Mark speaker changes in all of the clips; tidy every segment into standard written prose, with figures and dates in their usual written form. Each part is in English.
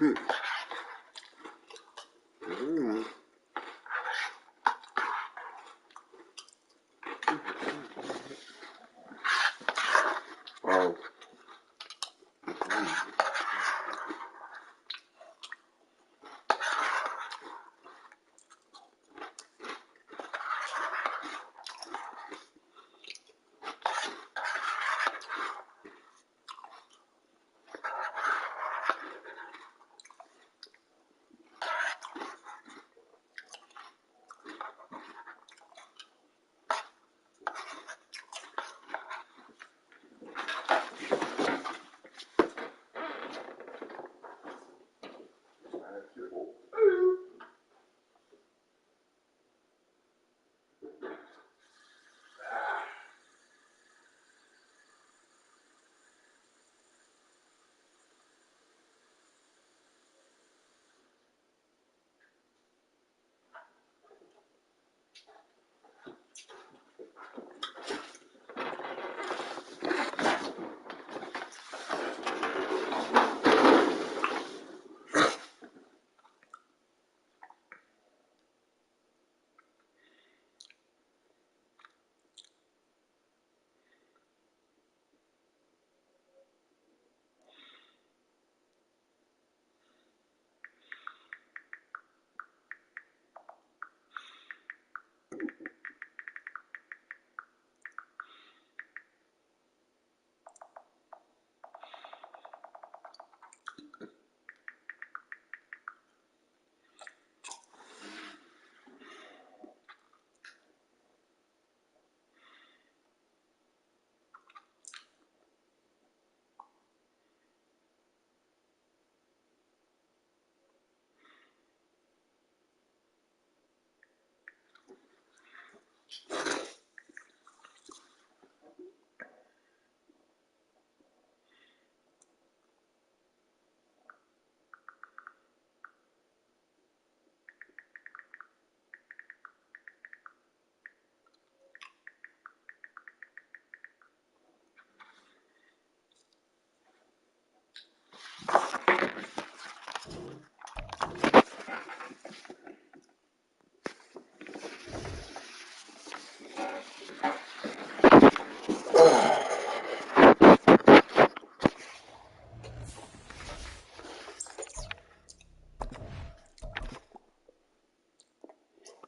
Speaker 1: Wow.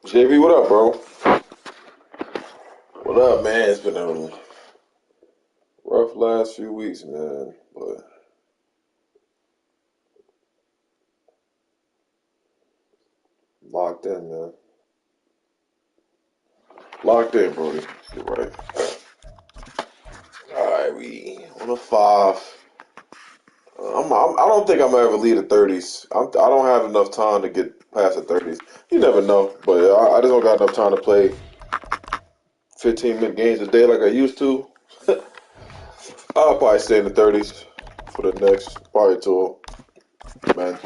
Speaker 1: JB, what up, bro? What up, man? It's been a rough last few weeks, man, but locked in, man. Locked in, Brody. Get right. All right, we on a 5. I don't think I'm gonna ever lead the 30s. I don't have enough time to get past the 30s. You never know, but I just don't got enough time to play 15-minute games a day like I used to. I'll probably stay in the 30s for the next probably till man.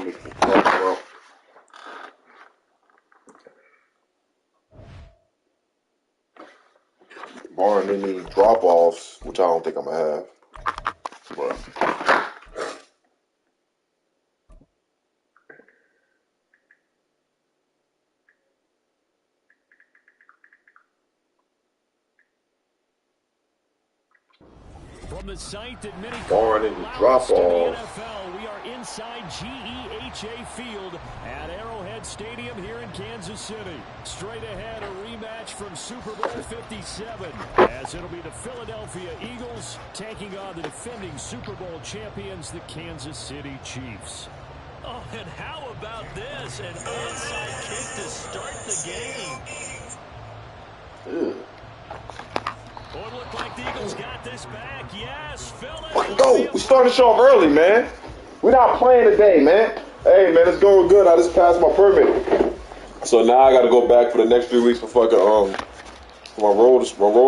Speaker 1: Barring any drop-offs, which I don't think I'm gonna have. But
Speaker 2: from the site that many
Speaker 1: call drop-offs.
Speaker 2: we are inside GEHA Field at Arrowhead Stadium here in Kansas City. Straight ahead, a rematch from Super Bowl 57, as it'll be the Philadelphia Eagles taking on the defending Super Bowl champions, the Kansas City Chiefs. Oh, and how about this? An onside kick to start the game. Oh, it looked like the Eagles got this back. Yes,
Speaker 1: Let's go. We started the show off early, man. We're not playing today, man. Hey, man, it's going good. I just passed my permit. So now I got to go back for the next 3 weeks for fucking for my road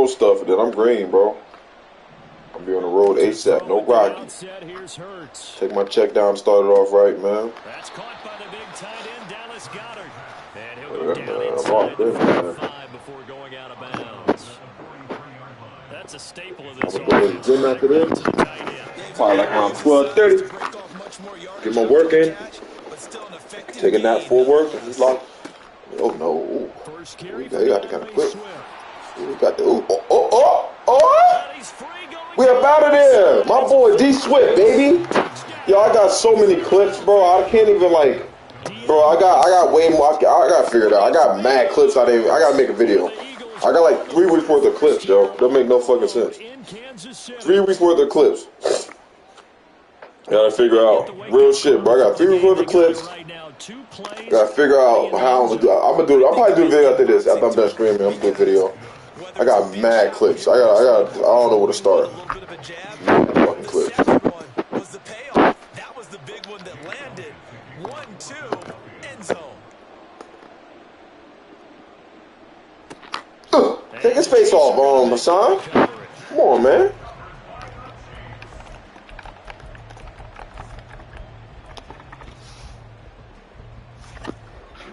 Speaker 1: stuff. And then I'm green, bro. I'll be on the road ASAP. No Rocky. Take my check down, start it off right, man.
Speaker 2: That's caught by the big tight end, Dallas Goedert. And he'll go down inside the 5 before going out of bounds. That's a staple of this offense.
Speaker 1: After this. Probably like around 12:30. Get my work in. Taking that forward. He's like, oh no. Ooh. They got the kind of quick. We got the We up out of there. My boy D Swift, baby. Yo, I got so many clips, bro. I can't even like, bro. I got way more. I got figured out. I got mad clips. I gotta make a video. I got like 3 weeks worth of clips, yo. Don't make no fucking sense. 3 weeks worth of clips. Gotta figure out real shit, bro. I got 3 weeks worth of clips. Gotta figure out how I'm gonna do it. I'll probably do a video after this. After I'm done streaming, I'm gonna do a video. I got mad clips. I don't know where to start. Fucking clips.
Speaker 3: Was the payoff? That was the big one that landed. 1-2 end zone.
Speaker 1: Take his face off, Hassan. Come on, man.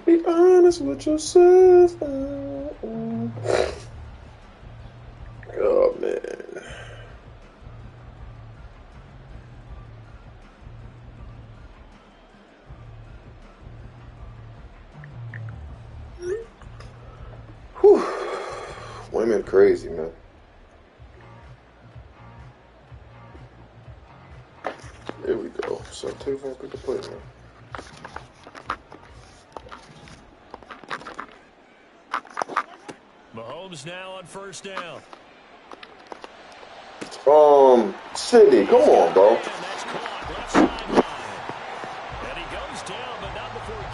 Speaker 1: Be honest with yourself. Oh, man. Whew. Women crazy, man. There we go. So take one pick the plate, man.
Speaker 2: Mahomes now on first down.
Speaker 1: Sydney, come on, bro.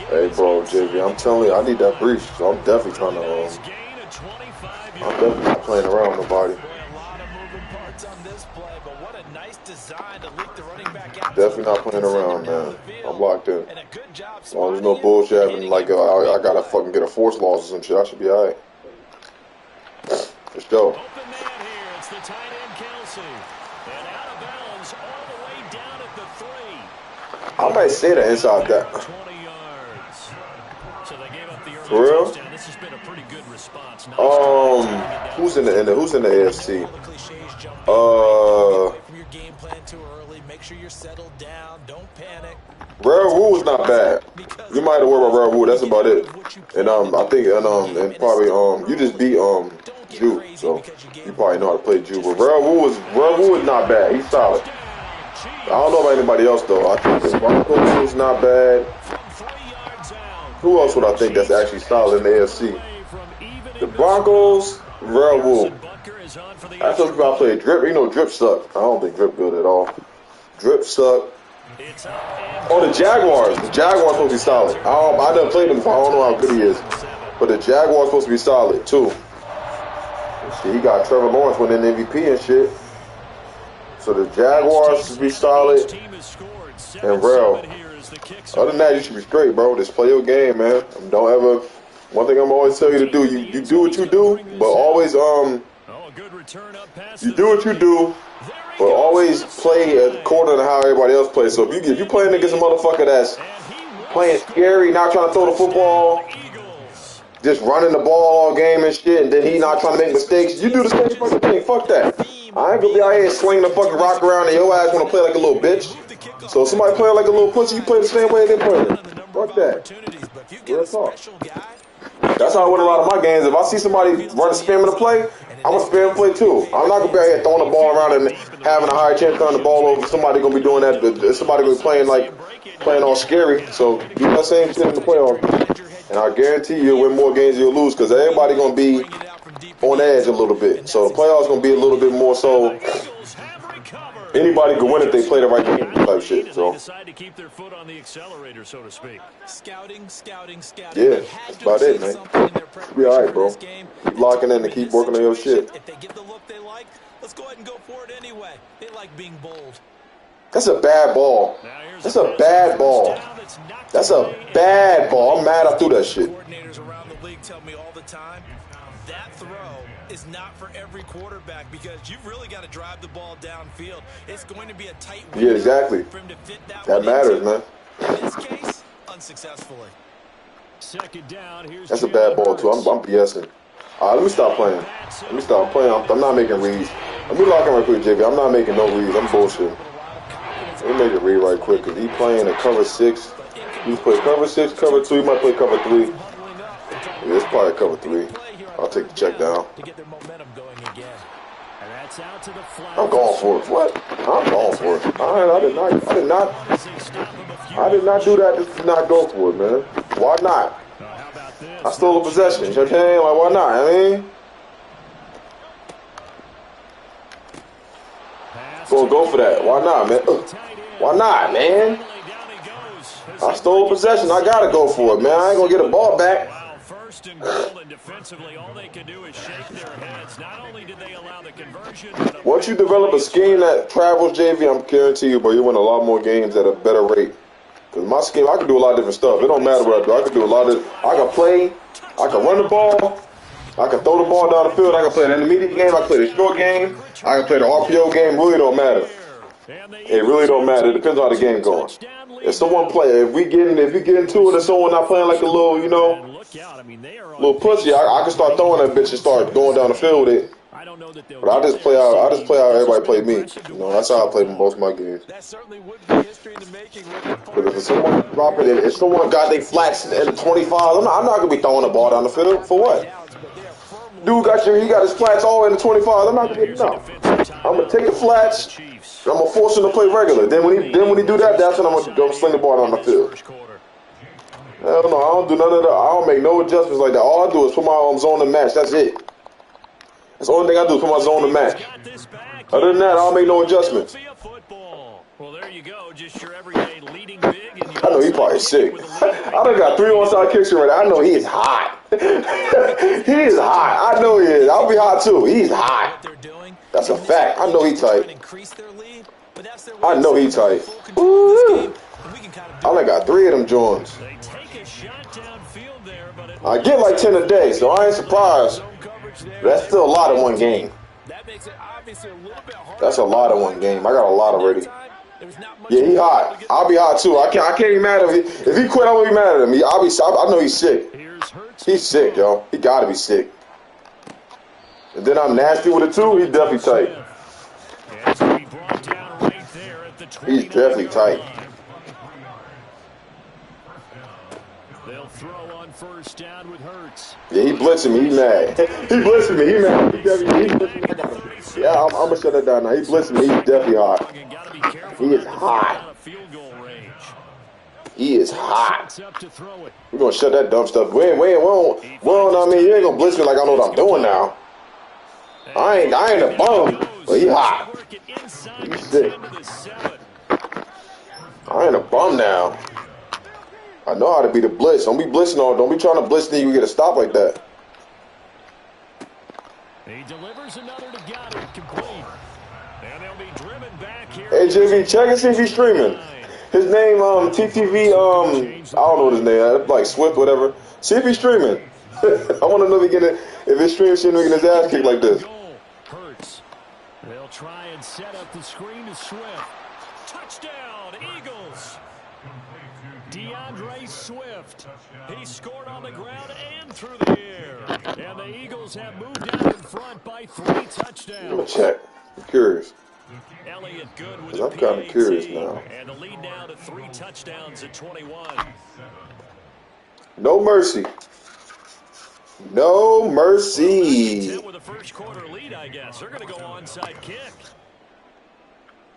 Speaker 1: Hey, bro, JV, I'm telling you, I need that breach. So I'm definitely trying to, I'm definitely not playing around with nobody. Definitely not playing around, man. I'm locked in. As long as there's no bullshit having, like, I gotta fucking get a force loss or some shit, I should be alright. Let's go. I might say that inside that. For real? Who's in the AFC? Rare Wu was not bad. You might have worried about Rare Wu. That's about it. And I think and probably you just beat Jew, so you probably know how to play Jew. But Rare Wu is not bad. He's solid. I don't know about anybody else though. I think the Broncos is not bad. Who else would I think that's actually solid in the AFC? The Broncos, Rare Wu. I thought people I played Drip. You know Drip suck. I don't think Drip good at all. Drip suck. Oh, the Jaguars. The Jaguars supposed to be solid. I done played him before. I don't know how good he is. But the Jaguars supposed to be solid too. See, he got Trevor Lawrence winning MVP and shit. So the Jaguars should be solid. And Rel. Other than that, you should be straight, bro. Just play your game, man. Don't ever. One thing I'm always tell you to do, you do what you do, but always you do what you do, but always play according to how everybody else plays. So if you playing against a motherfucker that's playing scary, not trying to throw the football, just running the ball all game and shit, and then he not trying to make mistakes, you do the same fucking thing. Fuck that. I ain't gonna be out here swinging the fucking rock around and your ass wanna play like a little bitch. So if somebody playing like a little pussy, you play the same way they playing. Fuck that. Real talk. That's how I win a lot of my games. If I see somebody run a spam in the play, I'm going to spam play too. I'm not going to be out here throwing the ball around and having a higher chance of throwing the ball over. Somebody going to be doing that. Somebody going to be playing all scary. So do that same shit in the playoffs. And I guarantee you'll win more games than you'll lose because everybody going to be on edge a little bit. So the playoffs going to be a little bit more so. Anybody can win if they play the right game type shit. So
Speaker 2: decide to keep their foot on the accelerator, so to speak.
Speaker 3: Scouting.
Speaker 1: Yeah, that's about it, man. You'll be all right, bro. Keep locking in and keep working on your shit.
Speaker 3: If they get the look they like, let's go ahead and go for it anyway. They like being bold.
Speaker 1: That's a bad ball. That's a bad ball. That's a bad ball. I'm mad I threw that shit.
Speaker 3: Coordinators around the league tell me all the time, that throw is not for every quarterback because you've really got to drive the ball downfield. It's going to be a tight window.
Speaker 1: Yeah, exactly.
Speaker 3: For him to fit
Speaker 1: that matters, man.
Speaker 3: In this case, unsuccessfully.
Speaker 2: Second down,
Speaker 1: that's a bad ball too. I'm BSing. All right, let me stop playing. I'm not making reads. Let me lock in right quick, JV. I'm not making no reads. I'm bullshit. Let me make a read right quick because he playing a cover 6. He's played cover 6, cover 2. He might play cover 3. Yeah, it's probably cover 3. I'll take the check down. I'm going for it. What? I'm going for it. I did not do that. Just did not go for it, man. Why not? I stole a possession. You know what I'm saying? Like, why not? I mean, go for that. Why not, man? Why not, man? I stole a possession. I gotta go for it, man. I ain't gonna get a ball back.
Speaker 2: First and goal, and defensively, all they can do is shake their heads. Not only did they allow the conversion, but
Speaker 1: once you develop a scheme that travels, JV, I'm guarantee you, bro, you win a lot more games at a better rate. Because my scheme, I can do a lot of different stuff. It don't matter what I do. I can do a lot of. I can play. I can run the ball. I can throw the ball down the field. I can play an intermediate game. I can play the short game. I can play the RPO game. Really don't matter. It really don't matter. It depends on how the game going. If someone play, if we get into it and someone not playing like a little, you know, little pussy, I can start throwing that bitch and start going down the field with it. But I just play how everybody play me. You know, that's how I play most of my games. Because if someone drop it, if someone got their flats at the 25, I'm not gonna be throwing the ball down the field for what? Dude he got his flats all in the 25. I'm not gonna get no. I'm gonna take the flats. I'm gonna force him to play regular. Then when he do that, that's when I'm gonna go sling the ball down the field. Hell no, I don't do none of that. I don't make no adjustments like that. All I do is put my zone and match. That's it. That's the only thing I do is put my zone and match. Other than that, I don't make no adjustments.
Speaker 2: Well, there you go. Just your everyday leading big.
Speaker 1: I know he probably sick. I done got 3 onside kicks already. I know he is hot. He is hot. I know he is. I'll be hot too. He's hot. That's a fact. I know he tight. I know he tight. Woo. I done got 3 of them joints. I get like 10 a day, so I ain't surprised. That's still a lot in one game. That's a lot in one game. I got a lot already. Yeah, he hot. I'll be hot too. I can't be mad at him. If he quit, I won't be mad at him. I know he's sick. He's sick, yo. He gotta be sick. And then I'm nasty with it too. He's definitely tight. He's definitely tight.
Speaker 2: They'll throw on first down with Hurts.
Speaker 1: Yeah, he blitzing me. He mad. He blitzing me. He mad. He blitzing me. Yeah, I'm gonna shut that down now. He blitzing me. He's definitely hot. He is hot. He is hot. We're gonna shut that dumb stuff. Wait, well, I mean, you ain't gonna blitz me like I know what I'm doing now. I ain't a bum, but he hot. He's sick. I ain't a bum now. I know how to be the blitz. Don't be blitzing on. Don't be trying to blitz and you get a stop like that.
Speaker 2: He delivers another to Goddard, complete. And they'll be driven back here.
Speaker 1: Hey, JV, check and see if he's streaming. His name, TTV, I don't know his name, like Swift, whatever. See if he's streaming. I want to know if his stream shouldn't get his ass kicked like this.
Speaker 2: Hurts. They'll try and set up the screen to Swift. Touchdown, Eagles. DeAndre Swift. He scored on the ground and through the air. And the Eagles have moved out in front by 3 touchdowns.
Speaker 1: I'm going to check. I'm curious.
Speaker 2: Elliott good with
Speaker 1: I'm kind of curious now.
Speaker 2: And the lead now to 3 touchdowns at 21.
Speaker 1: No mercy. No mercy.
Speaker 2: With a first quarter lead, I guess. They're going to go onside kick.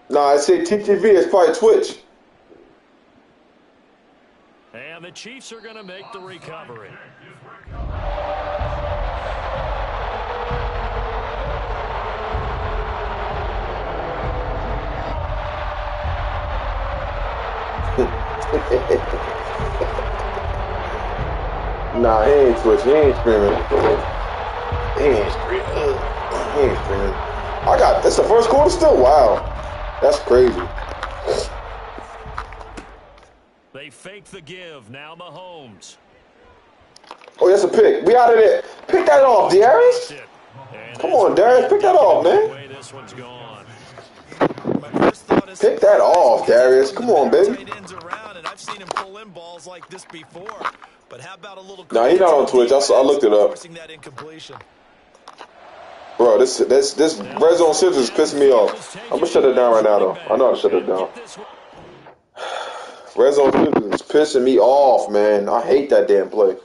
Speaker 1: Nah, I say TTV is probably Twitch.
Speaker 2: And the Chiefs are going to make the recovery.
Speaker 1: Nah, he ain't Twitch. He ain't streaming. He ain't streaming. That's the first quarter still? Wow. That's crazy.
Speaker 2: They fake the give. Now Mahomes.
Speaker 1: Oh, that's a pick. We out of there. Pick that off, Darius. Come on, Darius. Pick that off, man.
Speaker 2: This one's gone.
Speaker 1: Pick that off, Darius. Come on, baby.
Speaker 3: I've seen him pull in balls like this before. But how about a little?
Speaker 1: Nah, he's not on Twitch. I looked it up. Bro, this red zone scissors is pissing me off. I'm gonna shut it down right now, though. I know how to shut it down. Red zone scissors is pissing me off, man. I hate that damn play.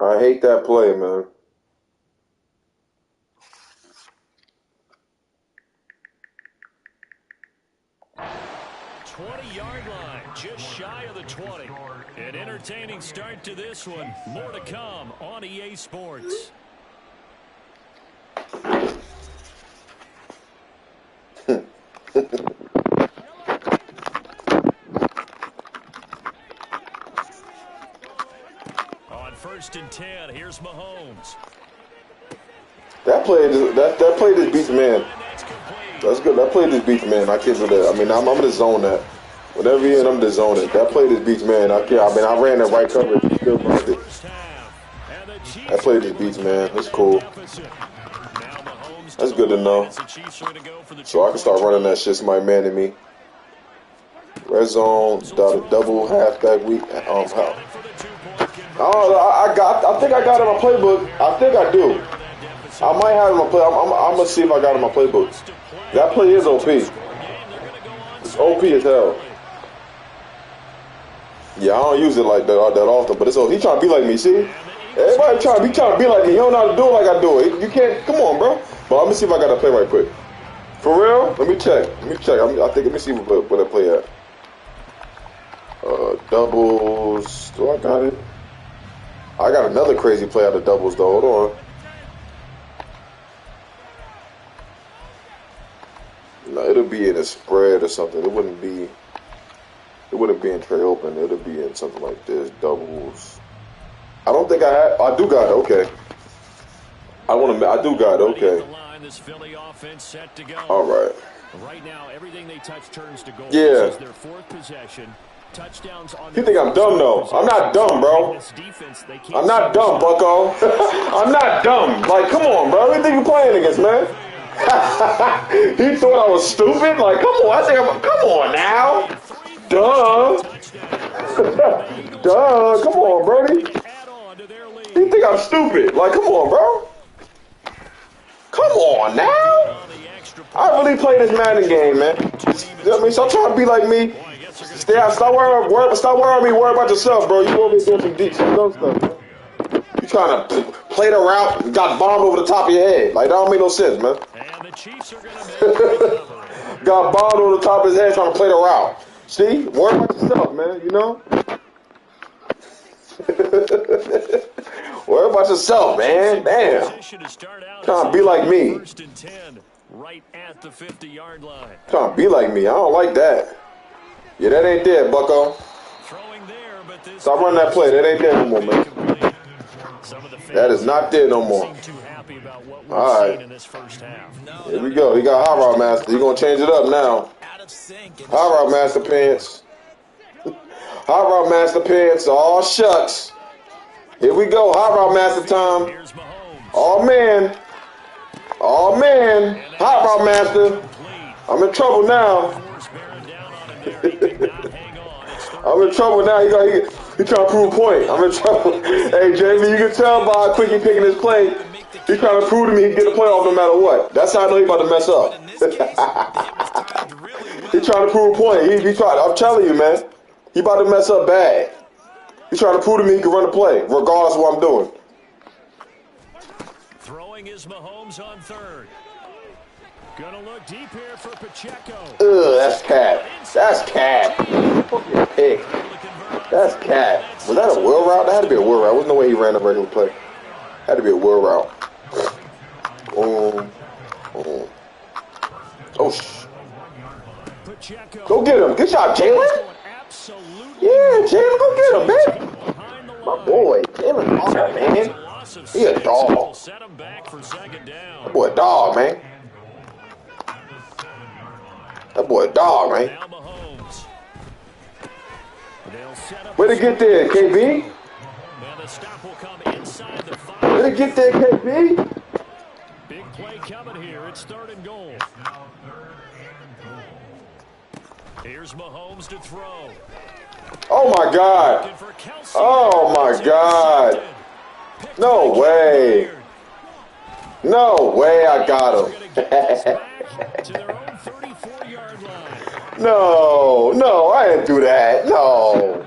Speaker 1: I hate that play, man.
Speaker 2: Yard line, just shy of the 20. An entertaining start to this one. More to come on EA Sports. On 1st and 10, here's Mahomes.
Speaker 1: That play just beats man. That's good. That play just beats man. I can't do that. I mean, I'm gonna zone that. Whatever you're in, I'm just zoning. That play just beats man. I can't. I mean, I ran the right coverage. Still missed it. That play just beats man. It's cool. That's good to know. So I can start running that shit. Somebody manning me. Red zone, double halfback week. I think I got it in my playbook. I think I do. I might have it in my play. I'm gonna see if I got it in my playbook. That play is OP. It's OP as hell. Yeah, I don't use it like that often, but it's he trying to be like me. See, everybody trying to be like me. You don't know how to do it like I do it. You can't. Come on, bro. But let me see if I got that play right quick. For real? Let me check. Let me see where that play at. Doubles. Do I got it? I got another crazy play out of doubles though. Hold on. No, it'll be in a spread or something. It wouldn't be in trade open. It'll be in something like this. Doubles. I don't think I do got it. Okay. I do got it. Okay. All right.
Speaker 2: Right now, everything they touch turns to goal.
Speaker 1: Yeah.
Speaker 2: This is their 4th possession. Touchdowns on.
Speaker 1: You think I'm dumb though? I'm not dumb, bro. I'm not dumb, Bucko. I'm not dumb. Like, come on, bro. Who you think you playing against, man? He thought I was stupid. Like, come on. Come on now. Duh. Duh. Come on, Brody. You think I'm stupid? Like, come on, bro. Come on now. I really play this Madden game, man. I mean, stop trying to be like me. Stop worrying me. Worry about yourself, bro. You over here doing some dumb stuff, man. You trying to play the route and got bombed over the top of your head. Like, that don't make no sense, man.
Speaker 2: And the Chiefs are going to
Speaker 1: got bombed over the top of his head trying to play the route. See? Worry about yourself, man. You know? Worry about yourself, man. Damn. Trying to be like me.
Speaker 2: Right at the 50-yard line.
Speaker 1: Trying to be like me. I don't like that. Yeah, that ain't there, Bucko. Stop running that play. That ain't there no more, man. That is not there no more. All right. Here we go. He got Hot Rod Master. He gonna change it up now. Hot Rod Master Pants. Hot Rod Master Pants. Oh, shucks. Here we go. Hot Rod Master time. Oh, man. Oh, man. Hot Rod Master. I'm in trouble now. I'm in trouble now. He trying to prove a point. I'm in trouble. Hey, Jamie, you can tell by how quick he picking his play. He trying to prove to me he can get a playoff no matter what. That's how I know he about to mess up. He trying to prove a point. I'm telling you, man. He about to mess up bad. He trying to prove to me he can run the play, regardless of what I'm doing.
Speaker 2: Throwing is Mahomes on 3rd. Gonna look deep here for Pacheco.
Speaker 1: Ugh, that's cat. That's cat. Fucking pick. That's cat. Was that a wheel route? That had to be a wheel route. There was no way he ran a regular play. Had to be a wheel route. Oh, go get him. Good job, Jalen. Yeah, Jalen, go get him, man. My boy, Jalen, dog, man. He a dog. That boy a dog, man. That boy a dog, man. Way to get there, KB. Way to get there, KB.
Speaker 2: Big play coming here. It's 3rd and goal. Here's Mahomes to throw.
Speaker 1: Oh my God. Oh my God. No way. No way I got him. No, I didn't do that. No.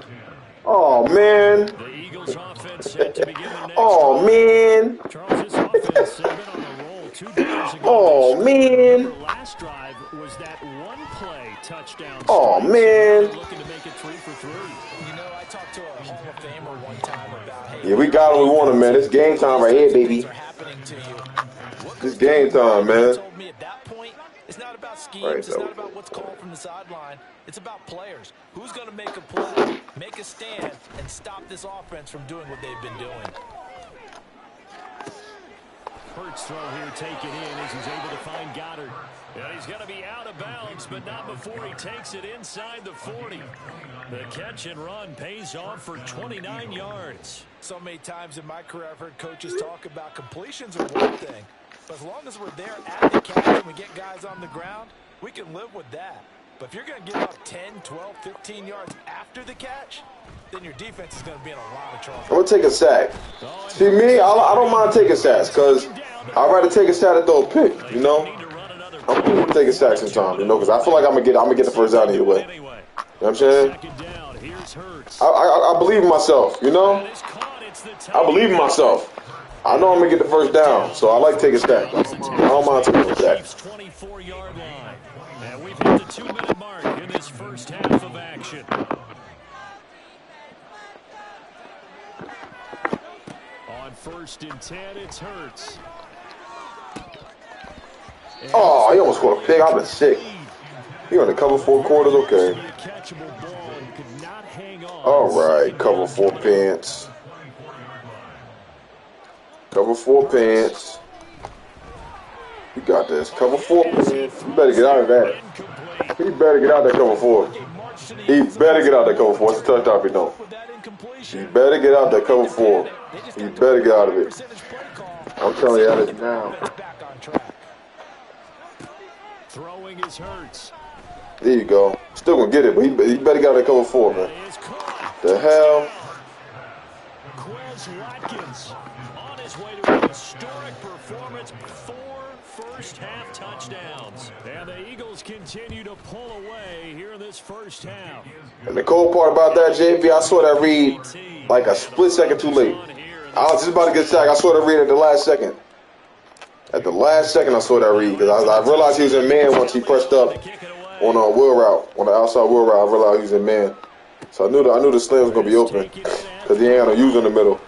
Speaker 1: Oh, man.
Speaker 2: The Eagles offense set to begin their next
Speaker 1: Oh,
Speaker 2: drive.
Speaker 1: man.
Speaker 2: Charles, this offense has been on a roll. 2 drives ago,
Speaker 1: Oh,
Speaker 2: they scored. Remember,
Speaker 1: man.
Speaker 2: last drive was that one-play touchdown
Speaker 1: Oh,
Speaker 2: streak. So now
Speaker 1: man.
Speaker 2: they're looking to make it 3 for 3.
Speaker 3: You know, I talked to a Hall of Famer one time about, hey,
Speaker 1: Yeah, we got him. We want him, man. It's game time right here,
Speaker 3: things
Speaker 1: baby.
Speaker 3: are happening to you. What
Speaker 1: It's
Speaker 3: Coach
Speaker 1: game time, man.
Speaker 3: told me at that point, it's not about schemes,
Speaker 1: Right,
Speaker 3: it's not about what's called from the sideline. It's about players. Who's going to make a play, make a stand, and stop this offense from doing what they've been doing.
Speaker 2: Hurts throw here taken in as he's able to find Goddard. And he's going to be out of bounds, but not before he takes it inside the 40. The catch and run pays off for 29 yards.
Speaker 3: So many times in my career I've heard coaches talk about completions are one thing. But as long as we're there at the catch and we get guys on the ground, we can live with that. But if you're going to give up 10, 12, 15 yards after the catch, then your defense is going to be in a lot of trouble.
Speaker 1: I'm going to take a sack. See, me, I don't mind taking sacks because I'd rather take a sack than throw a pick, you know? I'm cool with taking sacks sometimes, you know, because I feel like I'm gonna get the first down either way. You know what I'm saying? I believe in myself, you know? I believe in myself. I know I'm gonna get the first down, so I like taking sacks. I don't mind taking sacks.
Speaker 2: 24-yard line. And we've hit the 2-minute mark in this first half of action. On 1st and 10, it's Hurts.
Speaker 1: Oh, he almost scored a pick. I've been sick. He on the cover 4 quarters, okay. All right, cover 4 pants. Cover 4 pants. You got this. Cover 4 pants. You better get out of that. He better get out that cover 4. He better get out that cover 4. It's a touchdown if he don't. He better get out that cover 4. He better get out of it. I'm telling you that now.
Speaker 2: Throwing his Hurts.
Speaker 1: There you go. Still gonna get it, but he better get out that cover 4, man. The hell?
Speaker 2: Quez Watkins on his way to a historic performance. 4 first-half touchdowns. And the Eagles continue to pull away here in this first half.
Speaker 1: And the cool part about that, JV, I saw that read like a split second too late. I was just about to get sacked. I saw that read at the last second. At the last second, I saw that read because I realized he was in man once he pressed up on a wheel route, on the outside wheel route. I realized he was in man, so I knew the slam was gonna be open because he ain't got no use in the middle.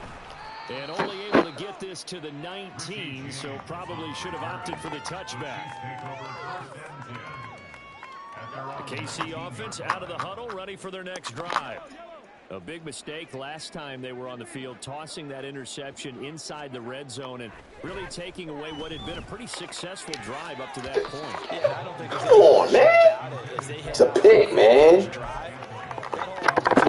Speaker 2: And only able to get this to the 19, so probably should have opted for the touchback. The KC offense out of the huddle, ready for their next drive. A big mistake last time they were on the field, tossing that interception inside the red zone and really taking away what had been a pretty successful drive up to that point.
Speaker 3: Yeah, I don't think
Speaker 1: Come on, man. It's a pick, man.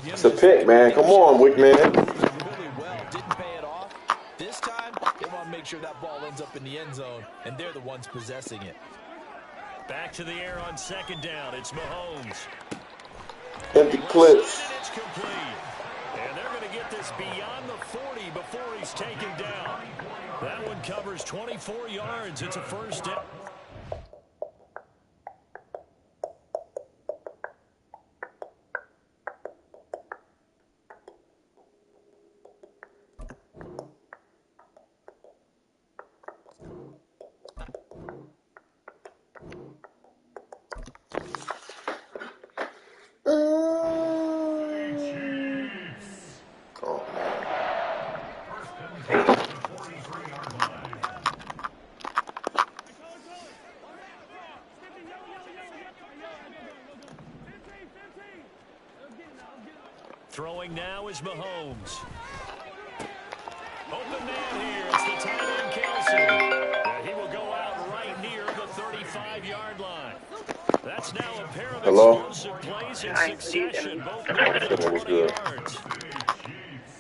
Speaker 1: It's a pick, man. Come on, Wick, man.
Speaker 3: Really well, didn't pay it off. This time, they want to make sure that ball ends up in the end zone, and they're the ones possessing it.
Speaker 2: Back to the air on 2nd down. It's Mahomes.
Speaker 1: Empty clips.
Speaker 2: And it's complete. And they're going to get this beyond the 40 before he's taken down. That one covers 24 yards. It's a first down. Throwing now is Mahomes. Open man here. It's the tight end, Kelsey. And he will go out right near the 35-yard line. That's now a pair of explosive plays in succession. Both more than 20 yards.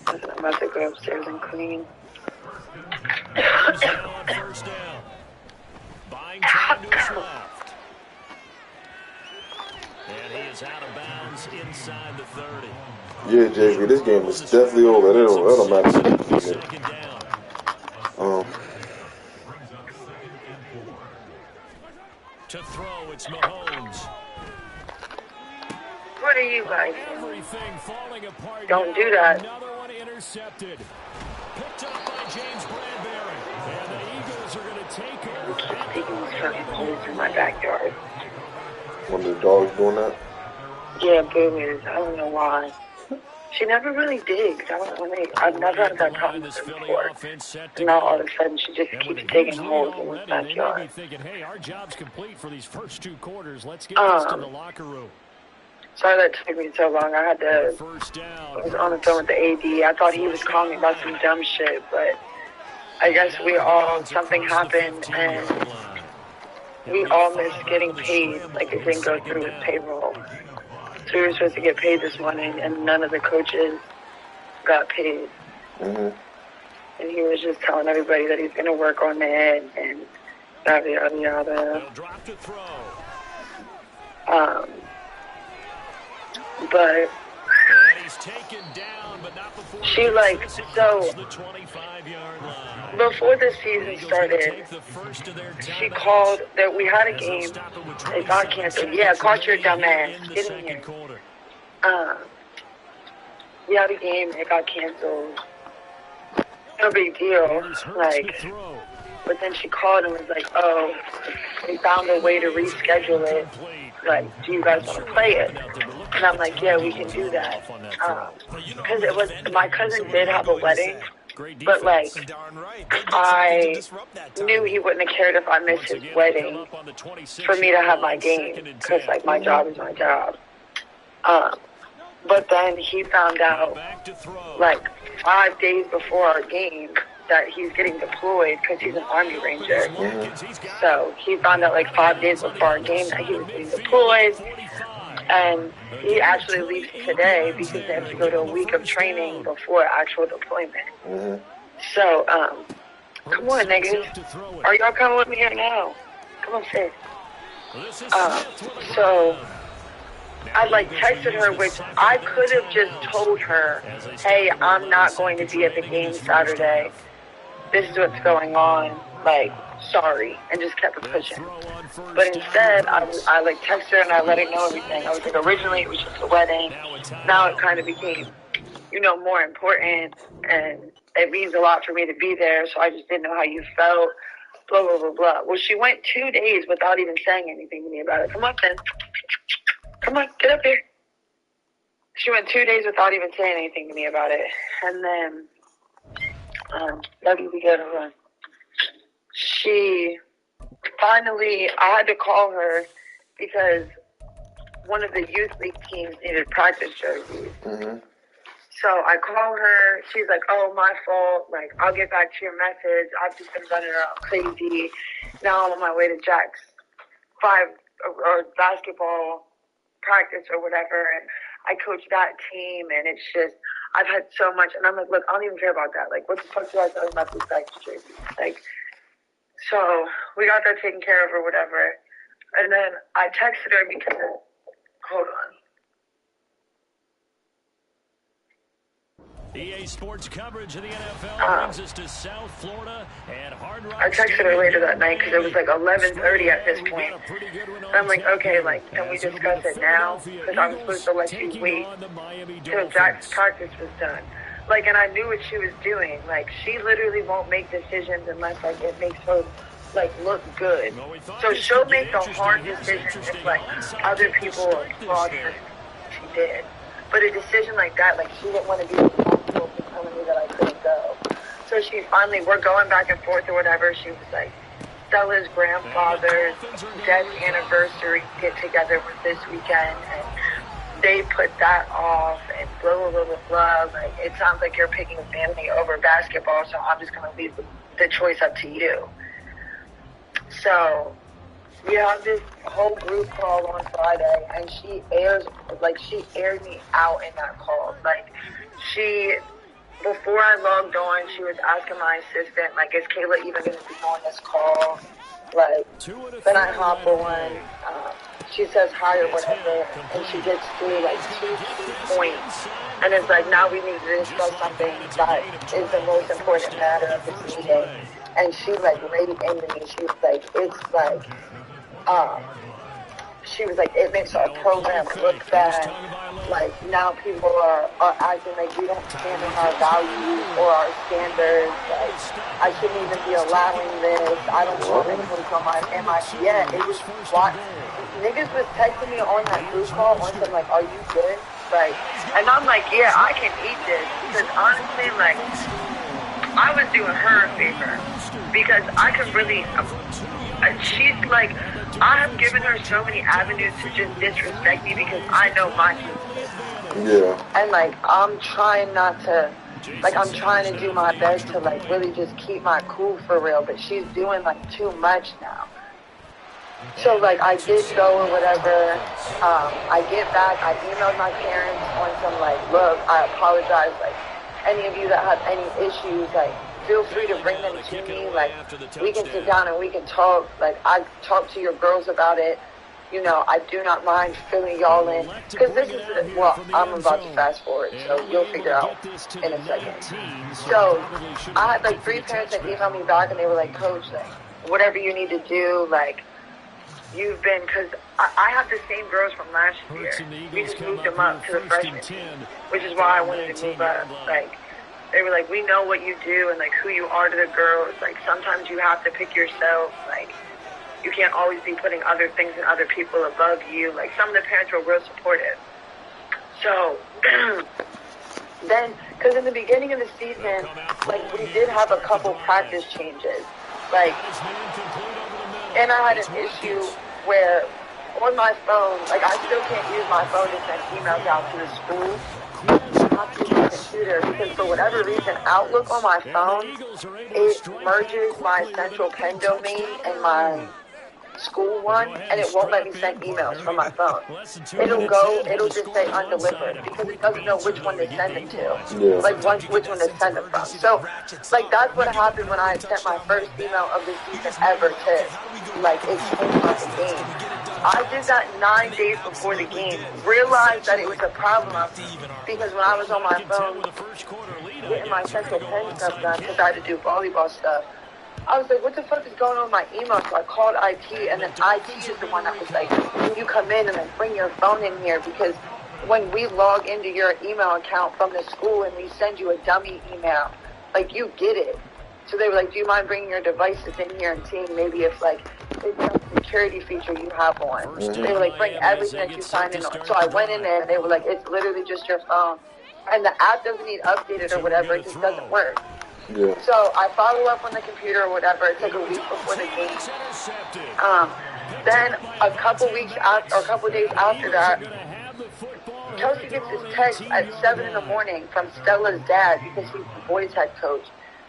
Speaker 4: I'm about to go upstairs and clean.
Speaker 2: Mahomes now on 1st down. Buying time to his left. And he is out of bounds inside the 30.
Speaker 1: Yeah, JV, this game is definitely over. It don't matter.
Speaker 2: To throw, it's Mahomes.
Speaker 4: what are you guys doing?
Speaker 2: Everything falling apart.
Speaker 4: Don't do that.
Speaker 2: Another one intercepted. Picked up by James Bradbury. And the Eagles are going to take over.
Speaker 4: Keep taking these fucking plays in my backyard.
Speaker 1: One of the dogs doing that?
Speaker 4: Yeah, Boo is. I don't know why. She never really digs. I've never had that problem with her before. And now all of a sudden she just keeps digging holes in the backyard.
Speaker 2: Thinking, hey, our job's complete for these first 2 quarters. Let's get this to the locker room.
Speaker 4: Sorry that took me so long. I was on the phone with the AD. I thought he was calling me about some dumb shit, but I guess something happened and we all missed getting paid. Like it didn't go through with payroll. So we were supposed to get paid this morning, and none of the coaches got paid.
Speaker 1: Mm-hmm.
Speaker 4: And he was just telling everybody that he's going to work on it, and yada, yada, yada. But she, like, so before the season started, she called that we had a game. It got canceled. Yeah, caught your dumb ass. Get in here. We had a game. It got canceled. No big deal. Like, but then she called and was like, "Oh, we found a way to reschedule it. Like, do you guys want to play it?" And I'm like, "Yeah, we can do that." Because it was my cousin did have a wedding. But, like, I knew he wouldn't have cared if I missed his wedding for me to have my game. Because, like, my job is my job. But then he found out, like, 5 days before our game that he's getting deployed because he's an Army Ranger. So he found out, like, 5 days before our game that he was getting deployed. And he actually leaves today because they have to go to a week of training before actual deployment.
Speaker 1: Mm-hmm.
Speaker 4: So, come on, niggas. Are y'all coming with me or no? Come on, sit. So, I, like, texted her, which I could have just told her, hey, I'm not going to be at the game Saturday. This is what's going on. Like, sorry. And just kept it pushing. But instead, I like, texted her and I let her know everything. I was like, originally it was just a wedding. Now it kind of became, more important. And it means a lot for me to be there. So I just didn't know how you felt. Blah, blah, blah, blah. Well, she went 2 days without even saying anything to me about it. Come on, then. Come on, get up here. She went 2 days without even saying anything to me about it. And then, we got to run. She finally, I had to call her because one of the youth league teams needed practice jerseys.
Speaker 1: Mm-hmm.
Speaker 4: So I call her. She's like, "Oh, my fault. Like, I'll get back to your message. I've just been running around crazy. Now I'm on my way to Jack's 5 or basketball practice or whatever, and I coach that team, and it's just, I've had so much." And I'm like, "Look, I don't even care about that. Like, what the fuck do I tell about these practice jerseys?" Like, so we got that taken care of or whatever. And then I texted her because, hold on.
Speaker 2: EA Sports coverage of the NFL brings us to South Florida and Hard Rock.
Speaker 4: I texted her later that night because it was like 11:30 at this point. And I'm like, okay, like, can we discuss it now? Because I'm supposed to let you wait till Jack's practice was done. Like, and I knew what she was doing. Like, she literally won't make decisions unless, like, it makes her, like, look good. So she'll make the hard decisions if, like, other people applaud her. She did. But a decision like that, like, she didn't want to be responsible for telling me that I couldn't go. So she finally, we're going back and forth or whatever. She was like, Stella's grandfather's death anniversary get-together was this weekend, and they put that off, and blah, blah, blah, blah, blah. Like, it sounds like you're picking family over basketball, so I'm just going to leave the choice up to you. So we have this whole group call on Friday, and she aired me out in that call. Like, before I logged on, she was asking my assistant, like, is Kayla even going to be on this call? Like, then I hop on, she says hi or whatever, and she gets through, like, 2 key points. And it's like, now we need to discuss something that is the most important matter of this meeting. And she, like, right into me, she was like, it's like, she was like, it makes our program look bad. Like, now people are acting like we don't stand on our values or our standards. Like, I shouldn't even be allowing this. I don't want to coach on my MIT yet. It was what niggas was texting me on that group call on some like, are you good? Like, and I'm like, yeah, I can eat this. Because honestly, like, I was doing her a favor. Because I could really, she's like, I have given her so many avenues to just disrespect me because I know my truth.
Speaker 1: Yeah.
Speaker 4: And like, I'm trying not to, like, I'm trying to do my best to like really just keep my cool for real, but she's doing like too much now. So like, I did go or whatever. I get back, I emailed my parents on some like, look, I apologize. Like, any of you that have any issues, like, feel free to bring them to me. Like, we can sit down and we can talk. Like, I talk to your girls about it. You know, I do not mind filling y'all in. Because this is, well, I'm about to fast forward, so you'll figure out in a second. So, I had like 3 parents that emailed me back and they were like, Coach, like, whatever you need to do, like, you've been, because I have the same girls from last year. We just moved them up to the freshman team, which is why I wanted to move up. Like, they were like, we know what you do and like who you are to the girls. Like, sometimes you have to pick yourself. Like, you can't always be putting other things and other people above you. Like, some of the parents were real supportive. So, then, because in the beginning of the season, like, we did have a couple practice changes. Like, and I had an issue where on my phone, like, I still can't use my phone to send emails out to the school. I have to use my computer because for whatever reason, Outlook on my phone, it merges my central pen domain and my school one, and it won't let me send emails from my phone. It'll just say undelivered because it doesn't know which one to send them to. Like, which one to send them from. So, like, that's what happened when I sent my first email of the season ever to, like, it changed my game. I did that 9 days before the game, realized that it was a problem because when I was on my phone getting my central pen stuff done, because I had to do volleyball stuff, I was like, what the fuck is going on with my email? So I called IT, and then IT is the one that was like, can you come in and like bring your phone in here? Because when we log into your email account from the school and we send you a dummy email, like, you get it. So they were like, do you mind bringing your devices in here and seeing maybe if like it's some security feature you have on? They were like, bring everything that you signed in on. So I went in there and they were like, it's literally just your phone. And the app doesn't need updated or whatever, it just doesn't work.
Speaker 1: Yeah.
Speaker 4: So I follow up on the computer or whatever. It took a week before the game. Then a couple days after that, Kelsey gets his text at 7 in the morning from Stella's dad because he's the boys' head coach.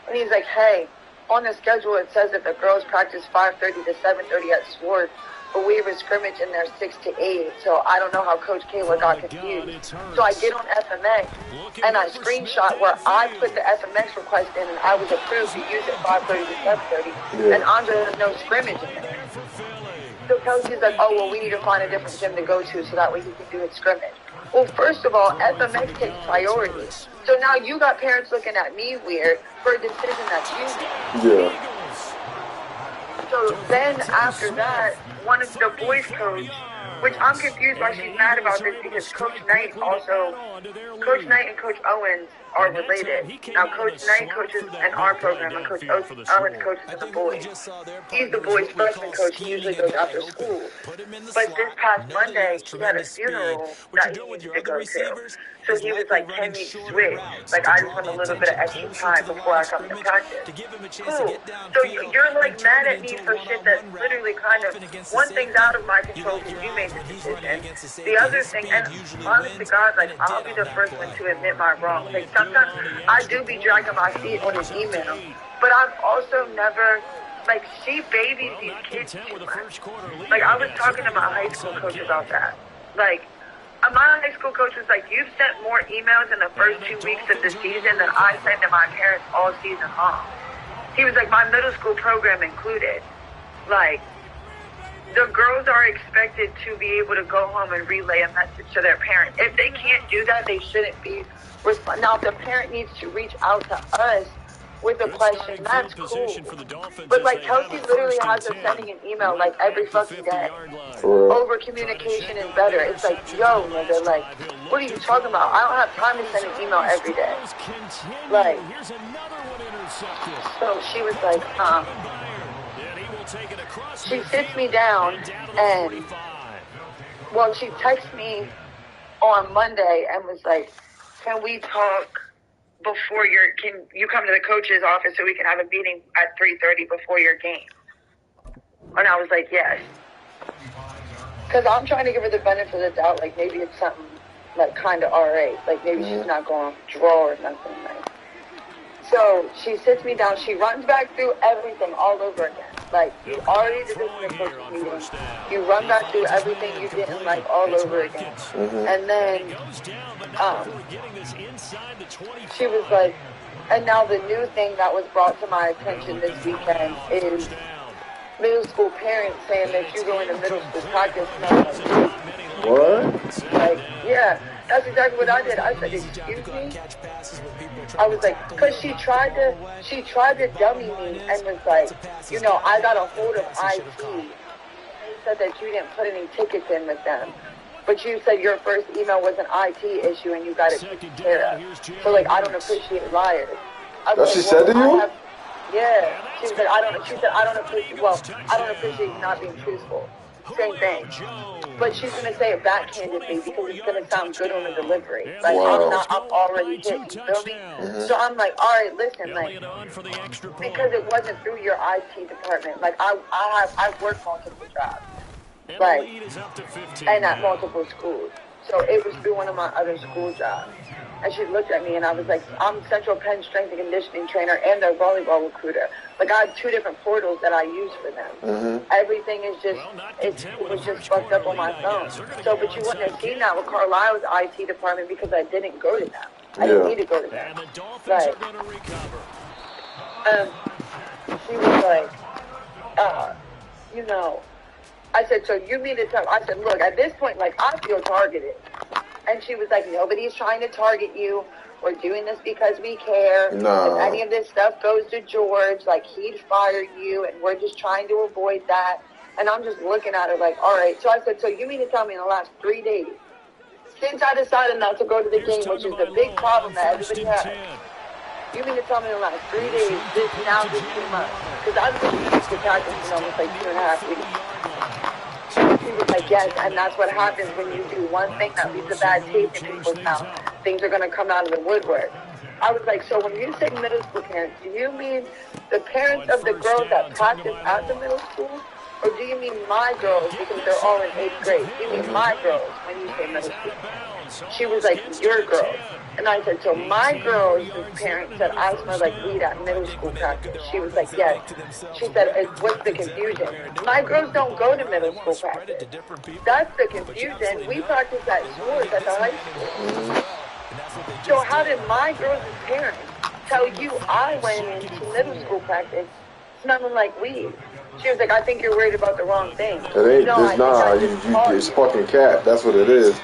Speaker 4: And he's like, hey, on the schedule it says that the girls practice 5:30 to 7:30 at Swartz, but we have a scrimmage in there 6 to 8. So I don't know how Coach Kayla got confused. So I get on FMX and I screenshot where I put the FMX request in and I was approved to use it 5:30 to 7:30. And Andre has no scrimmage in there. So Kelsey's like, oh, well, we need to find a different gym to go to so that way he can do his scrimmage. Well, first of all, FMX takes priority. So now you got parents looking at me weird for a decision that you made.
Speaker 1: Yeah.
Speaker 4: So then after that, one of the boys' coach, which I'm confused why she's mad about this because Coach Knight and Coach Owens are related. Now, Coach Knight coaches in our program and Coach Owens coaches in the boys. He's the boys' freshman coach. He usually goes after school. But this past Monday, he had a funeral that he needed to go to. So he was like, can we switch? Like, I just want a little bit of extra time before I come to practice. Cool. So you're like mad at me for shit that literally kind of, one thing's out of my control because you made the decision. The other thing, and honest to God, like, I'll be the first one to admit my wrong. Like, sometimes I do be dragging my feet on his email, but I've also never, like, she babies these kids too much. Like, I was talking to my high school coach about that. Like, my high school coach was like, you've sent more emails in the first 2 weeks of the season than I sent to my parents all season long. He was like, my middle school program included. Like, the girls are expected to be able to go home and relay a message to their parent. If they can't do that, they shouldn't be responsible. Now, if the parent needs to reach out to us with a question. That's cool. But like Kelsey literally has us sending an email like every fucking day. Over communication is better. It's like, yo, nigga, like, what are you talking about? I don't have time to send an email every day. Like, so she was like, she sits me down and, well, she texts me on Monday and was like, can we talk before can you come to the coach's office so we can have a meeting at 3:30 before your game? And I was like, yes. Because I'm trying to give her the benefit of the doubt, like maybe it's something like kind of alright, like maybe she's not going to draw or nothing. Like. So she sits me down, she runs back through everything all over again. Like, you already did this in the coach's meeting. You run back through everything you didn't like all over again. And then she was like, and now the new thing that was brought to my attention this weekend is middle school parents saying that you go into middle school practice smelling like
Speaker 1: What?
Speaker 4: Like, yeah, that's exactly what I did. I said, excuse me? I was like, because she tried to dummy me and was like, you know, I got a hold of IT. They said that you didn't put any tickets in with them. But you said your first email was an IT issue and you got it taken care of. So, like, I don't appreciate liars.
Speaker 1: That she said to you?
Speaker 4: Yeah. She said, I don't appreciate you not being truthful. Same thing. But she's going to say it backhandedly because it's going to sound good on the delivery. Like, I'm already hit, you feel me? So I'm like, all right, listen, like, because it wasn't through your IT department. Like, I've worked multiple jobs. Like, and at multiple schools. So it was through one of my other school jobs. And she looked at me and I was like, I'm Central Penn strength and conditioning trainer and their volleyball recruiter. Like, I have 2 different portals that I use for them. Everything is just, it was just fucked up on my phone. So, but you wouldn't have seen that with Carlisle's IT department because I didn't go to them. I didn't need to go to them. Like, she was like, you know, I said, so you mean to tell, I said, look, at this point, like, I feel targeted. And she was like, nobody's trying to target you. We're doing this because we care.
Speaker 1: No.
Speaker 4: If any of this stuff goes to George, like, he'd fire you, and we're just trying to avoid that. And I'm just looking at her like, all right. So I said, so you mean to tell me in the last 3 days, since I decided not to go to the game, which is the big problem that everybody has, you mean to tell me in the last 3 days, this 2 months? Because I've been to practice in almost like 2.5 weeks. She was like, yes, and that's what happens when you do one thing that leaves a bad taste in people's mouth. Things are going to come out of the woodwork. I was like, so when you say middle school parents, do you mean the parents of the girls that practice at the middle school? Or do you mean my girls because they're all in 8th grade? Do you mean my girls when you say middle school? She was like, your girls. And I said, so my girls' parents said I smell like weed at middle school practice. She was like, yes. She said, what's the confusion? My girls don't go to middle school practice. That's the confusion. We practice at sports at the high school. So how did my girls' parents tell you I went into middle school practice smelling like weed? She was like, I think you're worried about the wrong thing.
Speaker 1: It ain't, it's fucking cat. That's what it is.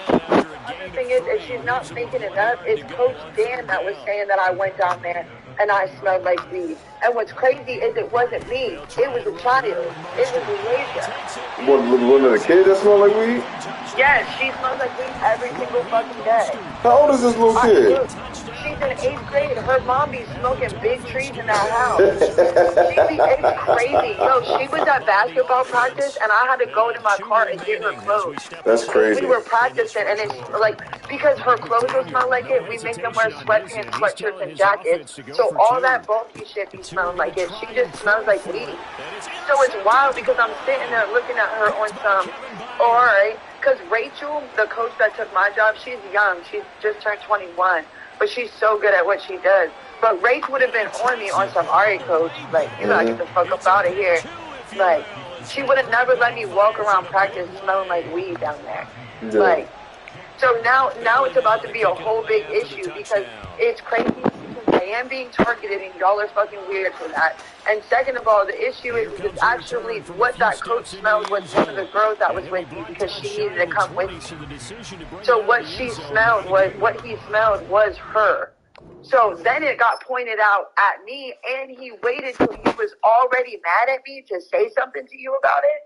Speaker 4: The thing is she's not making it up. It's Coach Dan that was saying that I went down there and I smelled like weed. And what's crazy is it wasn't me. It was a child. It was Elijah.
Speaker 1: One of the kids that smell like weed?
Speaker 4: Yes, she smells like weed every single fucking day.
Speaker 1: How old is this little kid?
Speaker 4: She's in 8th grade. Her mom be smoking big trees in that house. It's crazy. Yo, she was at basketball practice, and I had to go to my car and get her clothes.
Speaker 1: That's crazy.
Speaker 4: We were practicing, and it's like, because her clothes will smell like it, we make them wear sweatpants, sweatshirts, and jackets. So all that bulky shit be smelling like it. She just smells like weed. So it's wild because I'm sitting there looking at her on some, all right, because Rachel, the coach that took my job, she's young. She's just turned 21. But she's so good at what she does. But Rach would have been on me on some, all right, coach, like, you gotta get the fuck up out of here. Like, she would have never let me walk around practice smelling like weed down there. Yeah. Like, so now it's about to be a whole big issue because it's crazy because I am being targeted and y'all are fucking weird for that. And second of all, the issue is actually what that coach smelled was one of the girls that was with me because she needed to come with me. So what he smelled was her. So then it got pointed out at me, and he waited till he was already mad at me to say something to you about it.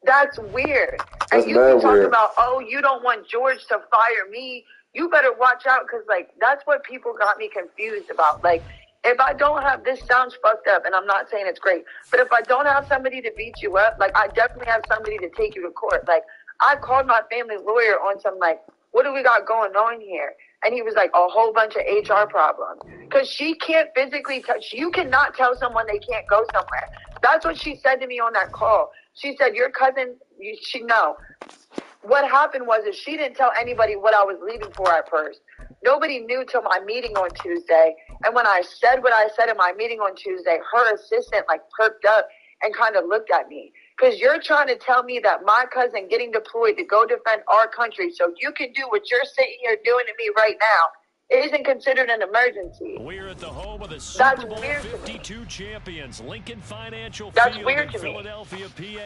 Speaker 4: That's weird.
Speaker 1: That's
Speaker 4: and you can talk
Speaker 1: weird.
Speaker 4: about, oh, you don't want George to fire me. You better watch out, because, like, that's what people got me confused about. Like, if I don't have, this sounds fucked up, and I'm not saying it's great, but if I don't have somebody to beat you up, like, I definitely have somebody to take you to court. Like, I called my family lawyer on some, like, what do we got going on here? And he was like, a whole bunch of HR problems. Because she can't physically touch. You cannot tell someone they can't go somewhere. That's what she said to me on that call. She said, your cousin, no. What happened was is she didn't tell anybody what I was leaving for at first. Nobody knew till my meeting on Tuesday. And when I said what I said in my meeting on Tuesday, her assistant, like, perked up and kind of looked at me. Because you're trying to tell me that my cousin getting deployed to go defend our country so you can do what you're sitting here doing to me right now isn't considered an emergency.
Speaker 2: We're at the home of the Super Bowl 52 champions, Lincoln Financial Field.
Speaker 4: That's weird to me.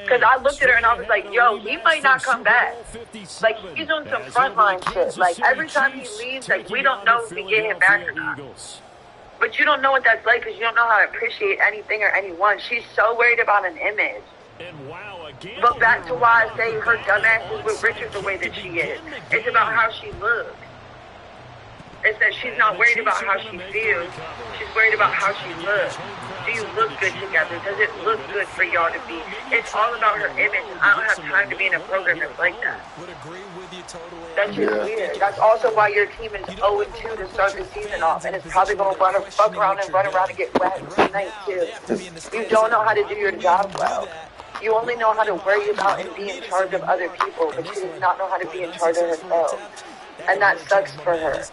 Speaker 4: Because I looked at her and I was like, yo, he might not come back. Like, he's on some frontline shit. Like, every time he leaves, like, we don't know if we get him back or not. But you don't know what that's like because you don't know how to appreciate anything or anyone. She's so worried about an image. But back to why I say her dumbass is with Richard the way that she is. It's about how she looks. It's that she's not worried about how she feels. She's worried about how she looks. Do you look good together? Does it look good for y'all to be? It's all about her image. And I don't have time to be in a program that's like that. That's just weird. That's also why your team is 0-2 to start the season off. And it's probably going to fuck around and run around and get wet tonight, too. You don't know how to do your job well. You only know how to worry about and be in charge of other people, but she does not know how to be in charge of herself. And that sucks for her.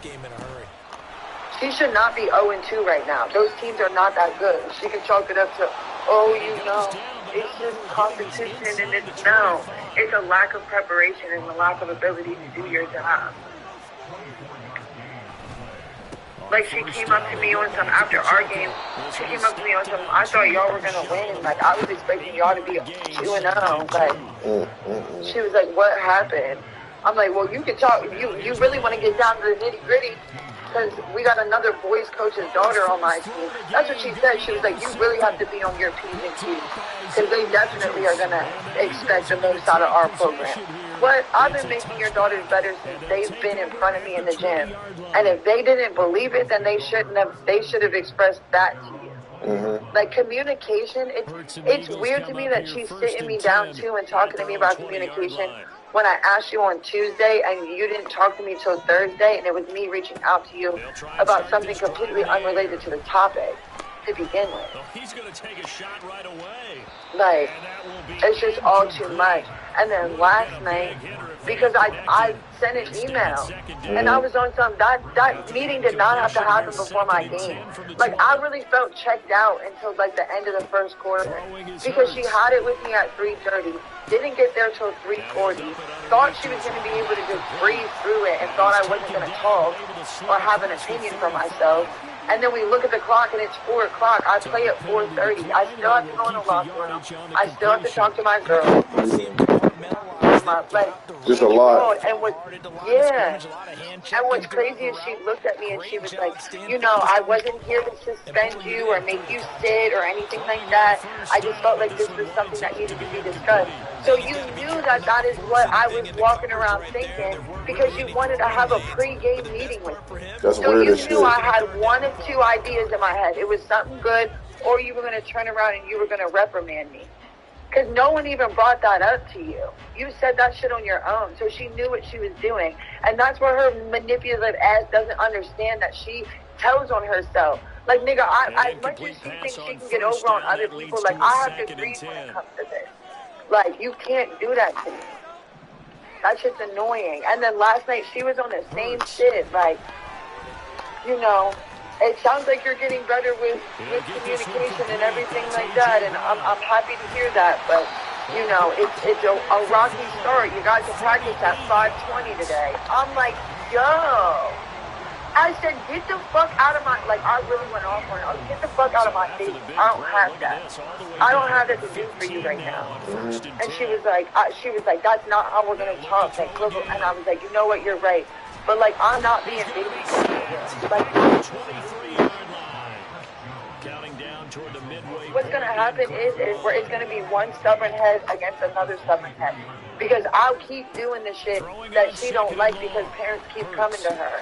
Speaker 4: She should not be 0-2 right now. Those teams are not that good. She can chalk it up to, oh, you know, it's just competition and it's no. It's a lack of preparation and a lack of ability to do your job. Like, she came up to me on some, after our game, she came up to me on some, I thought y'all were going to win. Like, I was expecting y'all to be 2-0. Like, she was like, what happened? I'm like, well, you can talk, you really want to get down to the nitty gritty, because we got another boys coach's daughter on my team. That's what she said. She was like, you really have to be on your P's and Q's, because they definitely are going to expect the most out of our program. But I've been making your daughters better since they've been in front of me in the gym. And if they didn't believe it, then they should have expressed that to you. Mm-hmm. Like, communication, it's weird to me that she's sitting me down too and talking to me about communication when I asked you on Tuesday and you didn't talk to me till Thursday, and it was me reaching out to you about something completely unrelated to the topic to begin with.
Speaker 2: He's going to take a shot right away.
Speaker 4: Like, it's just all too much. And then last night, because I sent an email, and I was on some, that meeting did not have to happen before my game. Like, I really felt checked out until, like, the end of the first quarter, because she had it with me at 3:30, didn't get there till 3:40, thought she was going to be able to just breeze through it, and thought I wasn't going to talk or have an opinion for myself. And then we look at the clock, and it's 4 o'clock. I play at 4:30. I still have to go in the locker room. I still have to talk to my girl.
Speaker 1: Just a lot.
Speaker 4: And what's crazy is she looked at me and she was like, you know, I wasn't here to suspend you or make you sit or anything like that. I just felt like this was something that needed to be discussed. So you knew that that is what I was walking around thinking, because you wanted to have a pre-game meeting with me.
Speaker 1: That's
Speaker 4: so
Speaker 1: weird
Speaker 4: you
Speaker 1: as
Speaker 4: knew
Speaker 1: shit.
Speaker 4: I had one of two ideas in my head. It was something good, or you were going to turn around and you were going to reprimand me. Because no one even brought that up to you. You said that shit on your own. So she knew what she was doing. And that's where her manipulative ass doesn't understand that she tells on herself. Like, nigga, as much as she thinks she can get over on other people, like, I have to breathe when it comes to this. Like, you can't do that to me. That shit's annoying. And then last night, she was on the same shit. Like, you know, it sounds like you're getting better with communication and everything like that, and I'm happy to hear that. But you know, it's a rocky start. You got to practice at 5:20 today. I'm like, yo. I said, get the fuck out of my, like, I really went off on her. Get the fuck out of my face. I don't have that. I don't have that to do for you right now. And she was like, that's not how we're going to talk. Like, and I was like, you know what, you're right. But, like, I'm not being babysitted. Like, what's going to happen is where it's going to be one stubborn head against another stubborn head. Because I'll keep doing the shit that she don't like because parents keep coming to her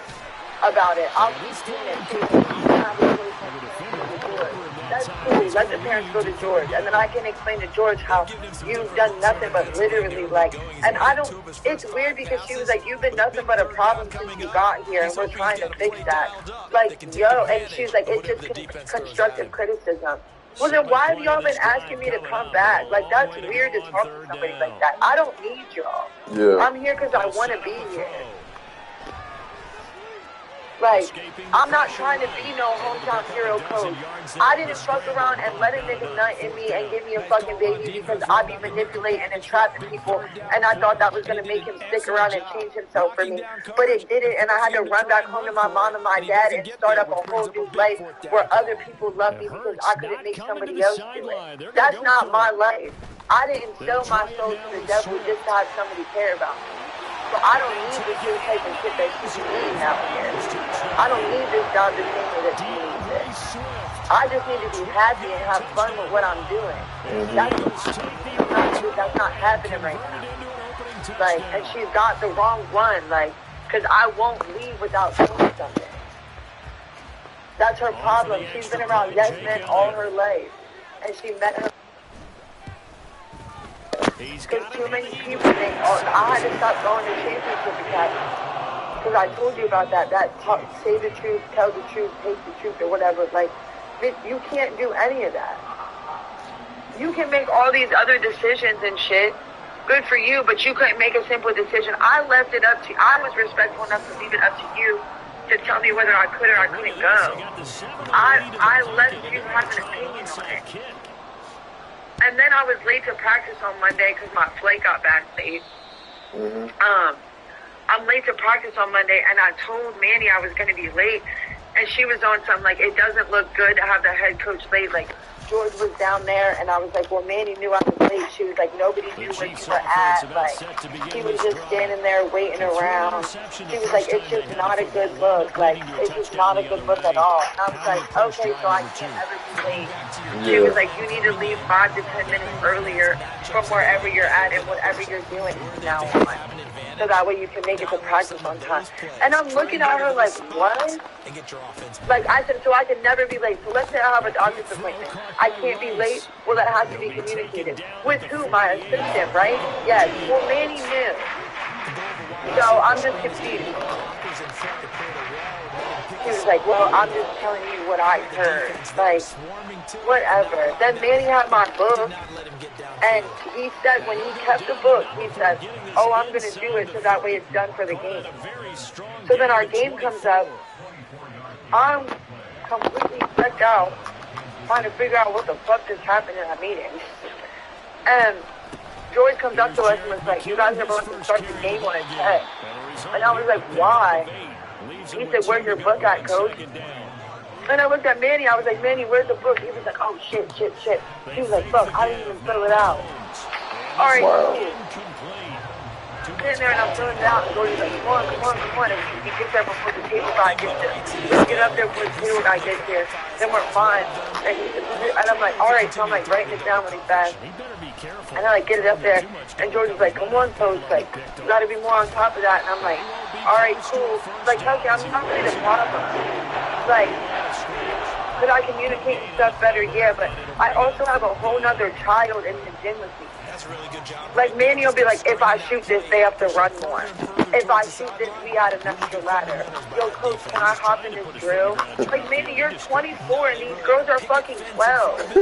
Speaker 4: about it. I'll keep doing it. She doesn't have a choice and go to George. That's cool. Let the parents go to George. And then I can explain to George how you've done nothing but literally, like, and I don't, it's weird because she was like, you've been nothing but a problem since you got here and we're trying to fix that. Like, yo, and she's like, it's just constructive criticism. Well, then why have y'all been asking me to come back? Like, that's weird to talk to somebody like that. I don't need y'all.
Speaker 1: Yeah.
Speaker 4: I'm here because I want to be here. Like, I'm not trying to be no hometown hero coach. I didn't fuck around and let a nigga nut in me and give me a fucking baby because I be manipulating and trapping people, and I thought that was going to make him stick around and change himself for me. But it didn't, and I had to run back home to my mom and my dad and start up a whole new life where other people love me because I couldn't make somebody else do it. That's not my life. I didn't sell my soul to the devil just to have somebody care about me. So I don't need the same type of shit that she's doing out here. I don't need this job the same way that she needs it. I just need to be happy and have fun with what I'm doing. That's not happening right now. Like, and she's got the wrong one, like, because I won't leave without doing something. That's her problem. She's been around yes men all her life. And she met her. Because too many people think, oh, I had to stop going to championship academy. Because I told you about that. Say the truth, tell the truth, hate the truth, or whatever. Like, you can't do any of that. You can make all these other decisions and shit. Good for you, but you couldn't make a simple decision. I left it up to you. I was respectful enough to leave it up to you to tell me whether I could or I couldn't go. I let you have an opinion on it. And then I was late to practice on Monday because my flight got back late. I'm late to practice on Monday, and I told Manny I was going to be late, and she was on something like, it doesn't look good to have the head coach late. Like, George was down there, and I was like, well, Manny knew I was late. She was like, nobody knew where you were at. Like, he was just standing there waiting around. She was like, it's just not a good look. Like, it's just not a good look at all. And I was like, okay, so I can't ever be late. She was like, you need to leave 5 to 10 minutes earlier from wherever you're at and whatever you're doing from now on. So that way you can make it to practice on time. And I'm looking at her like, what? Like, I said, so I can never be late. So let's say I have a doctor's appointment. I can't be late. Well, that has to be communicated. With who? My assistant, right? Yes. Well, Manny knew. So I'm just confused. He was like, well, I'm just telling you what I heard. Like, whatever. Then Manny had my book. And he said, when he kept the book, he said, oh, I'm going to do it so that way it's done for the game. So then our game comes up. I'm completely checked out, trying to figure out what the fuck just happened in a meeting. And George comes up to us and was like, you guys are about to start the game on a 10. And I was like, why? He said, where's your book at, coach? And I looked at Manny, I was like, Manny, where's the book? He was like, oh, shit. He was like, fuck, I didn't even fill it out. All right, cool. Sitting there and I'm filling it out, and George's like, come on. And he gets there before the table guy gets there. We get up there before the table guy gets here, then we're fine. And I'm like, all right, so I'm like writing it down really fast. And I like get it up there, and George is like, come on, coach, like, you gotta be more on top of that. And I'm like, all right, cool. Like, okay, I'm not really the problem. Like, could I communicate stuff better? Yeah, but I also have a whole nother child in the gym with me. That's a really good job. Like, Manny will be like, if I shoot this, they have to run more. If I shoot this, we had an extra ladder. Yo, coach, can I hop in this drill? Like, Manny, you're 24 and these girls are fucking 12.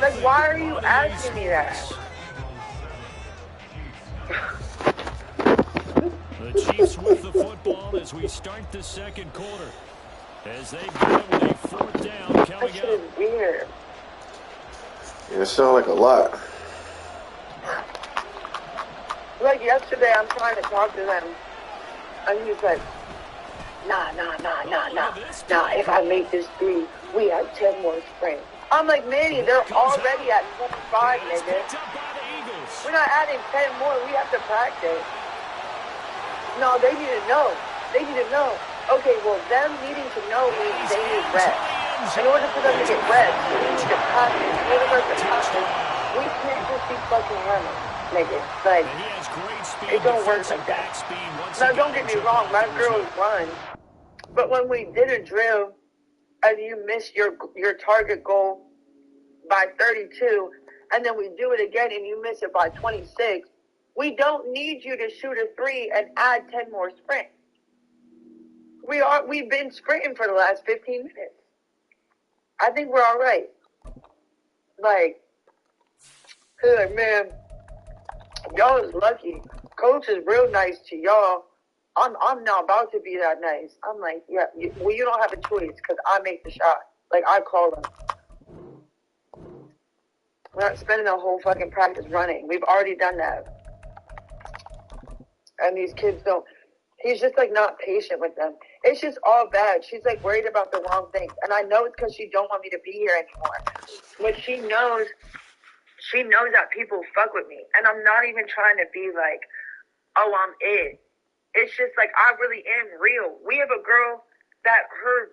Speaker 4: Like, why are you asking me that?
Speaker 2: The Chiefs with the football as we start the second quarter. As they get with a fourth down coming
Speaker 4: that shit is weird.
Speaker 1: Yeah, it sounds like a lot.
Speaker 4: Like yesterday, I'm trying to talk to them, and he's like, nah. If I make this 3, we have 10 more sprints. I'm like, Manny, they're already at 25, nigga. We're not adding 10 more. We have to practice. No, they need to know. They need to know. Okay, well, them needing to know means they need reps. In order for them to get reps, we need to practice. In order for us to practice, we can't just be fucking running, nigga. Like, it don't work like that. Now, don't get me wrong. My girls run. But when we did a drill and you miss your target goal by 32, and then we do it again and you miss it by 26, we don't need you to shoot a 3 and add 10 more sprints. We've been sprinting for the last 15 minutes. I think we're all right. Like, man, y'all is lucky. Coach is real nice to y'all. I'm not about to be that nice. I'm like, yeah, you don't have a choice because I make the shot. Like, I call them. We're not spending a whole fucking practice running. We've already done that. And these kids don't. He's just, like, not patient with them. It's just all bad. She's, like, worried about the wrong things. And I know it's because she don't want me to be here anymore. But she knows that people fuck with me. And I'm not even trying to be like, oh, I'm it. It's just, like, I really am real. We have a girl that her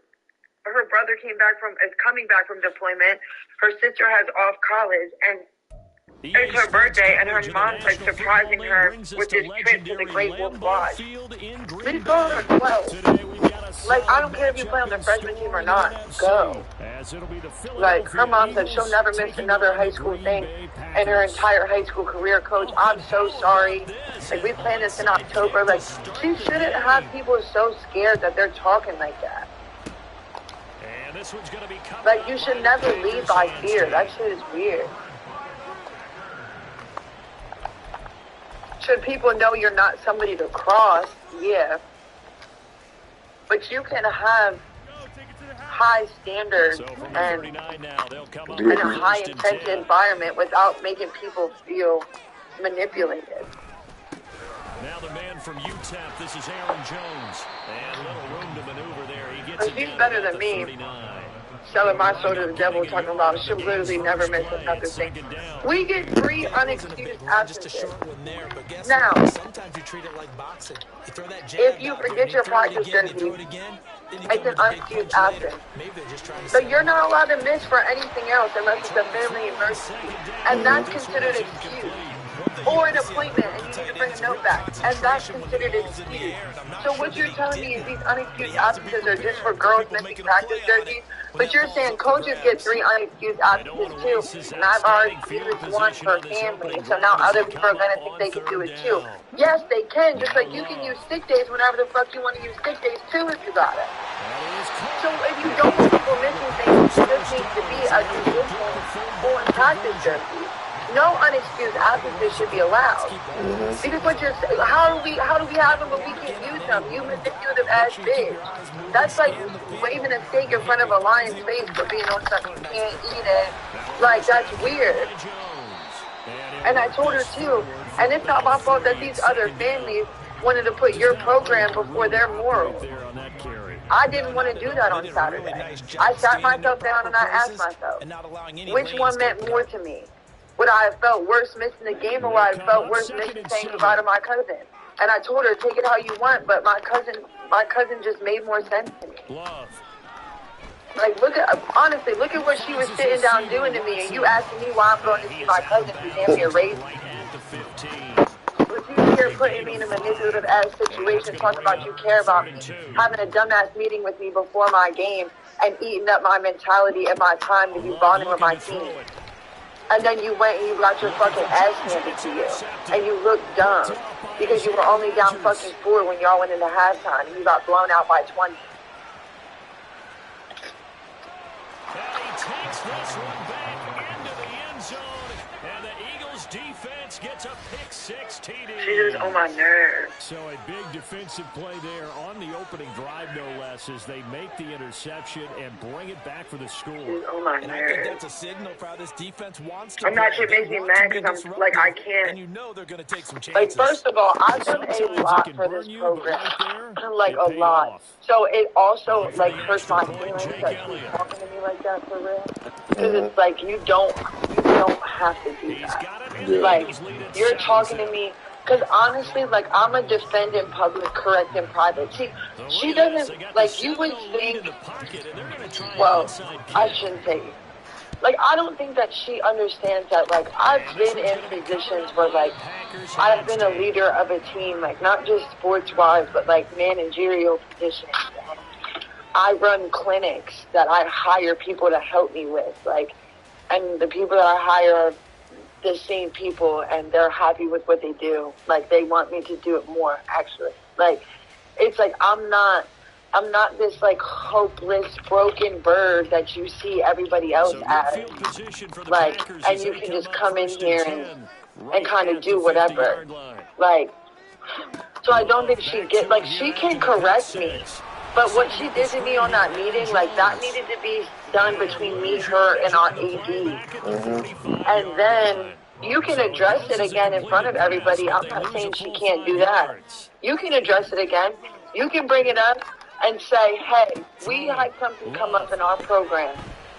Speaker 4: brother is coming back from deployment. Her sister has off college. And it's her birthday, and her mom's like surprising her with this trip to the Great Wolf Lodge. These girls are 12. Like, I don't care if you play on the freshman team or not. Go. Like, her mom said she'll never miss another high school thing in her entire high school career. Coach, I'm so sorry. Like, we planned this in October. Like, she shouldn't have people so scared that they're talking like that. Like, you should never lead by fear. That shit is weird. Should people know you're not somebody to cross? Yeah. But you can have high standards and a high intense environment without making people feel manipulated.
Speaker 2: Now the man from UTEP, this is Aaron Jones. And little room to maneuver there. He gets
Speaker 4: he's better than me. Selling my soul to the devil, talking about she'll literally never miss another thing. We get 3 unexcused absences. Now, if you forget your practice jersey, it's an unexcused absence. So you're not allowed to miss for anything else unless it's a family emergency. And that's considered excused. Or an appointment and you need to bring a note back. And that's considered excused. So what you're telling me is these unexcused absences are just for girls missing practice jerseys? But you're saying coaches get 3 unexcused absences too. And I've already used 1 per family. So now other people are going to think they can do it too. Yes, they can. Just like you can use sick days whenever the fuck you want to use sick days too if you got it. So if you don't want people missing things, it just needs to be a tradition for practice jerseys. No unexcused absences should be allowed. Because what you're saying, how do we have them but we can't use them? You manipulative ass bitch. That's like waving a steak in front of a lion's face for being on something you can't eat it. Like, that's weird. And I told her too, and it's not my fault that these other families wanted to put your program before their morals. I didn't want to do that on Saturday. I sat myself down and I asked myself, which one meant more to me? Would I have felt worse missing the game, or would I have felt worse missing saying goodbye to my cousin? And I told her, take it how you want, but my cousin just made more sense to me. Like, honestly, look at what she was sitting down doing to me, and you asking me why I'm going to see my cousin who damn near raised me. But you here putting me in a manipulative ass situation, talking about you care about me, having a dumbass meeting with me before my game, and eating up my mentality and my time to be bonding with my team. And then you went and you got your fucking ass handed to you. And you looked dumb. Because you were only down fucking 4 when y'all went into halftime. And you got blown out by 20.
Speaker 2: And he takes this one back into the end zone. And the Eagles defense gets a pick 6 TD.
Speaker 4: She's on my nerves.
Speaker 2: So a big defensive play there on the opening drive, no less, as they make the interception and bring it back for the score.
Speaker 4: She's on my
Speaker 3: And I think
Speaker 4: nerves.
Speaker 3: that's a signal for how this defense wants to
Speaker 4: I'm not sure it makes me mad because I'm like, I can't.
Speaker 3: And you know they're going to take some chances.
Speaker 4: Like, first of all, I've done a lot for this program. Like, a lot. So it also, like, hurts my feelings that she's talking to me like that for real. Because it's like, you don't don't have to do that.
Speaker 1: Yeah.
Speaker 4: Like, you're talking to me, because honestly, like, I'm a defend in public, correct in private. See, she doesn't, like, you would think, well, I shouldn't say, like, I don't think that she understands that, like, I've been in positions where, like, I've been a leader of a team, like, not just sports-wise, but, like, managerial positions. I run clinics that I hire people to help me with, like, and the people that I hire are the same people, and they're happy with what they do. Like, they want me to do it more, actually. Like, it's like I'm not this, like, hopeless, broken bird that you see everybody else as. Like, and you can just come in here and kind of do whatever. Like, so I don't think she can correct me. But what she did to me on that meeting, like, that needed to be done between me, her, and our AD. And then you can address it again in front of everybody. I'm not saying she can't do that. You can address it again. You can bring it up and say, hey, we had something come up in our program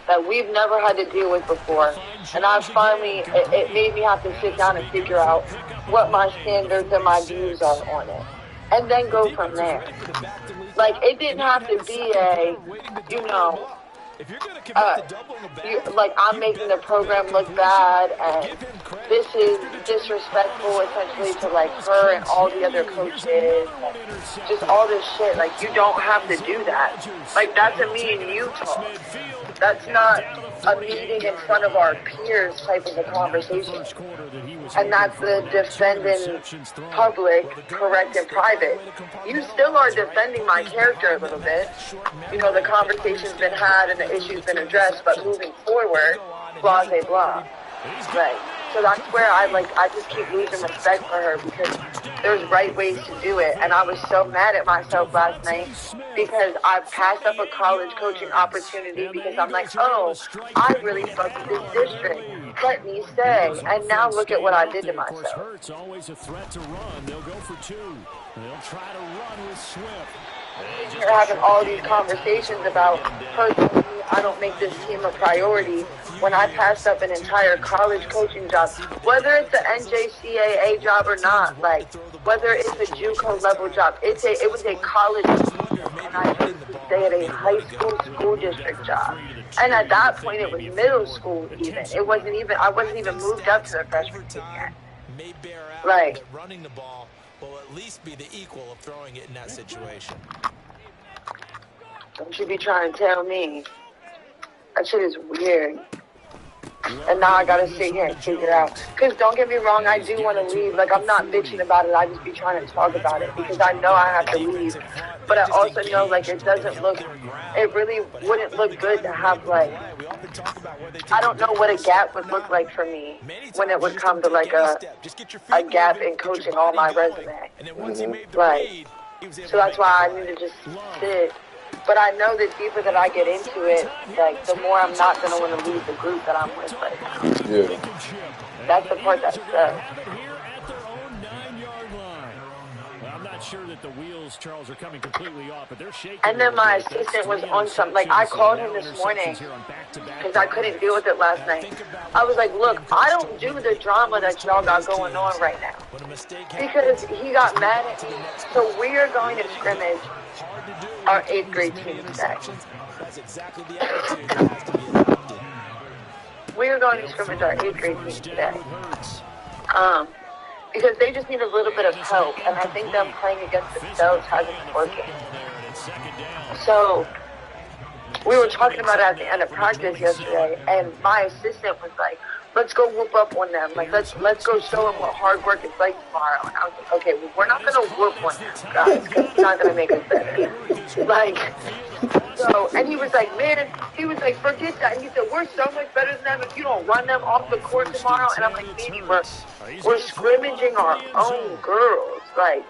Speaker 4: that we've never had to deal with before. And I finally, it made me have to sit down and figure out what my standards and my views are on it. And then go from there. Like, it didn't have to be a, like, I'm making the program look bad, and this is disrespectful, essentially, to, like, her and all the other coaches, just all this shit. Like, you don't have to do that. Like, that's a me and you talk. That's not a meeting in front of our peers type of a conversation. And that's the defending public, correct in private. You still are defending my character a little bit. You know, the conversation's been had and the issue's been addressed, but moving forward, blah, blah, blah. Right. So that's where I just keep losing respect for her, because there's right ways to do it. And I was so mad at myself last night because I passed up a college coaching opportunity because I'm like, oh, I really fuck with this district. Let me say. And now look at what I did to myself.
Speaker 2: It's always a threat to run. They'll go for two. They'll try to run with Swift.
Speaker 4: You're having all these conversations about personally, I don't make this team a priority when I passed up an entire college coaching job, whether it's an NJCAA job or not, like whether it's a JUCO level job. It was a college job, and I used to stay at a high school district job. And at that point, it was middle school even. I wasn't even moved up to the freshman team yet. Like,
Speaker 3: running the ball will at least be the equal of throwing it in that situation.
Speaker 4: Don't you be trying to tell me. That shit is weird. And now I gotta sit here and figure out. Because don't get me wrong, I do want to leave. Like, I'm not bitching about it. I just be trying to talk about it because I know I have to leave. But I also know, like, it really wouldn't look good to have, like, I don't know what a gap would look like for me when it would come to, like, a gap in coaching on my resume. Like, so that's why I need to just sit. But I know the deeper that I get into it, like, the more I'm not going to want to leave the group that I'm with right now.
Speaker 1: Yeah.
Speaker 4: That's the part that sucks.
Speaker 2: I'm not sure that the wheels, Charles, are coming completely off, but they're shaking.
Speaker 4: And then my assistant was on something. Like, I called him this morning because I couldn't deal with it last night. I was like, look, I don't do the drama that y'all got going on right now. Because he got mad at me. So we are going to scrimmage our 8th grade team today. We are going to scrimmage our 8th grade team today. Because they just need a little bit of help, and I think them playing against themselves hasn't been working. So we were talking about it at the end of practice yesterday, and my assistant was like, let's go whoop up on them. Like, let's go show them what hard work is like tomorrow. And I was like, okay, well, we're not going to whoop on them, guys, because it's not going to make us better. Like, so, and he was like, forget that. And he said, we're so much better than them if you don't run them off the court tomorrow. And I'm like, Beanie, we're scrimmaging our own girls. Like,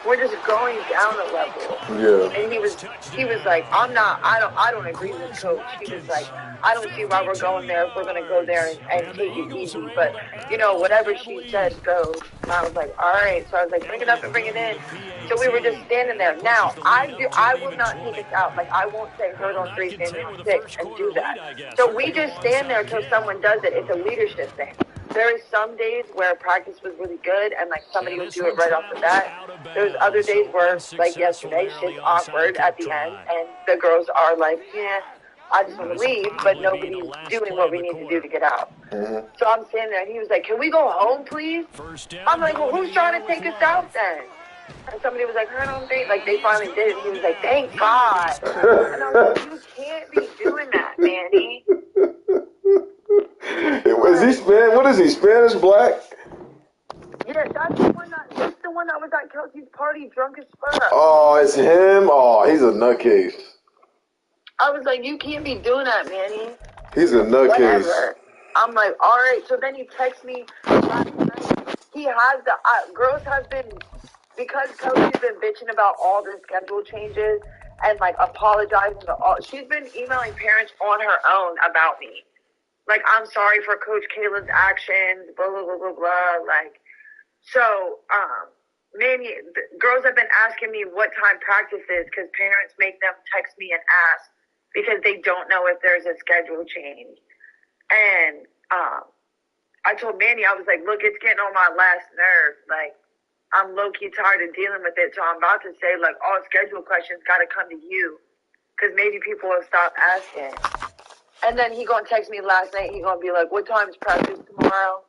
Speaker 4: we're just going down a level.
Speaker 1: Yeah.
Speaker 4: And he was like, I don't agree with Coach. He was like, I don't see why we're going there if we're going to go there and take it easy. But, whatever she says goes. And I was like, all right. So I was like, bring it up and bring it in. So we were just standing there. Now, I will not take us out. Like, I won't say hurt on 3, standing on 6 and do that. So we just stand there until someone does it. It's a leadership thing. There is some days where practice was really good and, like, somebody would do it right off the bat. There's other days where, like yesterday, shit's awkward at the end, and the girls are like, yeah, I just want to leave, but nobody's doing what we need to do to get out.
Speaker 1: Mm-hmm.
Speaker 4: So I'm standing there, and he was like, can we go home, please? I'm like, well, who's trying to take us out then? And somebody was like, I don't think, like, they finally did it. And he was like, thank God. And I was like, you can't be doing that, Manny.
Speaker 1: Is he Spanish? What is he? Spanish, black?
Speaker 4: Yeah, that's the one that was at Kelsey's party, drunk as fuck.
Speaker 1: Oh, it's him? Oh, he's a nutcase.
Speaker 4: I was like, you can't be doing that, Manny.
Speaker 1: He's a nutcase.
Speaker 4: Whatever. I'm like, all right. So then he texts me last night. He has the girls have been, because Kelsey's been bitching about all the schedule changes and like apologizing to all. She's been emailing parents on her own about me. Like, I'm sorry for Coach Kayla's actions, blah, blah, blah, blah, blah. Like, so, Manny, girls have been asking me what time practice is because parents make them text me and ask because they don't know if there's a schedule change. And I told Manny, I was like, look, it's getting on my last nerve. Like, I'm low-key tired of dealing with it. So I'm about to say, like, all schedule questions got to come to you because maybe people will stop asking. And then he gonna text me last night. He gonna be like, "What time's practice tomorrow?"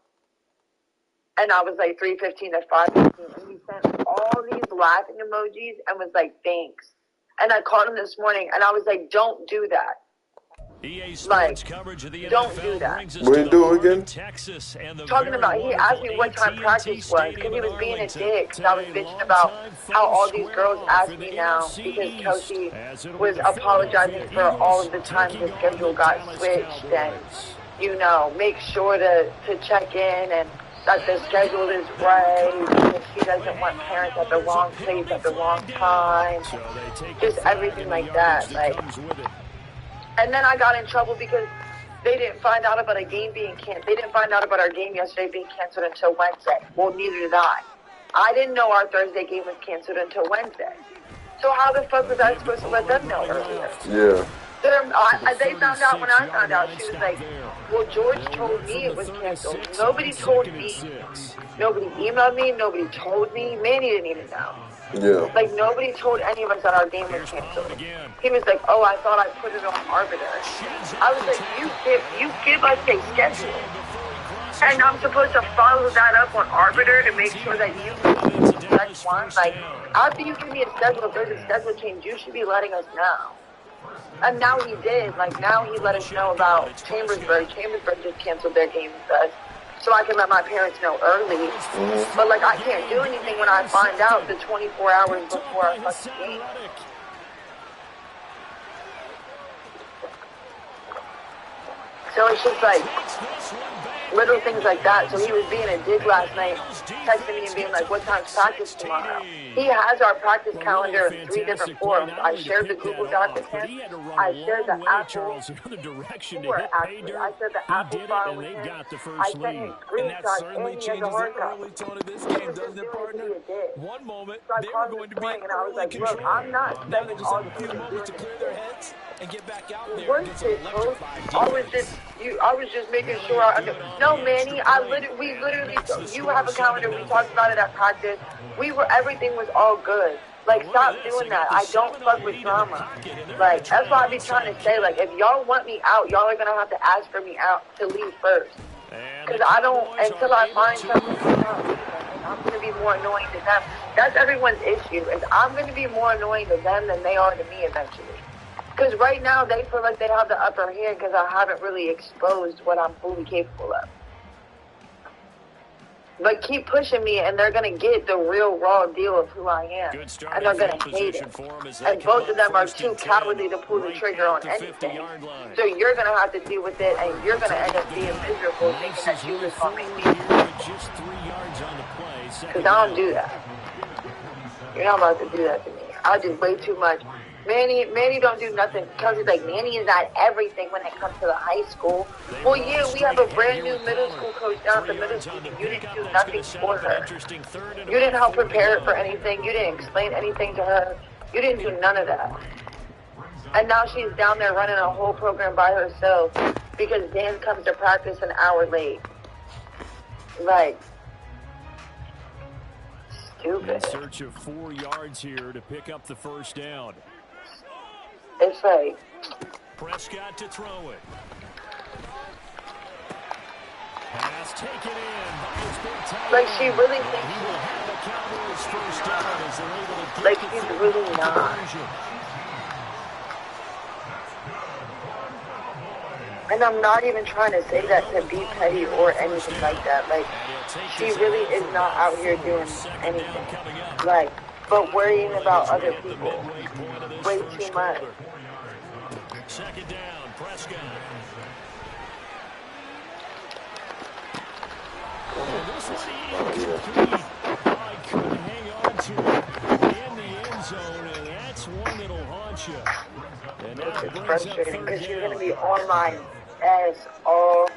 Speaker 4: And I was like, 3:15 to 5:15. And he sent all these laughing emojis and was like, "Thanks." And I called him this morning and I was like, "Don't do that." Like, don't do that.
Speaker 1: What did he do again?
Speaker 4: Talking about, he asked me what time practice was because he was being a dick. Because I was bitching about how all these girls ask me now because Kelsey was apologizing for all of the times the schedule got switched and, make sure to check in and that the schedule is right because she doesn't want parents at the wrong place at the wrong time. Just everything like that. Like. And then I got in trouble because they didn't find out about a game being canceled. They didn't find out about our game yesterday being canceled until Wednesday. Well, neither did I. I didn't know our Thursday game was canceled until Wednesday. So how the fuck was I supposed to let them know earlier?
Speaker 1: Yeah.
Speaker 4: They found out when I found out. She was like, well, George told me it was canceled. Nobody told me. Nobody emailed me. Nobody told me. Manny didn't even know.
Speaker 1: Yeah.
Speaker 4: Like, nobody told any of us that our game was canceled. He was like, oh, I thought I put it on Arbiter. I was like, you give us a schedule. And I'm supposed to follow that up on Arbiter to make sure that you next one. Like, after you give me a schedule, if there's a schedule change, you should be letting us know. And now he did. Like, now he let us know about Chambersburg. Chambersburg just canceled their game with us. So I can let my parents know early. But, like, I can't do anything when I find out the 24 hours before our fucking game. So it's just, like, little things like that. So he was being a dick last night, texting me and being like, what time's practice tomorrow? He has our practice calendar in 3 different forms. I shared the Google Doc with him. I shared the Apple. Actually, I shared the Apple file with him. I sent him screenshots and he has a hard copy. He was just doing it to be a dick. So I called him this morning and I was like, look, I'm not spending all the time
Speaker 3: and get back out there.
Speaker 4: What's it, bro? I was just making sure no, Manny, we literally, you have a calendar, we talked about it at practice. Everything was all good. Like, stop doing that. I don't fuck with drama. Like, that's why I be trying to say, like, if y'all want me out, y'all are gonna have to ask for me out to leave first. Because I don't, until I find something else, I'm gonna be more annoying to them. That's everyone's issue, is I'm gonna be more annoying to them than they are to me eventually. Because right now, they feel like they have the upper hand because I haven't really exposed what I'm fully capable of. But keep pushing me, and they're going to get the real raw deal of who I am. And they're going to hate it. And both of them are too cowardly to pull the trigger on anything. So you're going to have to deal with it, and you're going to end up being miserable thinking that you just going to make me. Because I don't do that. You're not about to do that to me. I do way too much. Manny don't do nothing. Kelsey's like, Manny is not everything when it comes to the high school. Well, yeah, we have a brand new middle school coach down at the middle school. You didn't do nothing for her. You didn't help prepare her for anything. You didn't explain anything to her. You didn't do none of that. And now she's down there running a whole program by herself because Dan comes to practice an hour late. Like, stupid.
Speaker 2: In search of 4 yards here to pick up the first down.
Speaker 4: It's like
Speaker 2: Prescott to throw it. Pass taken in by his big tight
Speaker 4: like she really
Speaker 2: end.
Speaker 4: thinks
Speaker 2: He will have the Cowboys first down as they're able to get
Speaker 4: like
Speaker 2: the
Speaker 4: she's
Speaker 2: third
Speaker 4: really
Speaker 2: down
Speaker 4: not.
Speaker 2: conversion.
Speaker 4: And I'm not even trying to say that to be petty or anything like that. Like, she really is not out here doing anything. Like, but worrying about other people way too much.
Speaker 2: Second down, Prescott. And this one incomplete. I couldn't hang on to it in the end zone, and that's one that'll haunt you. And now
Speaker 4: It's
Speaker 2: it brings up
Speaker 4: frustrating
Speaker 2: third
Speaker 4: because she's
Speaker 2: down.
Speaker 4: going to be on my ass all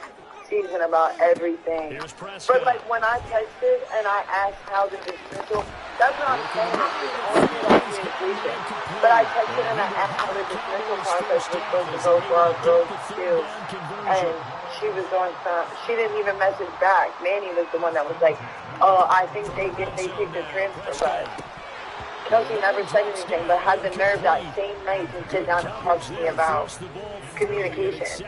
Speaker 4: season about everything.
Speaker 2: Here's Prescott.
Speaker 4: But like when I texted and I asked how the dismissal, that's what I'm saying. It's only about communication. But I texted and I asked how the dismissal process was supposed to go for our girls too. And she was on some, she didn't even message back. Manny was the one that was like, oh, I think they take the transfer bus. Kelsey never said anything, but had the nerve that same night to sit down and talk to me about communication.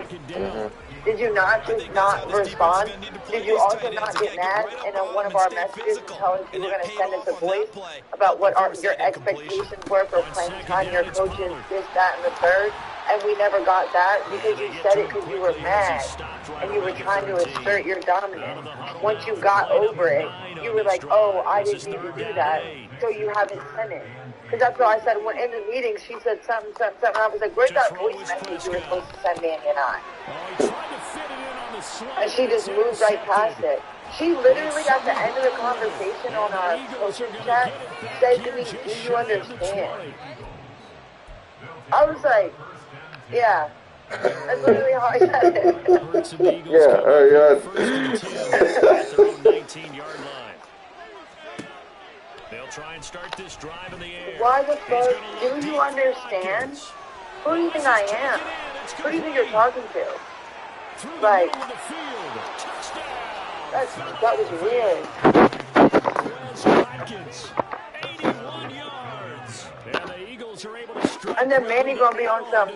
Speaker 4: Did you not just not respond? Did you also not get mad and on one of our messages tell us you were going to send us a voice about what your expectations were for playing time, your coaches, this, that, and the third? And we never got that because you said it because you were mad and you were trying to assert your dominance. Once you got over it, you were like, oh, I didn't need to do that, so you haven't sent it. Because that's what I said when in the meeting, she said something. I was like, where's that voice message you were supposed to send Manny and I? And she just moved right past it. She literally, at the end of the conversation on our coaching chat, said to me, do you understand? I was like, yeah. That's literally how I said it.
Speaker 1: Yeah.
Speaker 2: 19-yard line. They'll try and start this drive in the air.
Speaker 4: Why the fuck? Do you understand? Who do you think I am? Who do you think you're talking to? Like, that was weird.
Speaker 2: 81 yards. And the Eagles are able to strike.
Speaker 4: And then Manny gonna be on some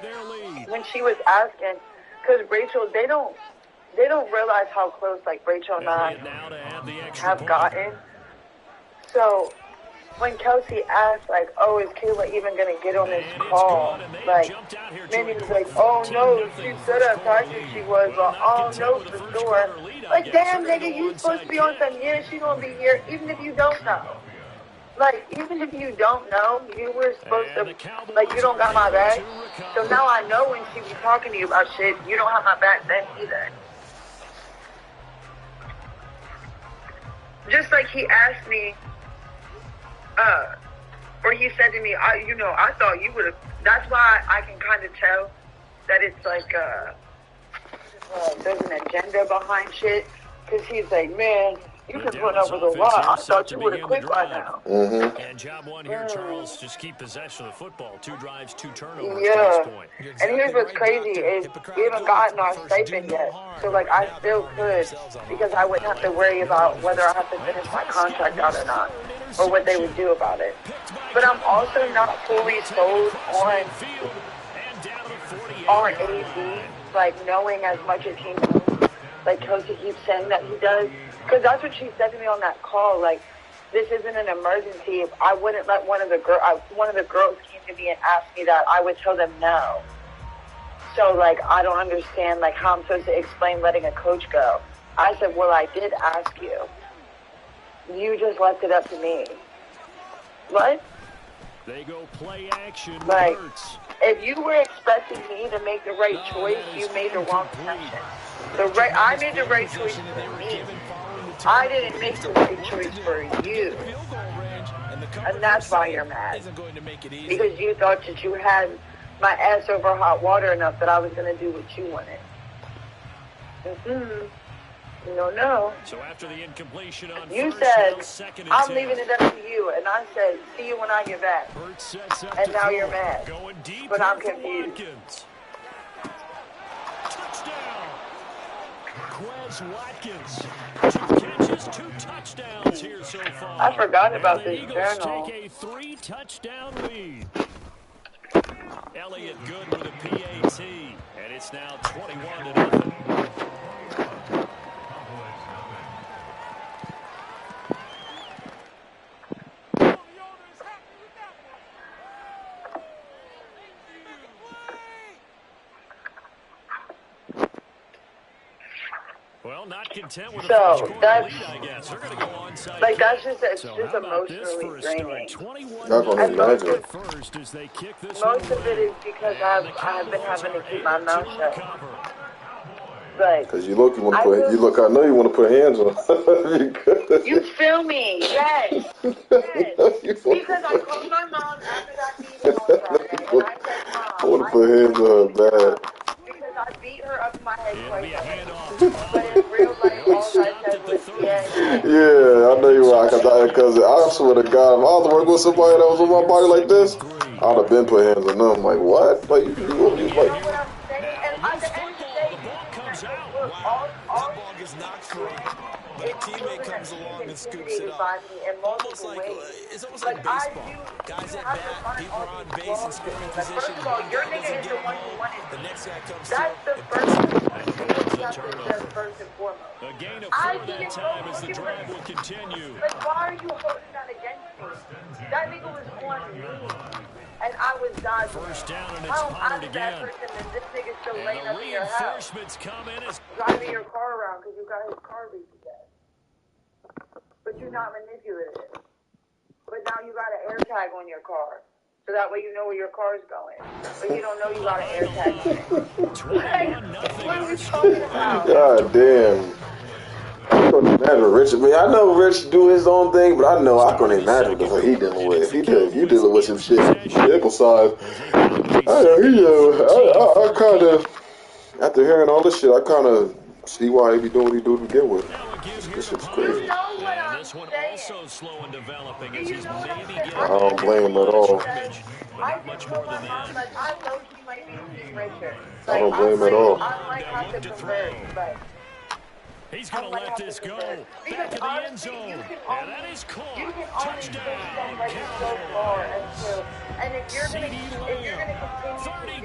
Speaker 4: when she was asking, because Rachel, they don't realize how close like Rachel and I have gotten. So when Kelsey asked, like, oh, is Kayla even gonna get on this call? Like, Manny was like, oh no, she said how tired she was, but oh no, for sure. Like, damn nigga, you supposed to be on some year, she gonna be here, even if you don't know. Like, even if you don't know, you were supposed to, like, you don't got my back. So now I know when she be talking to you about shit, you don't have my back then either. Just like he asked me, or he said to me, I thought you would have, that's why I can kind of tell that it's like, there's an agenda behind shit. Because he's like, man, you've been putting up with a lot. I thought you would have quit by now.
Speaker 2: And job one here, Charles, just keep possession of the football. 2 drives, 2 turnovers
Speaker 4: Yeah.
Speaker 2: to this point.
Speaker 4: And here's what's crazy is we haven't gotten our stipend yet. So, like, I still could because I wouldn't have to worry about whether I have to finish my contract out or not or what they would do about it. But I'm also not fully sold on our AD, like, knowing as much as he knows, like Kelsey keeps saying that he does. Because that's what she said to me on that call. Like, this isn't an emergency. If I wouldn't let one of the girls came to me and asked me that, I would tell them no. So, like, I don't understand, like, how I'm supposed to explain letting a coach go. I said, well, I did ask you. You just left it up to me. What?
Speaker 2: They go play action.
Speaker 4: Like, if you were expecting me to make the right choice, you made the wrong decision. I made the right choice for me. I didn't make the right choice for you. And that's why you're mad. Because you thought that you had my ass over hot water enough that I was going to do what you wanted. No.
Speaker 2: So after the incompletion on
Speaker 4: you
Speaker 2: first
Speaker 4: said,
Speaker 2: down,
Speaker 4: I'm leaving it up to you. And I said, see you when I get back. And now you're mad. But I'm confused.
Speaker 2: Touchdown. Quez Watkins. 2 catches, 2 touchdowns here so far.
Speaker 4: I forgot about this
Speaker 2: Eagles
Speaker 4: journal.
Speaker 2: take a 3-touchdown lead. Elliott good with a PAT. And it's now 21-0. Well, not content with
Speaker 4: so that's
Speaker 2: lead, I guess. They're going to go onside.
Speaker 4: Like that's just it's just emotionally draining.
Speaker 1: And most
Speaker 4: of it is because I've been having to keep my mouth shut. But
Speaker 1: because you look, I know you want to put hands on.
Speaker 4: You feel me? Yes. Because I called my mom after that meeting on Saturday, and I said, Mom,
Speaker 1: I want to put hands on her bad.
Speaker 4: Because I beat her up in my head twice. But in real life, all I said was,
Speaker 1: yeah, I know you're right. Because I swear to God, if I was working with somebody that was on my body like this, I'd have been put hands on them. Like, what? Like, you like.
Speaker 4: What I'm saying? And at the end of the day, look, all
Speaker 3: ball gets knocked free, but a teammate comes along and scoops it up. Almost like it's almost like baseball. Guys at bat, people are on base and scoring position.
Speaker 4: First of all, your nigga is the one who won it.
Speaker 3: The next guy comes
Speaker 4: That's the first and foremost.
Speaker 2: A gain of 4 that time as the drive will continue.
Speaker 4: Like, why are you holding that against me? That nigga was on me, and I was dodging.
Speaker 2: First down and it's punted again.
Speaker 4: And this nigga's still laying up in your house.
Speaker 2: Reinforcements come in as
Speaker 4: driving your car around because you got his car beat to death. But you're not manipulative. But now you got an air tag on your car. So that way you know where your car's going. But you don't know you got an air tag on it. What are we talking about?
Speaker 1: God damn. I couldn't imagine Rich. I mean, I know Rich do his own thing, but I know I couldn't imagine what he dealing with. You dealing with some shit, vehicle size. I kind of, after hearing all this shit, I kind of see why he be doing what he do to begin with. This shit's crazy.
Speaker 4: You know what I'm
Speaker 2: this one
Speaker 4: saying.
Speaker 2: also slow and developing as
Speaker 4: You
Speaker 2: he's
Speaker 4: know what I'm
Speaker 2: maybe
Speaker 4: saying?
Speaker 2: getting
Speaker 1: I don't blame him at all.
Speaker 4: I just told my mom, like, I know she might be Team Richard.
Speaker 1: I don't blame him at all.
Speaker 4: I might have to convert, but
Speaker 2: he's going to let this go. Back to the end zone. And that is caught. Touchdown.
Speaker 4: So far until, and if you're going to continue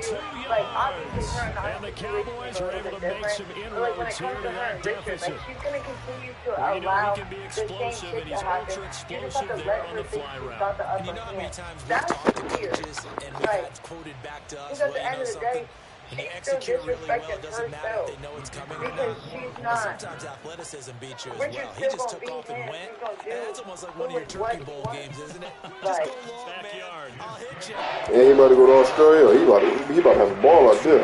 Speaker 4: to do, like, obviously her and I,
Speaker 2: and the Cowboys are able to make some inroads here to that deficit.
Speaker 4: like, she's going to continue to
Speaker 2: We know
Speaker 4: allow
Speaker 2: he can be
Speaker 4: the same
Speaker 2: explosive,
Speaker 4: shit
Speaker 2: and
Speaker 4: to
Speaker 2: he's
Speaker 4: happen.
Speaker 2: ultra
Speaker 4: You just have
Speaker 2: explosive
Speaker 4: to
Speaker 2: there
Speaker 4: let
Speaker 2: on
Speaker 4: her
Speaker 2: the
Speaker 4: think
Speaker 2: fly
Speaker 4: she's
Speaker 2: route.
Speaker 4: got the
Speaker 3: And
Speaker 4: upper
Speaker 3: you know how many
Speaker 4: hand.
Speaker 3: times we've
Speaker 4: That's
Speaker 3: talked to
Speaker 4: weird.
Speaker 3: coaches and we've
Speaker 4: Right.
Speaker 3: had quoted back to us,
Speaker 4: Because at
Speaker 3: well,
Speaker 4: the
Speaker 3: you
Speaker 4: end
Speaker 3: know
Speaker 4: of the
Speaker 3: something,
Speaker 4: day,
Speaker 3: when you
Speaker 4: she's still
Speaker 3: execute really well,
Speaker 4: disrespecting
Speaker 3: it doesn't matter if they know it's coming or
Speaker 4: because
Speaker 3: not.
Speaker 4: she's
Speaker 3: But
Speaker 4: not.
Speaker 3: sometimes athleticism beats you as
Speaker 4: Richard's
Speaker 3: well. He
Speaker 4: still
Speaker 3: just
Speaker 4: gonna
Speaker 3: took
Speaker 4: beat
Speaker 3: off and
Speaker 4: him.
Speaker 3: went.
Speaker 4: He's gonna do
Speaker 3: And that's almost like one of your
Speaker 4: what
Speaker 3: turkey
Speaker 4: he
Speaker 3: bowl
Speaker 4: wants.
Speaker 3: games, isn't it? Just
Speaker 4: Right.
Speaker 3: go long,
Speaker 2: Backyard.
Speaker 3: man. I'll hit you.
Speaker 1: And he about to go to Australia. He about to have a ball out there.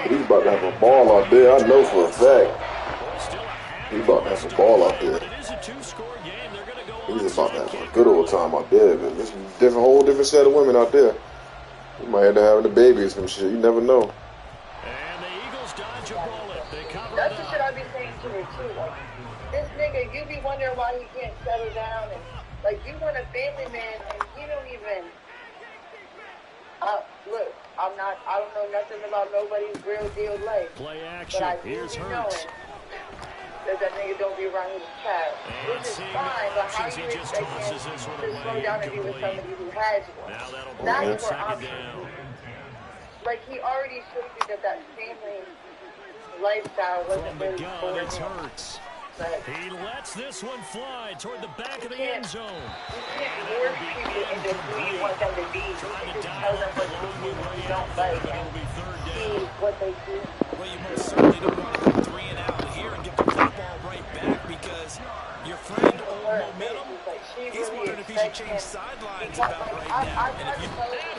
Speaker 1: He's about to have a ball out there. I know for a fact. He's about to have a ball out there. He's about to have a good old time out there. Man. This is a whole different set of women out there. You might end up having a baby or some shit. You never know.
Speaker 2: And the Eagles dodge a bullet. They cover
Speaker 4: That's
Speaker 2: it
Speaker 4: the
Speaker 2: up.
Speaker 4: shit I be saying to her too. Like, this nigga, you be wondering why he can't settle down, and like you want a family man, and you don't even. Look, I don't know nothing about nobody's real deal life.
Speaker 2: Play
Speaker 4: But
Speaker 2: action.
Speaker 4: I do
Speaker 2: Here's
Speaker 4: be
Speaker 2: Hurts.
Speaker 4: knowing that nigga don't be around his child. Which is fine, but how you expect him to slow down and be with somebody who has one?
Speaker 2: Now that'll bring
Speaker 4: That's
Speaker 2: it
Speaker 4: where I'm
Speaker 2: second down.
Speaker 4: like, he already showed you that family lifestyle wasn't
Speaker 2: From the
Speaker 4: really
Speaker 2: gun,
Speaker 4: for
Speaker 2: it's
Speaker 4: him.
Speaker 2: Hurts.
Speaker 4: But
Speaker 2: He lets this one fly toward the back of the end zone.
Speaker 4: you can't force people into who you want them to be. You can just tell them what to do, what you don't like, and see what they do.
Speaker 3: Well, you most certainly don't want to go 3 and out here and get the football right back because your friend, old momentum, he's wondering if he should change sidelines about right now. And if you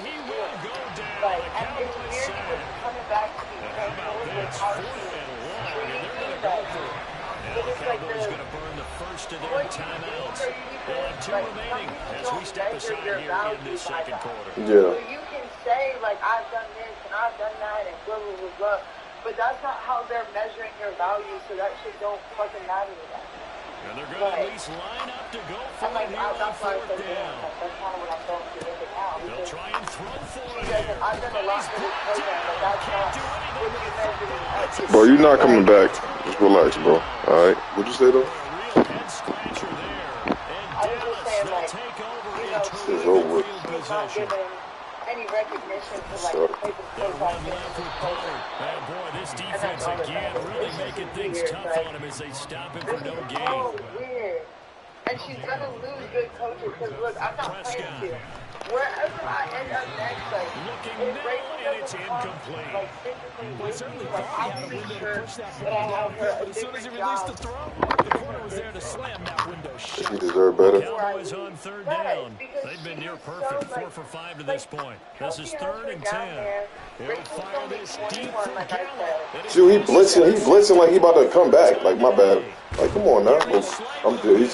Speaker 2: He will go down.
Speaker 4: Like,
Speaker 2: The
Speaker 4: and it's
Speaker 2: Cowboys
Speaker 4: weird
Speaker 2: side.
Speaker 4: because coming back to be
Speaker 2: How about
Speaker 4: forward
Speaker 2: that?
Speaker 4: with
Speaker 2: It's
Speaker 4: how
Speaker 2: 4th
Speaker 4: she
Speaker 2: and long, and
Speaker 4: treated
Speaker 2: they're going
Speaker 4: me,
Speaker 2: to go
Speaker 4: like,
Speaker 2: for it. Now
Speaker 4: it
Speaker 2: the
Speaker 4: was like
Speaker 2: Cowboys
Speaker 4: the,
Speaker 2: going to burn the first of their
Speaker 4: what you
Speaker 2: timeouts.
Speaker 4: do,
Speaker 2: They'll have
Speaker 4: like, some people don't measure your value by that.
Speaker 1: Yeah.
Speaker 4: So you can say, like, I've done this and I've done that and blah, blah, blah, blah. But that's not how they're measuring your value, so that shit don't fucking matter to them.
Speaker 2: And they're going to at least line up to go for it here on fourth down.
Speaker 4: That's kind of what I'm going to look at now.
Speaker 2: They'll try and throw for it.
Speaker 4: I've done a lot for this program, but that's not what you measure.
Speaker 1: Bro, you're not coming back. Just relax, bro. All right. What'd you say, though?
Speaker 2: A real head scratcher there.
Speaker 4: I was just saying, like, you know,
Speaker 1: It's over with.
Speaker 4: he's not given any recognition for, like, the type of coach I've been in this program.
Speaker 2: Boy, this defense again really making things tough on him as they stop him for no gain.
Speaker 4: Oh, weird. And she's going to lose good coaches because, look, I'm not playing to. Wherever I end up next, like,
Speaker 2: looking now, and it's incomplete.
Speaker 4: Like, physically, like, I'm pretty sure that I have her a different job.
Speaker 3: The corner was there to slam that window shut.
Speaker 1: He deserved better.
Speaker 2: Cowboys on third down. They've been near perfect, 4 for 5 to this point. This is 3rd and 10. They'll fire this deep from Gallup.
Speaker 1: Shoot, he blitzing like he about to come back. Like, my bad. Like, come on now. I'm good. He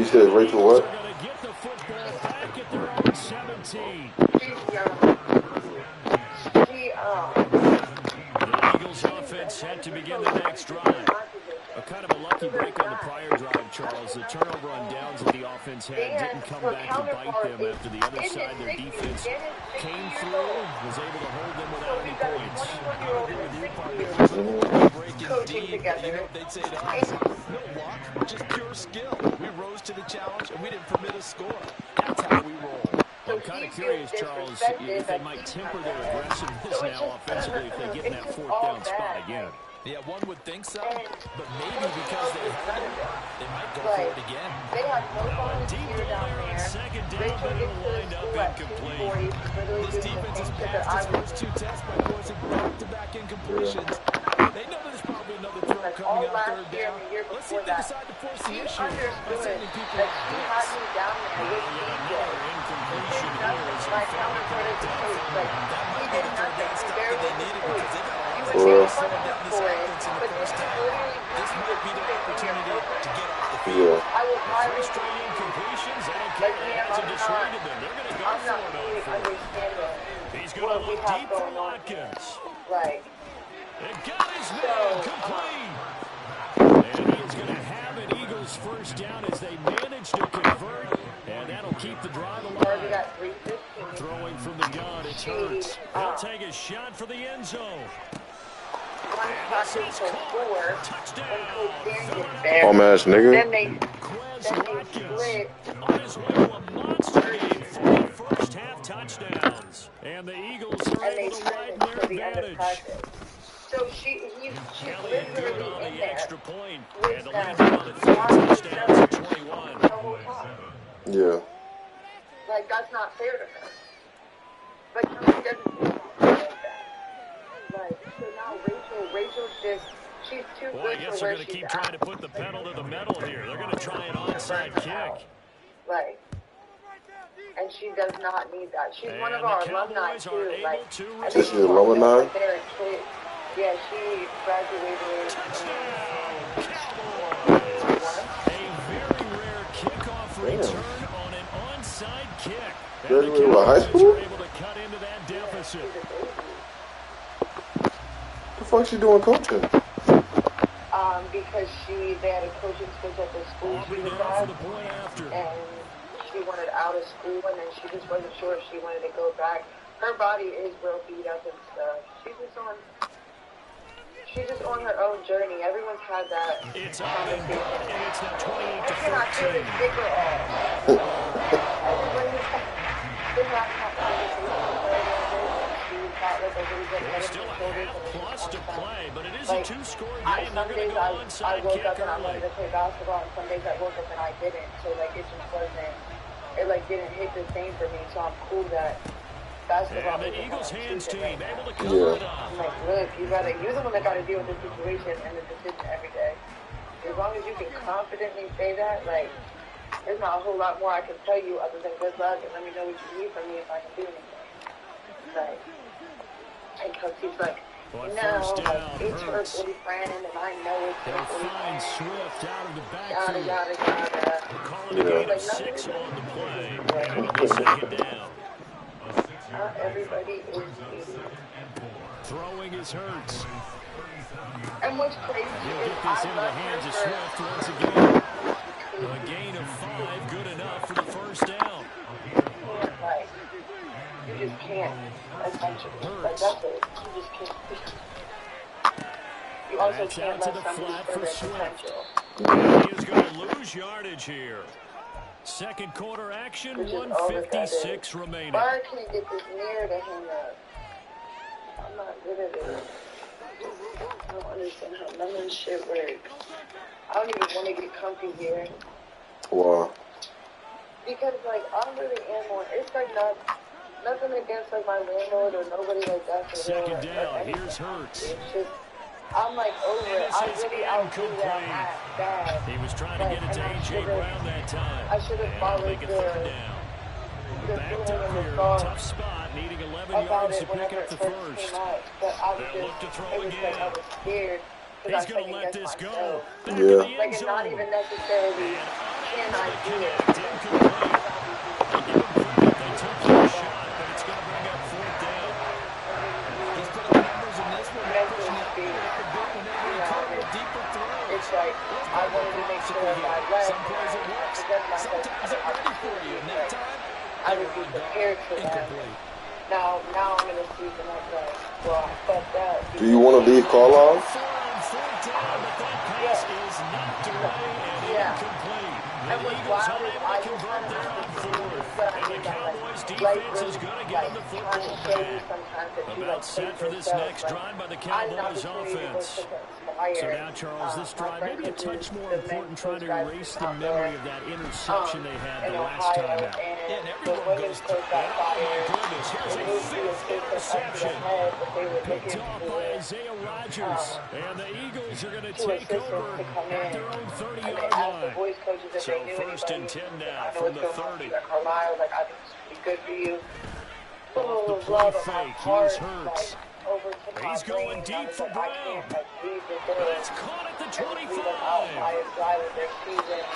Speaker 1: said Rachel what?
Speaker 2: They're going to get the football back at their own 17. The Eagles offense set to begin the next drive. A kind of a lucky break on the prior drive, Charles. The turnover on downs that the offense had didn't come back to bite them after the other side. Their defense came through, was able to hold them without any points.
Speaker 4: Coaching together.
Speaker 3: You know, they'd say to us, no luck, just pure skill. We rose to the challenge, and we didn't permit a score. That's how we roll.
Speaker 2: I'm kind of curious, Charles, if they might temper their aggressiveness now offensively if they get in that 4th down spot again.
Speaker 3: Yeah, one would think so, but maybe because they might go for it again.
Speaker 4: They have no volunteer down there. Rachel gets to the school at 2:40.
Speaker 3: This defense has passed its first 2 tests by forcing back-to-back incompletions. They know there's probably another throw coming out 3rd down. Let's see if they decide to force the issue by sending people
Speaker 4: that she had me down there with DJ. My counter-credit to coach, like, he did nothing. He barely did coach. You would take fun for it, but this is literally
Speaker 3: this might be the opportunity to get off the field.
Speaker 4: I will highly
Speaker 2: Frustrating completions, I don't care if it hasn't dissuaded them. They're going to go
Speaker 4: I'm
Speaker 2: for
Speaker 4: not
Speaker 2: it
Speaker 4: really
Speaker 2: on 4th.
Speaker 4: understanding
Speaker 2: He's going
Speaker 4: what
Speaker 2: to
Speaker 4: we
Speaker 2: look
Speaker 4: have
Speaker 2: deep for
Speaker 4: going on.
Speaker 2: Watkins.
Speaker 4: Right.
Speaker 2: It got his man complete. And he's going to have an Eagles first down as they manage to convert. And that'll keep the drive
Speaker 4: We
Speaker 2: alive.
Speaker 4: got 3:15.
Speaker 2: Throwing from the gun, it's Hurts. He'll take a shot for the end zone.
Speaker 4: One practice for 4.
Speaker 2: Touchdown.
Speaker 4: When Coach Dan gets there.
Speaker 1: Bum ass nigga.
Speaker 4: Then they
Speaker 2: Watkins
Speaker 4: split.
Speaker 2: on his way to a monster game, 3 first-half touchdowns. And the Eagles are
Speaker 4: And they
Speaker 2: able to
Speaker 4: turned
Speaker 2: widen
Speaker 4: it
Speaker 2: their
Speaker 4: to the end of
Speaker 2: advantage.
Speaker 4: practice. So she's
Speaker 2: Kelly and good
Speaker 4: literally
Speaker 2: on
Speaker 4: in
Speaker 2: the
Speaker 4: there
Speaker 2: extra point.
Speaker 4: with
Speaker 2: And the
Speaker 4: them.
Speaker 2: lead them on the 3 touchdowns at 21.
Speaker 4: The whole time.
Speaker 1: Yeah.
Speaker 4: Like, that's not fair to her. But Kelly doesn't do something like that. Like, so now Rachel's just, she's too
Speaker 2: Boy, I
Speaker 4: good
Speaker 2: guess
Speaker 4: for
Speaker 2: they're
Speaker 4: where
Speaker 2: going to
Speaker 4: she's
Speaker 2: keep
Speaker 4: at.
Speaker 2: trying to put the pedal to the metal here. They're going to try an onside kick.
Speaker 4: Like, and she does not need that. She's one of
Speaker 2: And
Speaker 4: our
Speaker 2: the
Speaker 4: alumni
Speaker 2: Cowboys are
Speaker 4: too.
Speaker 2: able
Speaker 4: Like,
Speaker 2: to
Speaker 4: I think
Speaker 1: This is alumni?
Speaker 4: like they're kids. Yeah, she graduated.
Speaker 2: Touchdown, Cowboys. A very rare kickoff return on an onside kick. And the
Speaker 1: Graduated what, high
Speaker 2: Cowboys
Speaker 1: school?
Speaker 2: are able to cut into that deficit.
Speaker 1: The fuck she doing coaching?
Speaker 4: Because they had a coaching switch at the school she
Speaker 2: Aubrey
Speaker 4: was
Speaker 2: down for
Speaker 4: at,
Speaker 2: the point after.
Speaker 4: and she wanted out of school, and then she just wasn't sure if she wanted to go back. Her body is real beat up and stuff. She's just on her own journey. Everyone's had that
Speaker 2: It's up and
Speaker 4: conversation.
Speaker 2: good, and it's now
Speaker 4: I cannot feel
Speaker 2: 28-14.
Speaker 4: the sticker off. Everybody's been having that conversation with her, and she's got like a really good
Speaker 2: There's
Speaker 4: head on
Speaker 2: still
Speaker 4: her
Speaker 2: a
Speaker 4: shoulders.
Speaker 2: half
Speaker 4: And
Speaker 2: plus to play, but it is
Speaker 4: like,
Speaker 2: a 2-score
Speaker 4: some
Speaker 2: game. They're going
Speaker 4: days
Speaker 2: to go
Speaker 4: I
Speaker 2: onside
Speaker 4: woke
Speaker 2: kick
Speaker 4: up and I
Speaker 2: early.
Speaker 4: wanted to play basketball, and some days I woke up and I didn't. So like it just wasn't. It like didn't hit the same for me. So I'm cool that basketball.
Speaker 2: And the
Speaker 4: isn't
Speaker 2: Eagles
Speaker 4: on
Speaker 2: hands
Speaker 4: Tuesday
Speaker 2: team
Speaker 4: right now.
Speaker 2: able to cover it up.
Speaker 4: I'm like, look, you're the one that got to deal with the situation and the decision every day. As long as you can confidently say that, like, there's not a whole lot more I can tell you other than good luck and let me know what you need from me if I can do anything. Like, and Coach, he's like,
Speaker 2: Well,
Speaker 4: no,
Speaker 2: first down,
Speaker 4: like, it's her
Speaker 2: Hurts.
Speaker 4: boyfriend, and I know it's her
Speaker 2: They'll find
Speaker 4: boyfriend.
Speaker 2: Swift out of the
Speaker 4: Yada,
Speaker 2: backfield.
Speaker 4: yada, yada.
Speaker 2: Calling a gain of 6 on the play, and it'll be second down.
Speaker 4: Not everybody is easy.
Speaker 2: Throwing is Hurts.
Speaker 4: And what's crazy
Speaker 2: He'll
Speaker 4: is
Speaker 2: get this
Speaker 4: I
Speaker 2: into the
Speaker 4: love
Speaker 2: hands of
Speaker 4: Herbert.
Speaker 2: Swift once again. A gain of 5, good enough for the first down.
Speaker 4: Like, you just can't, essentially. Like, that's it. You just can't. You also can't let somebody show their potential.
Speaker 2: He is going to lose yardage here. Second quarter action, 1:56 remaining.
Speaker 4: Why can't you get this near to him up? I'm not good at it. I don't understand how none of this shit works. I don't even want to get comfy here.
Speaker 1: Why?
Speaker 4: Because, like, I really am on. It's like nothing against, like, my landlord or nobody like that.
Speaker 2: Second down, here's Hurts.
Speaker 4: It's just, I'm, like, over it. I really outgrew that bad.
Speaker 2: He was trying to get it to A.J. Brown that time.
Speaker 4: I should have followed the
Speaker 2: Backed up here, tough spot, needing 11 yards to pick up the first.
Speaker 4: But I was
Speaker 2: They'll look to
Speaker 4: just,
Speaker 2: throw
Speaker 4: it was
Speaker 2: again.
Speaker 4: like I was scared.
Speaker 2: He's going to let this go. Back
Speaker 1: Yeah.
Speaker 2: in the
Speaker 4: Like,
Speaker 2: end
Speaker 4: it's
Speaker 2: zone.
Speaker 4: not even necessarily, can I do it?
Speaker 2: Incomplete. I'll give him credit. They took their shot, but it's going to bring up fourth down.
Speaker 3: He's put up numbers in this one.
Speaker 4: Mentally speaking, it's like, I wanted to make sure if I left,
Speaker 3: Some plays it works. Sometimes they're ready for you. And that time,
Speaker 4: I would be prepared for that. Now I'm in a season of like, well, I fucked up.
Speaker 1: Do you want to leave Carlisle?
Speaker 4: Yeah. And what's wild is I just kind of the Cowboys defense is going to get him the football back.
Speaker 2: About set for this next drive by the Cowboys offense. So now, Charles, this drive maybe a touch more important, trying to erase the memory of that interception they had the last time out.
Speaker 3: Yeah, and everyone goes to that.
Speaker 2: Oh, my goodness, here's a fifth interception. Picked off by Isaiah Rodgers. And the Eagles are going to take over at their own 30-yard line. So first and 10 now from the 30.
Speaker 4: Carlisle, like, I think this would be good for you.
Speaker 2: Off the play fake, here's Hurts. He's going deep for Brown. It's caught at the 25. Big play there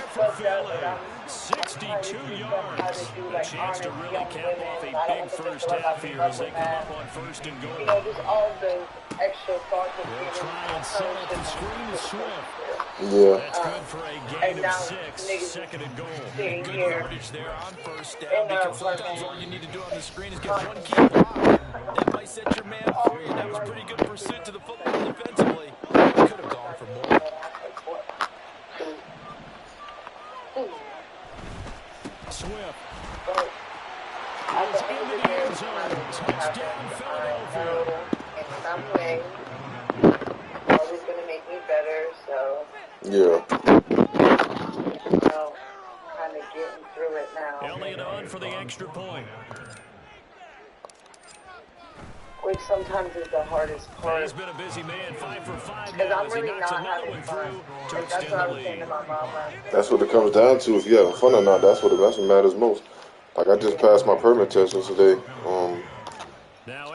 Speaker 2: for Philly. 62 yards. A chance to really cap off a big first half here as they come up on first and goal.
Speaker 4: You know, just all those extra thoughts of
Speaker 2: They'll try and set up the screen to Swift.
Speaker 1: Yeah.
Speaker 2: That's good for a gain of 6. Second and goal.
Speaker 3: Good yardage there on first down, because sometimes all you need to do on the screen is get one key block. That might set your man free, and that was pretty good pursuit to the football defensively. Could have gone for more.
Speaker 2: Swift. It's into the end zone. Touchdown, Philadelphia.
Speaker 4: In some way, always going to make me better, so,
Speaker 1: Yeah.
Speaker 4: you know, kind of getting through it now.
Speaker 2: Elliott on for the extra point.
Speaker 4: Which sometimes is the hardest part.
Speaker 2: He's been a busy man, 5 for 5
Speaker 4: Because
Speaker 2: now
Speaker 4: I'm
Speaker 2: as he
Speaker 4: really
Speaker 2: knocks
Speaker 4: not
Speaker 2: another
Speaker 4: having
Speaker 2: one
Speaker 4: fun.
Speaker 2: through
Speaker 4: Like,
Speaker 2: to
Speaker 4: that's what I
Speaker 2: extend the
Speaker 4: was saying to
Speaker 2: lead.
Speaker 4: my mom last night.
Speaker 1: That's what it comes down to. If you're having fun or not, that's what matters most. Like, I just passed my permit test yesterday.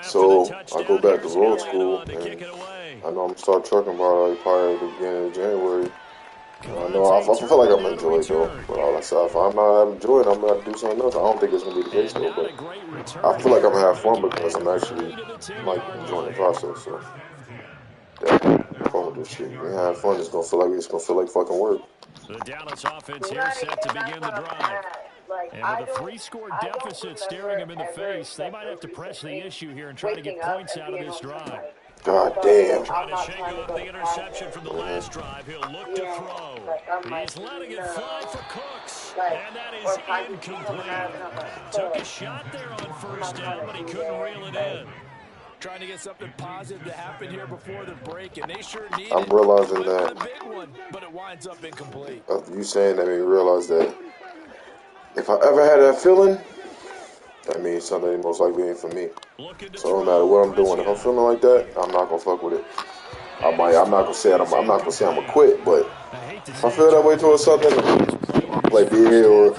Speaker 1: So I go back to road school, and I know I'm gonna start trucking by like probably at the beginning of January. I know I feel like I'm gonna enjoy it though. But like I said, if I'm not enjoying it, I'm gonna do something else. I don't think it's gonna be the case though, but I feel like I'm gonna have fun because I'm actually like enjoying the process. So yeah, I'm fun with this shit. We have fun. It's gonna feel like fucking work.
Speaker 2: The Dallas offense here set to begin the drive. And with a 3-score deficit staring them in the face, they might have to press the issue here and try to get points out of this drive.
Speaker 1: God damn.
Speaker 2: Trying to shake off the interception from the last drive. He'll look to throw. He's letting it fly for Cooks. And that is incomplete. Took a shot there on first down, but he couldn't reel it in.
Speaker 3: Trying to get something positive to happen here before the break, and they sure need
Speaker 1: I'm
Speaker 3: it.
Speaker 1: realizing
Speaker 3: Went for
Speaker 1: that.
Speaker 3: the big one, but it winds up incomplete.
Speaker 1: You saying that made me realize that if I ever had that feeling, that means something most likely ain't for me. So no matter what I'm doing, if I'm feeling like that, I'm not gonna fuck with it. I'm not gonna say I'm gonna quit, but if I feel that way towards something, like being or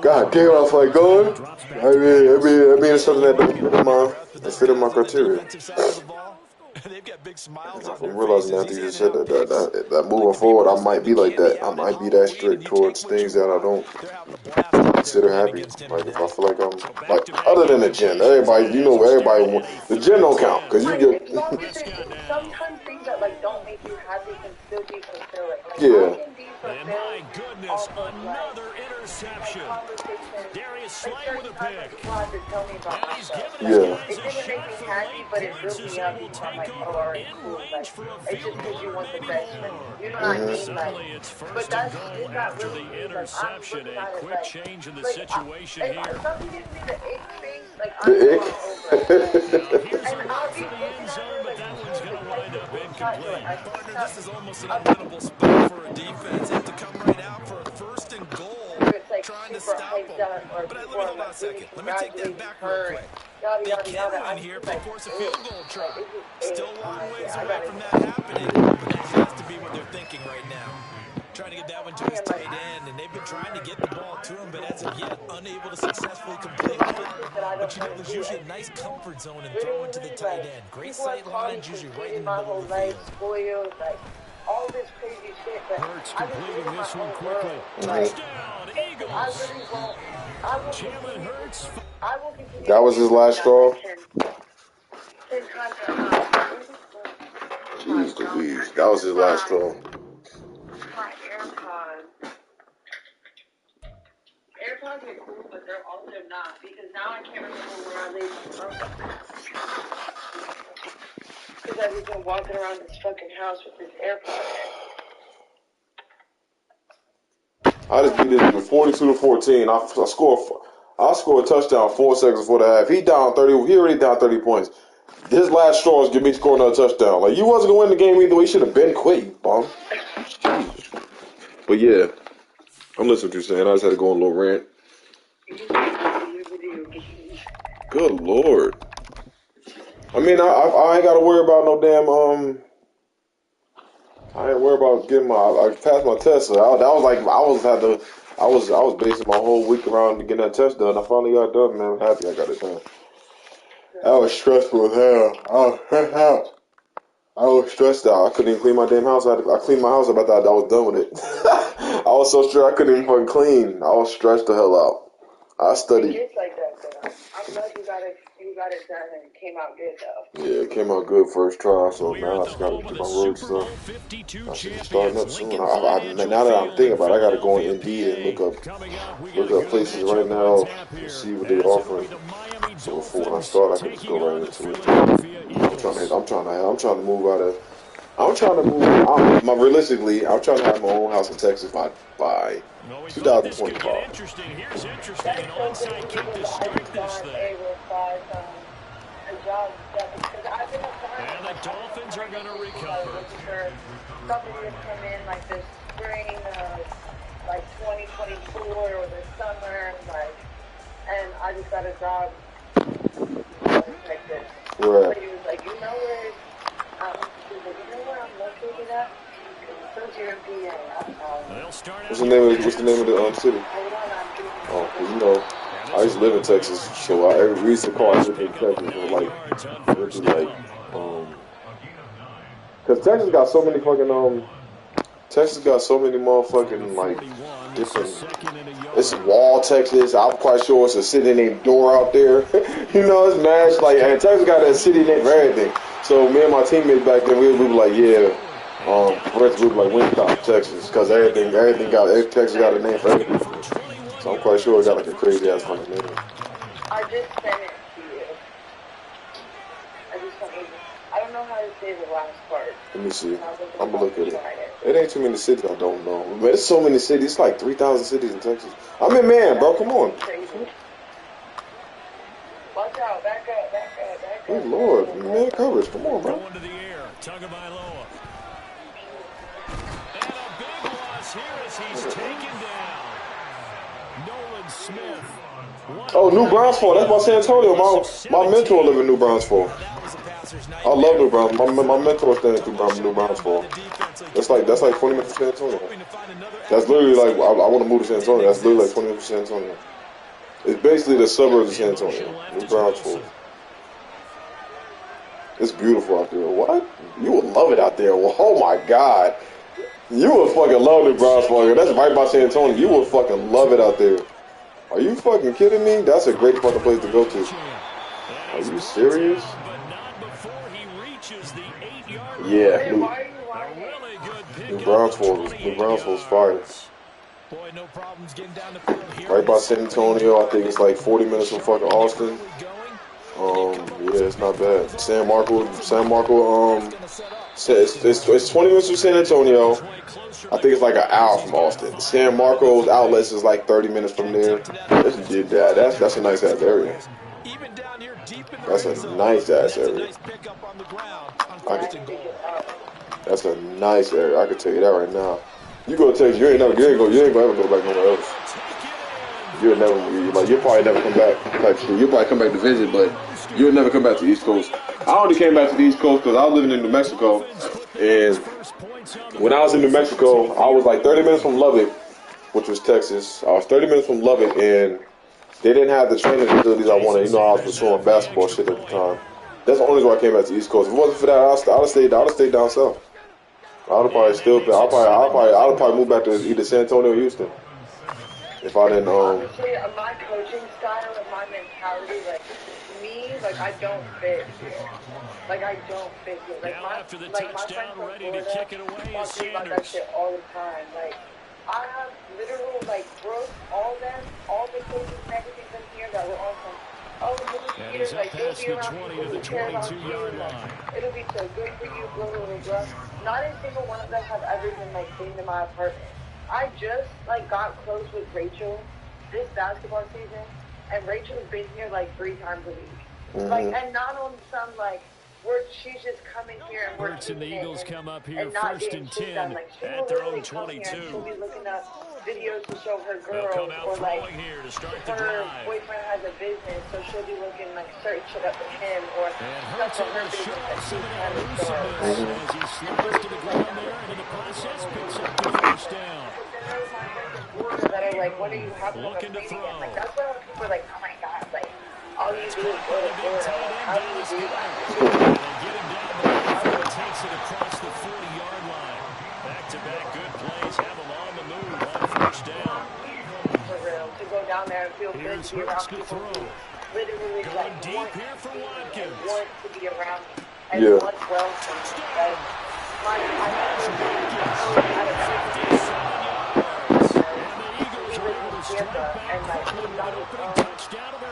Speaker 1: God damn, I feel like going. I mean, it's something that don't fit in my criteria.
Speaker 3: They've got big smiles on their
Speaker 1: I'm realizing
Speaker 3: faces.
Speaker 1: that
Speaker 3: He's
Speaker 1: you
Speaker 3: gonna
Speaker 1: just said
Speaker 3: have picks.
Speaker 1: that moving
Speaker 3: Like the people
Speaker 1: forward, I
Speaker 3: just
Speaker 1: might
Speaker 3: maybe
Speaker 1: be like
Speaker 3: can't be
Speaker 1: that. I
Speaker 3: out at
Speaker 1: might be that
Speaker 3: Halloween, and
Speaker 1: strict
Speaker 3: you take
Speaker 1: towards
Speaker 3: what you
Speaker 1: things that I
Speaker 3: want.
Speaker 1: don't
Speaker 3: They're having a blast out there
Speaker 1: consider
Speaker 3: playing
Speaker 1: happy.
Speaker 3: against him
Speaker 1: Like if
Speaker 3: today.
Speaker 1: I feel like I'm
Speaker 2: So
Speaker 1: like
Speaker 2: back-to-back
Speaker 1: other than the gym,
Speaker 2: implications
Speaker 1: everybody,
Speaker 2: then
Speaker 1: you
Speaker 2: as
Speaker 1: know,
Speaker 2: we stare
Speaker 1: everybody
Speaker 2: ahead a
Speaker 1: the
Speaker 2: third
Speaker 1: gym
Speaker 2: and
Speaker 1: don't count
Speaker 2: 10.
Speaker 1: because you
Speaker 4: Like,
Speaker 1: get
Speaker 4: as long as
Speaker 2: Prescott now.
Speaker 4: sometimes things that, like, don't make you happy can still be fulfilling. Like, I
Speaker 1: yeah.
Speaker 4: can be
Speaker 2: And
Speaker 4: fulfilled
Speaker 2: my goodness,
Speaker 4: off of,
Speaker 2: another
Speaker 4: like
Speaker 2: interception.
Speaker 4: conversations.
Speaker 2: Darius
Speaker 4: Like,
Speaker 2: Slay with
Speaker 4: certain
Speaker 2: a
Speaker 4: times when
Speaker 2: pick.
Speaker 4: people have to tell me about
Speaker 2: And he's
Speaker 4: myself.
Speaker 2: giving his
Speaker 4: Like,
Speaker 1: Yeah.
Speaker 2: guys
Speaker 4: it
Speaker 2: a
Speaker 4: didn't make
Speaker 2: shot
Speaker 4: me
Speaker 2: for
Speaker 4: happy,
Speaker 2: late
Speaker 4: but it
Speaker 2: points
Speaker 4: built
Speaker 2: as
Speaker 4: me
Speaker 2: they
Speaker 4: up
Speaker 2: will
Speaker 4: because I'm
Speaker 2: take
Speaker 4: like, oh,
Speaker 2: over
Speaker 4: all right,
Speaker 2: in
Speaker 4: cool.
Speaker 2: range
Speaker 4: Like,
Speaker 2: for a
Speaker 4: it's just
Speaker 2: field
Speaker 4: because
Speaker 2: goal
Speaker 4: you
Speaker 2: or
Speaker 4: want the
Speaker 2: maybe
Speaker 4: best for me.
Speaker 2: more.
Speaker 4: You know what I
Speaker 1: Mm-hmm.
Speaker 4: mean? Like,
Speaker 2: Suddenly it's
Speaker 4: but
Speaker 2: first and
Speaker 4: that's
Speaker 2: goal
Speaker 4: it got
Speaker 2: after
Speaker 4: really
Speaker 2: the
Speaker 4: weird. Like, I'm
Speaker 2: interception.
Speaker 4: looking
Speaker 2: A
Speaker 4: at it
Speaker 2: quick
Speaker 4: like,
Speaker 2: change in the
Speaker 4: like
Speaker 2: situation
Speaker 4: if
Speaker 2: here.
Speaker 4: something gives me the ick face, like I
Speaker 1: The
Speaker 4: know
Speaker 1: ick.
Speaker 4: I'm over it. Like,
Speaker 2: Now here's
Speaker 4: and
Speaker 2: a
Speaker 4: I'll
Speaker 2: look
Speaker 4: be
Speaker 2: for the
Speaker 4: looking
Speaker 2: end
Speaker 4: at
Speaker 2: zone,
Speaker 4: it
Speaker 2: but
Speaker 4: like
Speaker 2: that one's
Speaker 4: before
Speaker 2: going
Speaker 4: the
Speaker 2: to wind
Speaker 4: Texas
Speaker 2: up
Speaker 4: little side door.
Speaker 2: incomplete.
Speaker 4: I see
Speaker 3: Partner, this
Speaker 4: something.
Speaker 3: is almost an
Speaker 4: I'll be
Speaker 3: unwinnable spot for a defense. They have to come right out for a first and goal,
Speaker 4: whether it's like
Speaker 3: trying to
Speaker 4: super
Speaker 3: stop
Speaker 4: hyped
Speaker 3: them.
Speaker 4: up or
Speaker 3: But
Speaker 4: people
Speaker 3: let me
Speaker 4: are
Speaker 3: hold on
Speaker 4: like
Speaker 3: a
Speaker 4: really
Speaker 3: second. Let me take that
Speaker 4: congratulating
Speaker 3: back real
Speaker 4: her and
Speaker 3: quick.
Speaker 4: yada
Speaker 3: They
Speaker 4: yada
Speaker 3: can
Speaker 4: yada.
Speaker 3: win
Speaker 4: I just
Speaker 3: here
Speaker 4: be
Speaker 3: if they
Speaker 4: like,
Speaker 3: force a
Speaker 4: ugh.
Speaker 3: field goal
Speaker 4: Like
Speaker 3: try.
Speaker 4: it's just
Speaker 3: Still a
Speaker 4: I'm
Speaker 3: long
Speaker 4: like,
Speaker 3: ways
Speaker 4: yeah, I
Speaker 3: away
Speaker 4: gotta
Speaker 3: from that
Speaker 4: go.
Speaker 3: happening, but that has to be what they're thinking right now. Trying to get that one to
Speaker 4: I
Speaker 3: his
Speaker 4: am like,
Speaker 3: tight end, and they've been trying to get the ball to him, but as of yet, unable to successfully
Speaker 4: doing
Speaker 3: complete
Speaker 4: all the
Speaker 3: one.
Speaker 4: shit that I
Speaker 3: But
Speaker 4: don't
Speaker 3: you know,
Speaker 4: want to
Speaker 3: there's
Speaker 4: do.
Speaker 3: usually
Speaker 4: And
Speaker 3: a nice
Speaker 4: people
Speaker 3: comfort zone in throwing to the
Speaker 4: literally
Speaker 3: tight
Speaker 4: like
Speaker 3: end. Great
Speaker 4: people have
Speaker 3: sight
Speaker 4: called me
Speaker 3: lines, usually right
Speaker 4: conceited
Speaker 3: in the
Speaker 4: my
Speaker 3: middle
Speaker 4: whole
Speaker 3: of the
Speaker 4: life,
Speaker 3: field.
Speaker 4: spoiled, like all this crazy shit. But
Speaker 2: Hurts
Speaker 4: I just live
Speaker 2: completing
Speaker 4: in my
Speaker 2: this one
Speaker 4: own
Speaker 2: quickly.
Speaker 4: world. Like
Speaker 2: Touchdown,
Speaker 4: I
Speaker 2: Eagles.
Speaker 4: really won't. I will
Speaker 2: Jalen
Speaker 4: continue to.
Speaker 2: Hurts.
Speaker 4: I will continue
Speaker 1: That
Speaker 4: to
Speaker 1: was
Speaker 4: say
Speaker 1: his
Speaker 4: something
Speaker 1: last
Speaker 4: I've
Speaker 1: straw.
Speaker 4: said 10 times a month. Where the fuck is my
Speaker 1: Jeez
Speaker 4: phone?
Speaker 1: Louise. That was his last straw.
Speaker 4: My AirPods. AirPods are cool, but they're also not because now I can't remember where I laid my phone. Because I've just been walking around this fucking house with this AirPod
Speaker 1: I just beat this nigga 42-14. I scored a touchdown 4 seconds before the half. He down 30. He already down 30 points. His last straw is give me score another touchdown. Like you wasn't gonna win the game either way. You should have been quit, you bum. Jesus. But yeah, I'm listening to you saying. I just had to go on a little rant. Good lord. I mean, I ain't gotta worry about no damn I ain't worry about getting I passed my test. So that was like I was basing my whole week around getting that test done. I finally got it done, man. I'm happy I got it done. I was stressful as hell. I was stressed out. I couldn't even clean my damn house. I cleaned my house up. I thought I was done with it. I was so stressed I couldn't even fucking clean. I was stressed the hell out. I studied.
Speaker 4: It gets like that though. I'm glad you got it done and it came out good though.
Speaker 1: Yeah, it came out good first try. So
Speaker 2: We're
Speaker 1: now
Speaker 2: at
Speaker 1: I
Speaker 2: the
Speaker 1: just gotta
Speaker 2: home of
Speaker 1: get
Speaker 2: the
Speaker 1: my road
Speaker 2: Super Bowl
Speaker 1: stuff.
Speaker 2: 52
Speaker 1: I should be starting
Speaker 2: champions,
Speaker 1: up soon.
Speaker 2: Lincoln Financial
Speaker 1: Now that I'm
Speaker 2: Field
Speaker 1: thinking
Speaker 2: in
Speaker 1: about it, I gotta go on
Speaker 2: Philadelphia,
Speaker 1: Indeed and
Speaker 2: PA. Coming up, we got
Speaker 1: look
Speaker 2: a
Speaker 1: up
Speaker 2: good
Speaker 1: places right
Speaker 2: matchup on
Speaker 1: now
Speaker 2: tap
Speaker 1: and
Speaker 2: here
Speaker 1: see what they
Speaker 2: as it'll be
Speaker 1: offering.
Speaker 2: the Miami
Speaker 1: So before when I
Speaker 2: Dolphins
Speaker 1: start, I can just go
Speaker 2: taking
Speaker 1: right
Speaker 2: on the
Speaker 1: into it.
Speaker 2: Philadelphia Eagles.
Speaker 1: I'm trying to move out of. I'm trying to move. Realistically, I'm trying to have my own house in Texas by
Speaker 2: Well, we thought this could get
Speaker 1: 2025.
Speaker 2: interesting. Here's interesting.
Speaker 4: That's
Speaker 2: An
Speaker 4: so
Speaker 2: onside
Speaker 4: crazy
Speaker 2: kick
Speaker 4: because
Speaker 2: to
Speaker 4: I
Speaker 2: start
Speaker 4: just
Speaker 2: this
Speaker 4: got
Speaker 2: thing.
Speaker 4: a reply from a job that because I've been applying
Speaker 2: And the
Speaker 4: like I've been
Speaker 2: Dolphins are
Speaker 4: applying
Speaker 2: going to
Speaker 4: to places. I was
Speaker 2: recover.
Speaker 4: looking for somebody to come in like the spring of like 2024 or the summer and I just got a job like this. The
Speaker 1: Right.
Speaker 4: lady was like, you know where she was like, you know where I'm located at? Because it says you're in PA.
Speaker 2: They'll start
Speaker 1: What's
Speaker 2: out
Speaker 1: the
Speaker 2: here
Speaker 1: name
Speaker 2: with
Speaker 1: of
Speaker 2: a
Speaker 1: What's the
Speaker 2: jet
Speaker 1: name of the
Speaker 2: sweep.
Speaker 1: city?
Speaker 4: Hold on, I'm getting
Speaker 1: Oh, because you know,
Speaker 2: And
Speaker 1: I
Speaker 2: this
Speaker 1: used
Speaker 2: will
Speaker 1: to live
Speaker 2: be
Speaker 1: in
Speaker 2: a good
Speaker 1: Texas,
Speaker 2: shot.
Speaker 1: so every recent car I
Speaker 2: Nice
Speaker 1: lived in
Speaker 2: pickup of
Speaker 1: Texas was
Speaker 2: 9
Speaker 1: like
Speaker 2: yards on
Speaker 1: went
Speaker 2: first
Speaker 1: through like
Speaker 2: down.
Speaker 1: because Texas got so many fucking Texas got so many
Speaker 2: From the
Speaker 1: motherfucking like
Speaker 2: 41, this is
Speaker 1: different.
Speaker 2: second and a
Speaker 1: It's
Speaker 2: yard.
Speaker 1: Wall, Texas. I'm quite sure it's a city named Door out there. You know, it's mashed like and Texas got a city name for everything. So me and my teammates back then, we were like, yeah. For instance, we were like Wingstop, Texas, because Texas got a name for everything. So I'm quite sure it got like a crazy ass fucking name.
Speaker 4: I just sent it to you. I don't know how to say the last part.
Speaker 1: Let me see.
Speaker 4: I wasn't
Speaker 1: I'm gonna
Speaker 4: about
Speaker 1: look
Speaker 4: to
Speaker 1: at it.
Speaker 4: try it.
Speaker 1: It ain't too many cities I don't know, but it's so many cities. It's like 3,000 cities in Texas. I'm in man, bro. Come on.
Speaker 4: Crazy. Watch out. Back up.
Speaker 1: Good lord, man, coverage. Come on, bro.
Speaker 2: Going to the air. Tagovailoa. And a big loss here as he's taken down. Nolan Smith.
Speaker 1: Oh, New Braunfels. That's my San Antonio. My mentor live in New Braunfels.
Speaker 3: That was a passer's
Speaker 1: I love
Speaker 3: nightmare.
Speaker 1: New Braunfels. My mentor stands
Speaker 3: Tough
Speaker 1: in
Speaker 3: little
Speaker 1: New
Speaker 3: shutdown by
Speaker 1: Braunfels.
Speaker 3: the defense. They
Speaker 1: That's
Speaker 3: kept the
Speaker 1: like
Speaker 3: ball
Speaker 1: 20 minutes
Speaker 3: moving,
Speaker 1: from San Antonio.
Speaker 3: hoping to find another
Speaker 1: That's
Speaker 3: avenue
Speaker 1: literally
Speaker 3: to
Speaker 1: like
Speaker 3: score.
Speaker 1: I want to move to San
Speaker 3: It didn't
Speaker 1: Antonio. That's literally like
Speaker 3: exist.
Speaker 1: 20 minutes from San Antonio. It's basically the suburbs of San
Speaker 2: In
Speaker 1: Antonio.
Speaker 2: motion left
Speaker 1: New
Speaker 2: is
Speaker 1: Braunfels.
Speaker 2: Wilson.
Speaker 1: It's beautiful out there. What? You would love it out there. Oh my God. You would fucking love the Browns. That's right by San Antonio. You would fucking love it out there. Are you fucking kidding me? That's a great fucking place to go to. Are you serious? Yeah. New Brownsville's fire.
Speaker 3: Boy, no problems getting down the field here.
Speaker 1: Right by San Antonio. I think it's like 40 minutes from fucking Austin. Yeah, it's not bad. San Marco, it's 20 minutes from San Antonio. I think it's like an hour from Austin. San Marcos Outlets is like 30 minutes from there. That's a nice ass area. That's a nice ass area. That's a nice area. I can tell you that right now. You go to Texas, you ain't gonna ever go back nowhere else. You'll probably never come back. You'll probably come back to visit, but you'll never come back to the East Coast. I only came back to the East Coast because I was living in New Mexico, and when I was in New Mexico, I was like 30 minutes from Lubbock, which was Texas. I was 30 minutes from Lubbock, and they didn't have the training facilities I wanted. You know, I was pursuing basketball shit at the time. That's the only reason why I came back to the East Coast. If it wasn't for that, I'd have stayed down south. I'd probably move back to either San Antonio or Houston. If I didn't,
Speaker 4: honestly, my coaching style and my mentality, I don't fit here. I don't fit here. My friends from Florida talk to me about that shit all the time. I have literal, bros, all the coaches and everything from here that were awesome. Oh, it'll be around the 22-yard line. It'll be so good for you, blah, blah, blah, blah. Not a single one of them have ever been, clean to my apartment. I just, got close with Rachel this basketball season, and Rachel's been here, 3 times a week.
Speaker 1: Mm-hmm.
Speaker 4: And not on some, where she's just coming here and
Speaker 2: Birds and the Eagles come up here
Speaker 4: and not
Speaker 2: first and 10 at their own 22.
Speaker 4: She'll be looking up videos to show her girls, or
Speaker 2: here to start
Speaker 4: her boyfriend has a business, so she'll be looking certain shit up with him, or stuff from her business that she's trying to start.
Speaker 2: As he slides to the ground there, and in the process picks up the first down.
Speaker 4: That are when are you having a meeting again? That's why people are oh my God, all you do is go to Florida. How do you do that?
Speaker 2: Get him down the field, takes it across the 40-yard line. Back-to-back good plays, have him on the move on first down.
Speaker 4: For real, to go down there and feel good to be around people who literally
Speaker 2: going deep here for Watkins.
Speaker 4: Want to be around me and want well for me.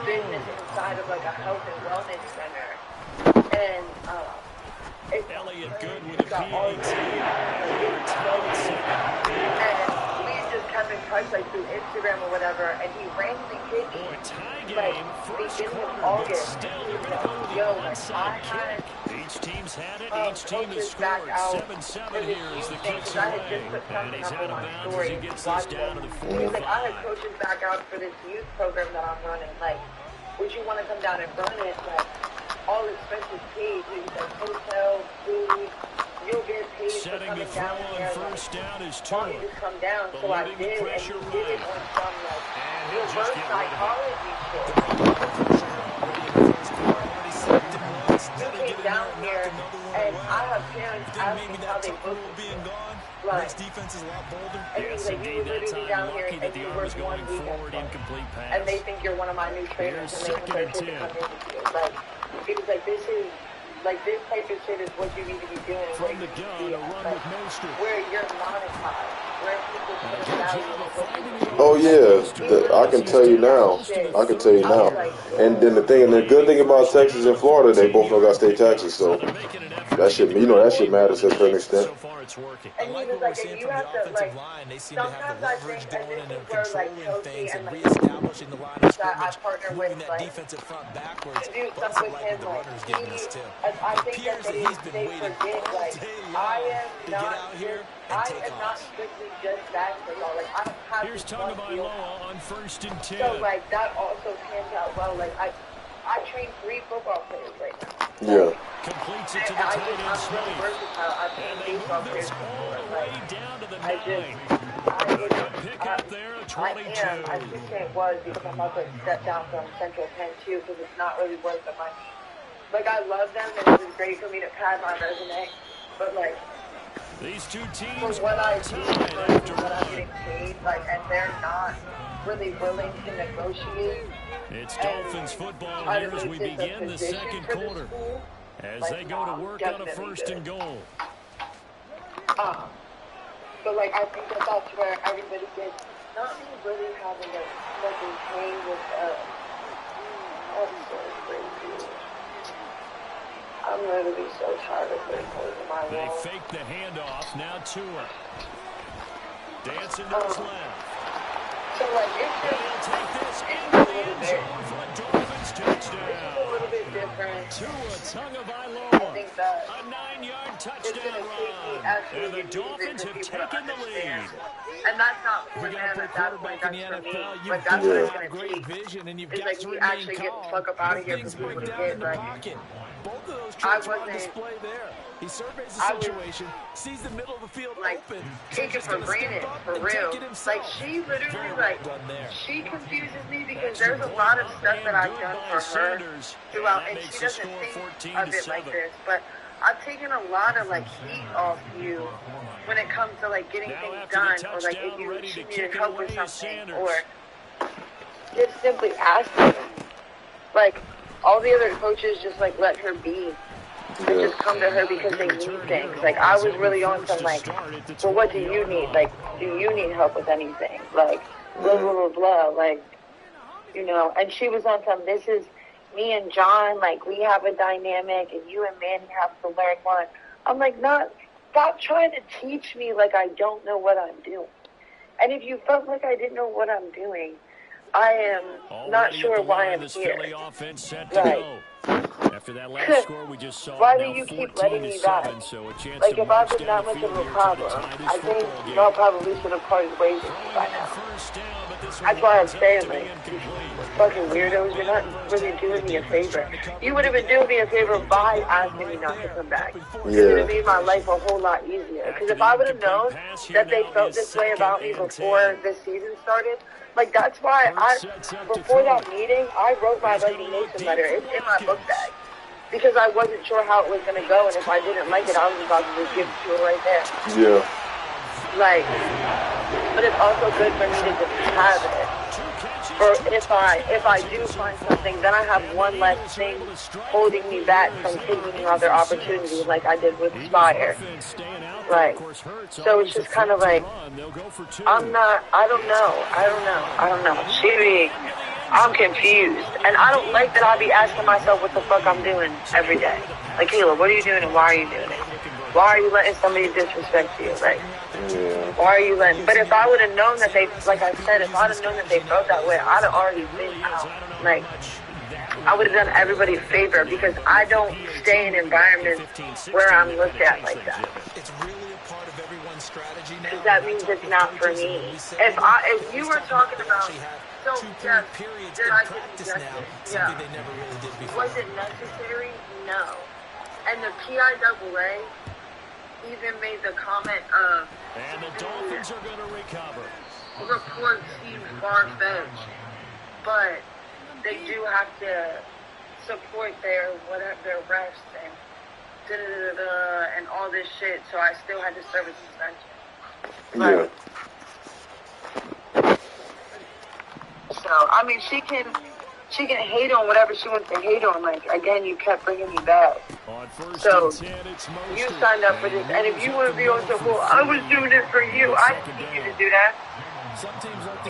Speaker 4: Business inside of a health and wellness center, and
Speaker 2: Elliott good with a PAT.
Speaker 4: And we just kept in touch through Instagram or whatever, and he randomly hit me beginning of August. Yo,
Speaker 2: each team's had it, each team has scored 7-7 here as the kicks away. And he's out of bounds as he gets this down to the 45.
Speaker 4: I had coaches back out for this youth program that I'm running. Would you want to come down and run it? All expenses paid. Hotel, food. You'll get paid for coming down here.
Speaker 2: First down is
Speaker 4: Why don't you just come down? So I did, and he did it on some reverse psychology shit. He came down here, and I have parents asking how they book
Speaker 3: Right. Defense is a lot bolder.
Speaker 2: Yes, indeed. That time, lucky that the arm is going forward, incomplete pass.
Speaker 4: And they think you're one of my new trainers, and they think they're to come into you. It was this is, this type of shit is what you need to be doing.
Speaker 2: From the gun, a run with Mostert.
Speaker 4: Where you're monetized, where people put a value on what you do.
Speaker 1: Oh yeah, I can tell you now. And then the good thing about Texas and Florida, they both don't got state taxes, so that shit matters to a certain extent.
Speaker 4: And he was if you have to, sometimes I think, and this is where Chelsea and
Speaker 3: reestablishing the line of
Speaker 4: that I
Speaker 3: scrimmage,
Speaker 4: partner
Speaker 3: moving
Speaker 4: with,
Speaker 3: that defensive front backwards.
Speaker 4: to do
Speaker 3: Plus,
Speaker 4: stuff
Speaker 3: I
Speaker 4: with
Speaker 3: like
Speaker 4: him,
Speaker 3: the runners getting this too.
Speaker 4: I think that
Speaker 3: He's been
Speaker 4: they
Speaker 3: waiting
Speaker 4: forget,
Speaker 3: all day
Speaker 4: I
Speaker 3: long to get out here and take
Speaker 4: am not
Speaker 3: off.
Speaker 4: strictly just basketball. I don't have
Speaker 2: Here's
Speaker 4: this one deal.
Speaker 2: Tagovailoa on first and 10.
Speaker 4: So that also pans out well. I train 3 football players right now.
Speaker 1: Yeah.
Speaker 2: Completes it to the
Speaker 4: I'm
Speaker 2: tight end
Speaker 4: really
Speaker 2: Smith.
Speaker 4: versatile. I've
Speaker 2: And
Speaker 4: trained
Speaker 2: they
Speaker 4: baseball
Speaker 2: move
Speaker 4: players
Speaker 2: this all
Speaker 4: before.
Speaker 2: the way down to the 9. Pick
Speaker 4: I
Speaker 2: up there, a
Speaker 4: I
Speaker 2: 22.
Speaker 4: am. I just say it was because I'm about to step down from Central Penn too, because it's not really worth the money. Like, I love them, and it was great for me to pad my resume. But, like,
Speaker 2: these two teams
Speaker 4: for what I do versus what I'm getting paid, like, and they're not really willing to negotiate.
Speaker 2: It's Dolphins football here as we begin the second quarter. As they go to work on a first and goal.
Speaker 4: So, like, I think that that's where everybody gets, not me really having a fucking pain with, that's so crazy. I'm literally so tired of putting holes in my wall.
Speaker 2: They fake the handoff, now Tua. Dancing to his left.
Speaker 4: So, like, it's just a little bit. It's just a little bit different. I think that
Speaker 2: a 9-yard
Speaker 4: it's
Speaker 2: touchdown
Speaker 4: going to take me
Speaker 2: run.
Speaker 4: actually
Speaker 2: And the
Speaker 4: to use it
Speaker 2: Dolphins
Speaker 4: to
Speaker 2: have
Speaker 4: people to
Speaker 2: taken the
Speaker 4: understand.
Speaker 2: lead.
Speaker 4: And that's not for
Speaker 3: You
Speaker 4: them
Speaker 3: got to
Speaker 4: at
Speaker 3: play
Speaker 4: that point,
Speaker 3: quarterback in
Speaker 4: that's
Speaker 3: the
Speaker 4: for me.
Speaker 3: NFL.
Speaker 4: Like,
Speaker 3: You've
Speaker 4: that's
Speaker 3: got
Speaker 4: what
Speaker 3: to
Speaker 4: it's
Speaker 3: have
Speaker 4: going to
Speaker 3: great
Speaker 4: take.
Speaker 3: vision, and you've
Speaker 4: It's
Speaker 3: got
Speaker 4: like,
Speaker 3: to
Speaker 4: we
Speaker 3: remain
Speaker 4: actually get the
Speaker 3: calm.
Speaker 4: fuck up out of
Speaker 3: If
Speaker 4: here
Speaker 3: things
Speaker 4: for people
Speaker 3: break
Speaker 4: to
Speaker 3: down in
Speaker 4: get,
Speaker 3: the
Speaker 4: like,
Speaker 3: pocket, both of those
Speaker 4: I
Speaker 3: traits are on
Speaker 4: wasn't,
Speaker 3: display there. He surveys the
Speaker 4: I was,
Speaker 3: situation, sees the middle of the field
Speaker 4: like,
Speaker 3: open, so
Speaker 4: take it
Speaker 3: he's
Speaker 4: for
Speaker 3: going to step
Speaker 4: granted,
Speaker 3: up
Speaker 4: for
Speaker 3: and
Speaker 4: real.
Speaker 3: take it
Speaker 4: Like,
Speaker 3: himself.
Speaker 4: she literally,
Speaker 3: Very well
Speaker 4: like,
Speaker 3: done there.
Speaker 4: she confuses me because there's a lot of stuff that I've done for her throughout, and she doesn't think of it like this, but I've taken a lot of, like, heat off you when it comes to, like, getting things done, or, like, if she needed help with something, or just simply asking. Like, all the other coaches just, like, let her be. And just come to her because they need things. Like, I was really on some, like, well, what do you need? Like, do you need help with anything? Like, blah, blah, blah, blah. Like, you know, and she was on some, this is me and John, like, we have a dynamic, and you and Manny have to learn one. I'm like, stop trying to teach me like I don't know what I'm doing. And if you felt like I didn't know what I'm doing, I am not sure why I'm here. Right.
Speaker 2: After that last score we just saw,
Speaker 4: why do you keep letting me back?
Speaker 2: So a chance
Speaker 4: like,
Speaker 2: to
Speaker 4: if I've
Speaker 2: march
Speaker 4: been
Speaker 2: down
Speaker 4: that
Speaker 2: the
Speaker 4: much of
Speaker 2: field
Speaker 4: a
Speaker 2: here
Speaker 4: problem,
Speaker 2: to tie this
Speaker 4: I think
Speaker 2: football game.
Speaker 4: y'all probably should have parted ways with me by now. That's why I'm saying, like, you fucking weirdos, you're not really doing me a favor. You would have been doing me a favor by asking me not to come back. It would have made my life a whole lot easier. Because if I would have known that they felt this way about me before this season started, like, that's why before that meeting, I wrote my resignation letter. It's in my book bag. Because I wasn't sure how it was going to go, and if I didn't like it, I was about to just give it to her right there.
Speaker 1: Yeah.
Speaker 4: Like, but it's also good for me to just have it. Or if I do find something, then I have one less thing holding me back from taking another opportunity like I did with Spire. Right. So it's just kind of like, I don't know. I'm confused. And I don't like that I be asking myself what the fuck I'm doing every day. Like, Kayla, what are you doing and why are you doing it? Why are you letting somebody disrespect you? Like, why are you letting... But if I would have known that they... Like I said, if I would have known that they felt that way, I'd have already been out. Like, I would have done everybody a favor because I don't stay in environments where I'm looked at like that. Because that means it's not for me. If you were talking about... So, yes, did I get rejected? Yeah. Was it necessary? No. And the PIAA even made the comment of,
Speaker 2: and the Dolphins are going to recover.
Speaker 4: Report seems far-fetched, but they do have to support their refs and da-da-da-da and all this shit, so I still had to serve a suspension. Like, so, I mean, she can hate on whatever she wants to hate on. Like, again, you kept bringing me back. So, you signed up for this. And if you want to be on the well, I was doing it for you. I didn't need you to do that.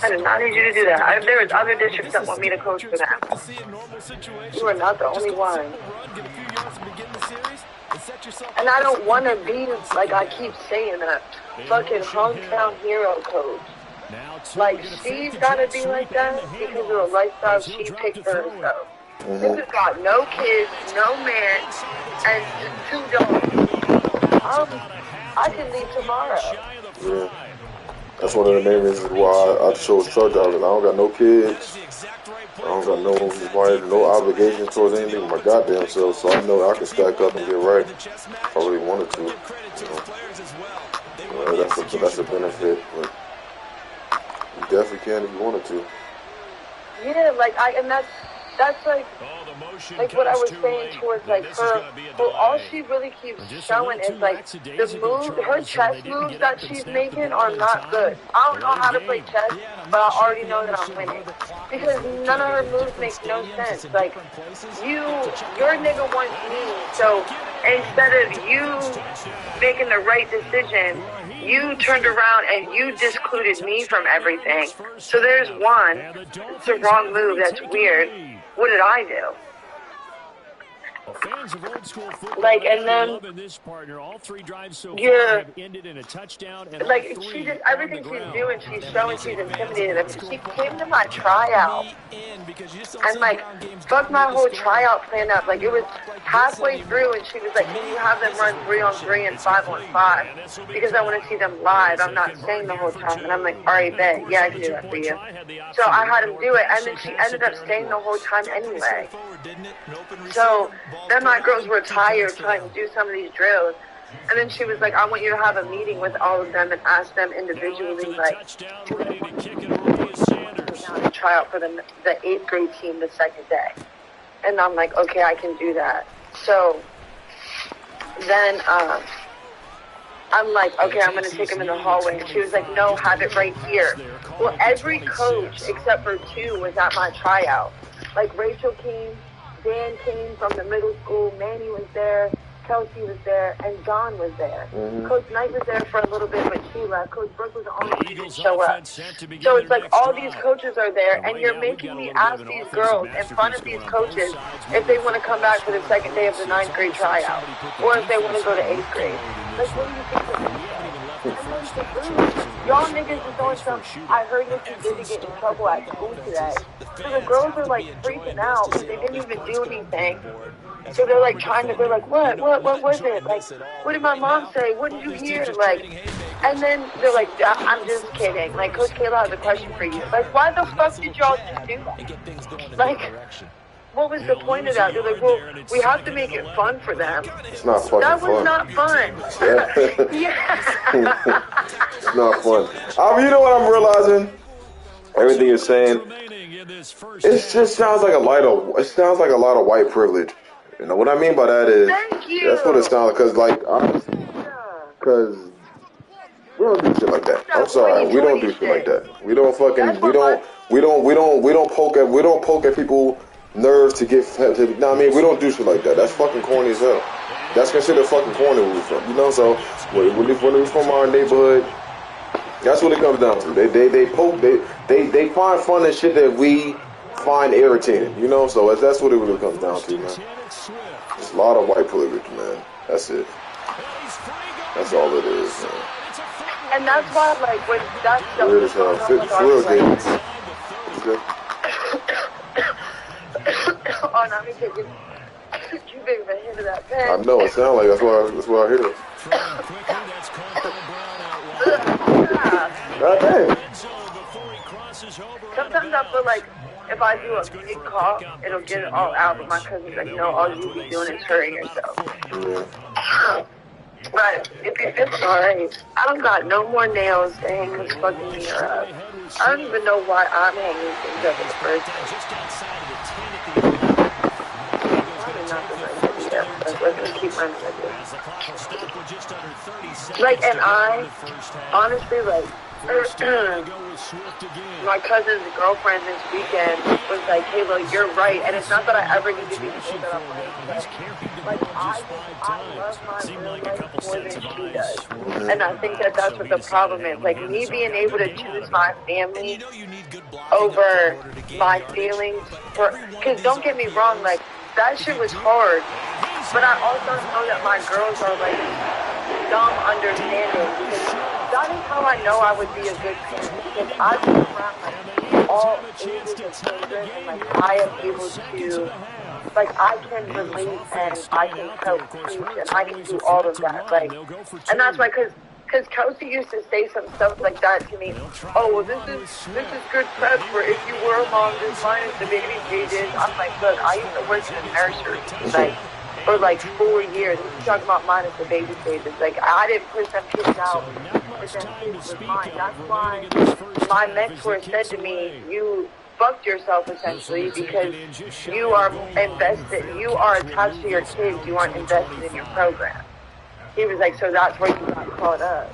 Speaker 4: I did not need you to do that. There was other districts that want me to coach for that. You are not the only one. And I don't want to be, like I keep saying, a fucking hometown hero coach. Like, she's gotta be like that because of the lifestyle she picked for herself. This has got no kids, no man, and 2 dogs. I can leave tomorrow.
Speaker 1: Yeah. That's one of the main reasons why I chose truck drivers. I don't got no kids. I don't got no wife, no obligations towards anything with my goddamn self, so I know I can stack up and get right if I really wanted to. You know, that's a benefit, but you definitely can if you wanted to.
Speaker 4: Yeah, like and that's like like what I was saying towards like her, well, all she really keeps showing is like the move, her chess moves that she's making are not good. I don't know how to play chess, but I already know that I'm winning because none of her moves make no sense. Like your nigga wants me, so instead of you making the right decision, you turned around and you discluded me from everything. So there's one. It's the wrong move. That's weird. What did I do? Like, and then you're like, she just, everything she's doing, she's showing she's intimidated. I mean, she came to my tryout and like fucked my whole tryout plan up. Like, it was halfway through and she was like, can you have them run 3-on-3 and 5-on-5 because I want to see them live. I'm not staying the whole time. And I'm like, all right, bet. Yeah, I can do that for you. So I had him do it, and then she ended up staying the whole time anyway. So then my girls were tired trying to do some of these drills. And then she was like, I want you to have a meeting with all of them and ask them individually, like, to try out for the 8th grade team the second day. And I'm like, okay, I can do that. So then I'm like, okay, I'm going to take him in the hallway. And she was like, no, have it right here. Well, every coach except for 2 was at my tryout. Like, Rachel came, Dan came from the middle school, Manny was there, Kelsey was there, and John was there. Mm-hmm. Coach Knight was there for a little bit, but she left. Coach Brooke was the only one who didn't show up. So it's like all these coaches are there, and you're making me ask these girls in front of these coaches if they want to come back for the second day of the 9th grade tryout, or if they want to go to 8th grade. Like, what do you think of this? Y'all niggas is doing some, I heard that you didn't get in trouble at school today. So the girls are like freaking out because they didn't even do anything. So they're like they're like, what was it? Like, what did my mom say? What did you hear? Like, and then they're like, I'm just kidding. Like, Coach Kayla has a question for you. Like, why the fuck did y'all just do that? Like, what was the point of that? They're like, well, we have to make it fun for them.
Speaker 1: It's not fucking fun.
Speaker 4: That was not fun. Yeah.
Speaker 1: It's not fun. You know what I'm realizing? Everything you're saying, it just sounds like a lot of white privilege. You know what I mean by that is, that's what it sounds like. Because, like, honestly, because we don't do shit like that. I'm sorry, we don't do shit like that. We don't fucking, we don't poke at people nerves to get. No, I mean, we don't do shit like that. That's fucking corny as hell. That's considered fucking corny where we from. You know, so when we from our neighborhood, that's what it comes down to. They find fun in shit that we find irritating. You know, so that's what it really comes down to, man. It's a lot of white privilege, man. That's it. That's all it is, man.
Speaker 4: And that's why, like, when that stuff
Speaker 1: is going on with our
Speaker 4: like, oh, no, I'm taking too big of a hit of that pen.
Speaker 1: I know, it sounds like that's why I hear it. God damn.
Speaker 4: Sometimes I feel like if I do a big cough, it'll get it all out, but my cousin's like, no, all you be doing is hurting yourself. Yeah. But if you feel alright, I don't got no more nails to hang this fucking mirror up. I don't even know why I'm hanging things up in the first place. Probably not the right idea, but let's keep running with this. Like, and I, honestly, like, my cousin's girlfriend this weekend was like, Kayla, you're right. And it's not that I ever need to be told that I'm right, but like, I love my real life more than she does. And I think that that's what the problem is. Like, me being able to choose my family over my feelings. Because don't get me wrong, like, that shit was hard. But I also know that my girls are like dumb understanding, because that is how I know I would be a good parent, because I've been around like all ages of children, and like I am able to, like, I can relate and I can help teach and I can do all of that, like, and that's why, because Kelsey used to say some stuff like that to me. Oh, well, this is good prep for if you were a mom, just minus the baby stages. I'm like, look, I used to work in a nursery, like, for like 4 years. We're talking about minus the baby stages. Like, I didn't push them kids out, but them kids was mine. That's why my mentor said to me, you fucked yourself essentially because you are invested, you are attached to your kids, you aren't invested in your program. He was like, so that's where you got caught up.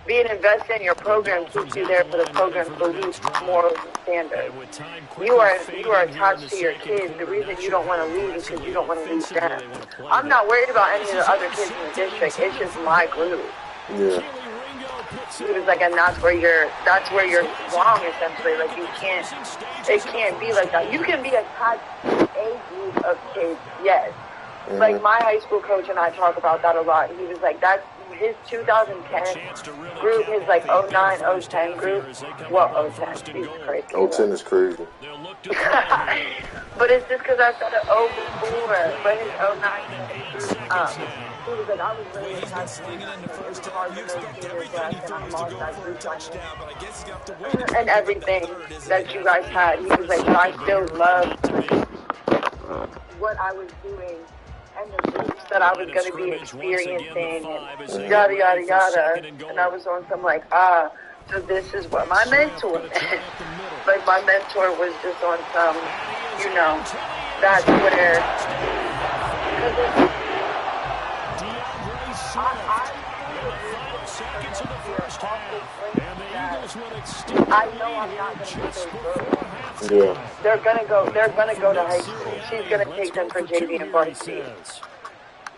Speaker 4: Being invested in your program keeps you there for the program to believe morals and standards. You are attached to your kids. The reason you don't want to leave is because you don't want to leave them. I'm not worried about any of the other kids in the district. It's just my group.
Speaker 1: Yeah.
Speaker 4: He was like, and that's where you're wrong essentially. Like it can't be like that. You can be attached to a group of kids, yes. Mm-hmm. Like my high school coach and I talk about that a lot. He was like, that's his 2010 group, his like 09, 010 group. Well, 010, he's crazy.
Speaker 1: 010 is crazy.
Speaker 4: But it's just because I said an 0 before. But his 09 group, he was like, I was really attached to and everything that you guys had. He was like, but I still loved what I was doing and the groups that I was going to be experiencing and yada, yada, yada. And I was on some like, so this is what my mentor meant. Like my mentor was just on some, you know, that's where, I know I'm not going to get those girls.
Speaker 1: Yeah.
Speaker 4: They're gonna go to high school. She's gonna take them for JV and varsity.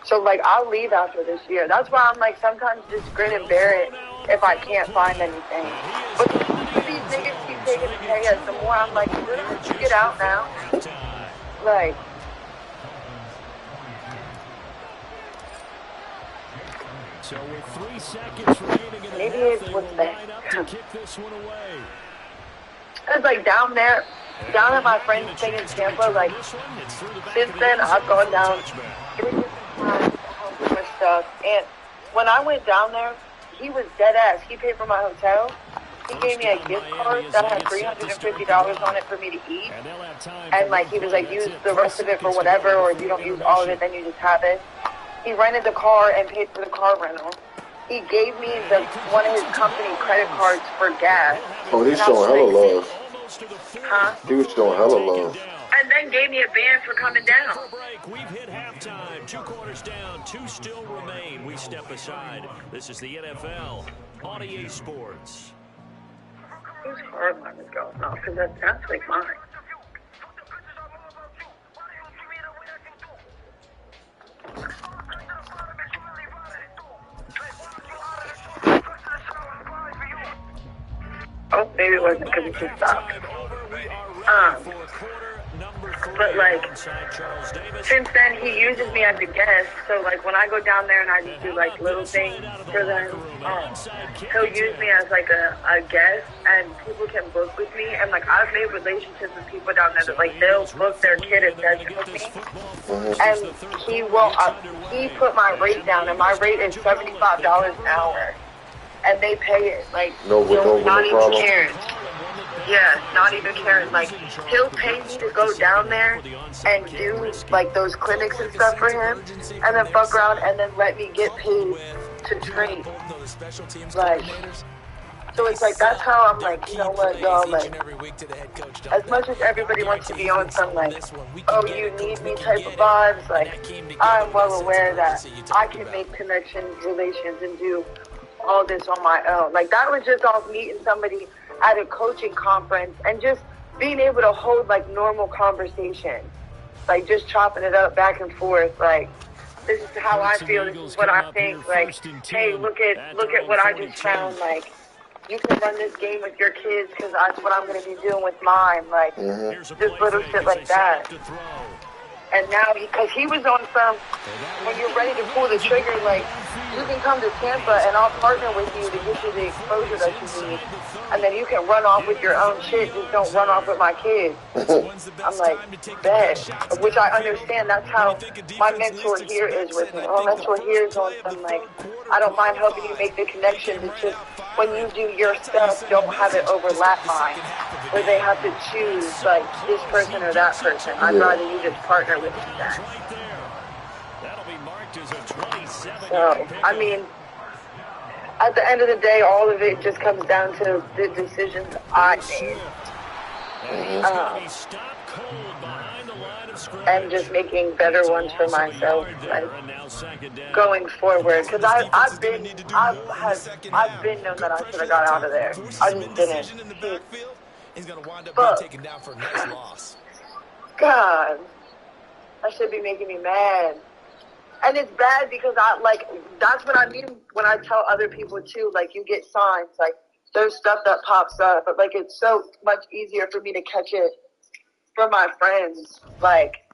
Speaker 4: So like I'll leave after this year. That's why I'm like sometimes just grin and bear it if I can't find anything. But the more these niggas keep taking the pay us, the more I'm like, you get out now. Like
Speaker 2: so with 3 seconds remaining in the
Speaker 4: maybe it's what's that.
Speaker 2: to kick this one away.
Speaker 4: It's like down at my friend's thing in Tampa, like, since then, I've gone down 3 different times to help him with stuff. And when I went down there, he was dead ass. He paid for my hotel. He gave me a gift card that had $350 on it for me to eat. And, like, he was like, use the rest of it for whatever, or if you don't use all of it, then you just have it. He rented the car and paid for the car rental. He gave me one of his company credit cards for gas.
Speaker 1: Oh, he's showing hella love.
Speaker 4: Huh?
Speaker 1: He was showing hella love.
Speaker 4: And then gave me a band for coming down.
Speaker 2: We've hit halftime. 2 quarters down. 2 still remain. We step aside. This is the NFL on EA Sports.
Speaker 4: Whose car alarm is going off? Because that sounds like mine. Oh, maybe it wasn't because it just stopped. But like, since then he uses me as a guest. So like when I go down there and I just do like little things for them, he'll use me as like a guest, and people can book with me. And like I've made relationships with people down there that like they'll book their kid and session with me. And he will. He put my rate down, and my rate is $75 an hour. And they pay it, like, not even caring. Yeah, not even caring. Like, he'll pay me to go down there and do, like, those clinics and stuff for him, and then fuck around and then let me get paid to train. Like, so it's like, that's how I'm like, you know what, y'all, like, as much as everybody wants to be on some, like, oh, you need me type of vibes, like, I'm well aware that I can make connections, relations, and do all this on my own. Like that was just off meeting somebody at a coaching conference and just being able to hold like normal conversations, like just chopping it up back and forth. Like this is how I feel. This is what I think. Like, hey, look at what I just found. Like you can run this game with your kids because that's what I'm going to be doing with mine. Like just little shit like that. And now, because he was on some, when you're ready to pull the trigger, like, you can come to Tampa and I'll partner with you to get you the exposure that you need. And then you can run off with your own shit, just don't run off with my kids. I'm like, bet. Which I understand, that's how my mentor here is with me. My mentor here is on some, like, I don't mind helping you make the connections. It's just, when you do your stuff, don't have it overlap mine. Where they have to choose, like, this person or that person. I'd rather you just partner with me then. So, I mean, at the end of the day, all of it just comes down to the decisions I made. And just making better ones for myself, like going forward. Because I've been known that I should have got out of there. I just didn't. But God, that should be making me mad. And it's bad because that's what I mean when I tell other people too, like you get signs, like there's stuff that pops up, but like it's so much easier for me to catch it for my friends. Like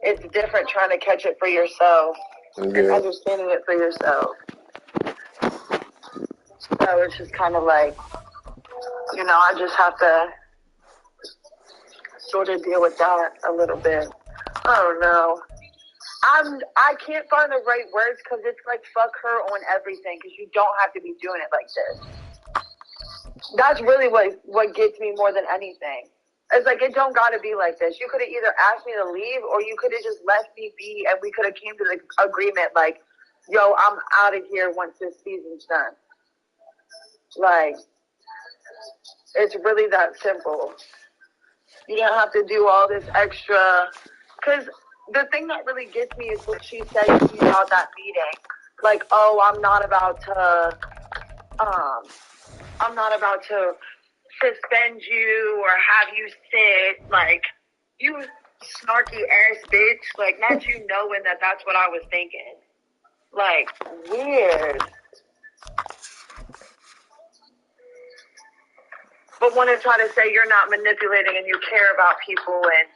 Speaker 4: it's different trying to catch it for yourself and understanding it for yourself. So it's just kind of like, I just have to sort of deal with that a little bit. I don't know. I can't find the right words because it's like fuck her on everything because you don't have to be doing it like this. That's really what gets me more than anything. It's like it don't gotta be like this. You could have either asked me to leave or you could have just left me be and we could have came to the agreement like, yo, I'm out of here once this season's done. Like, it's really that simple. You don't have to do all this extra because the thing that really gets me is what she said to me about that meeting. Like, oh, I'm not about to suspend you or have you sit. Like, you snarky ass bitch. Like, not you knowing that that's what I was thinking. Like, weird. But want to try to say you're not manipulating and you care about people and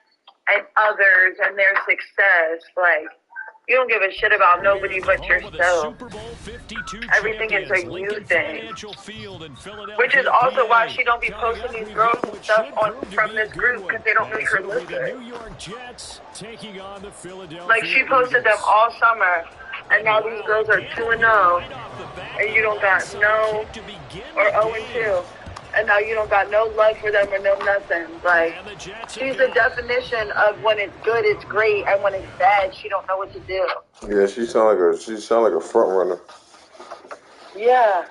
Speaker 4: others and their success. Like, you don't give a shit about nobody but yourself. Everything is a you thing. Which is also why she don't be posting these girls and stuff from this group because they don't make her look good. Like, she posted them all summer and now these girls are 2-0 and you don't got no, or 0-2. And now you don't got no love for them or no nothing. Like, she's the definition of when it's good, it's great, and when it's bad, she don't know what to do.
Speaker 1: Yeah, she sound like a front runner.
Speaker 4: Yeah.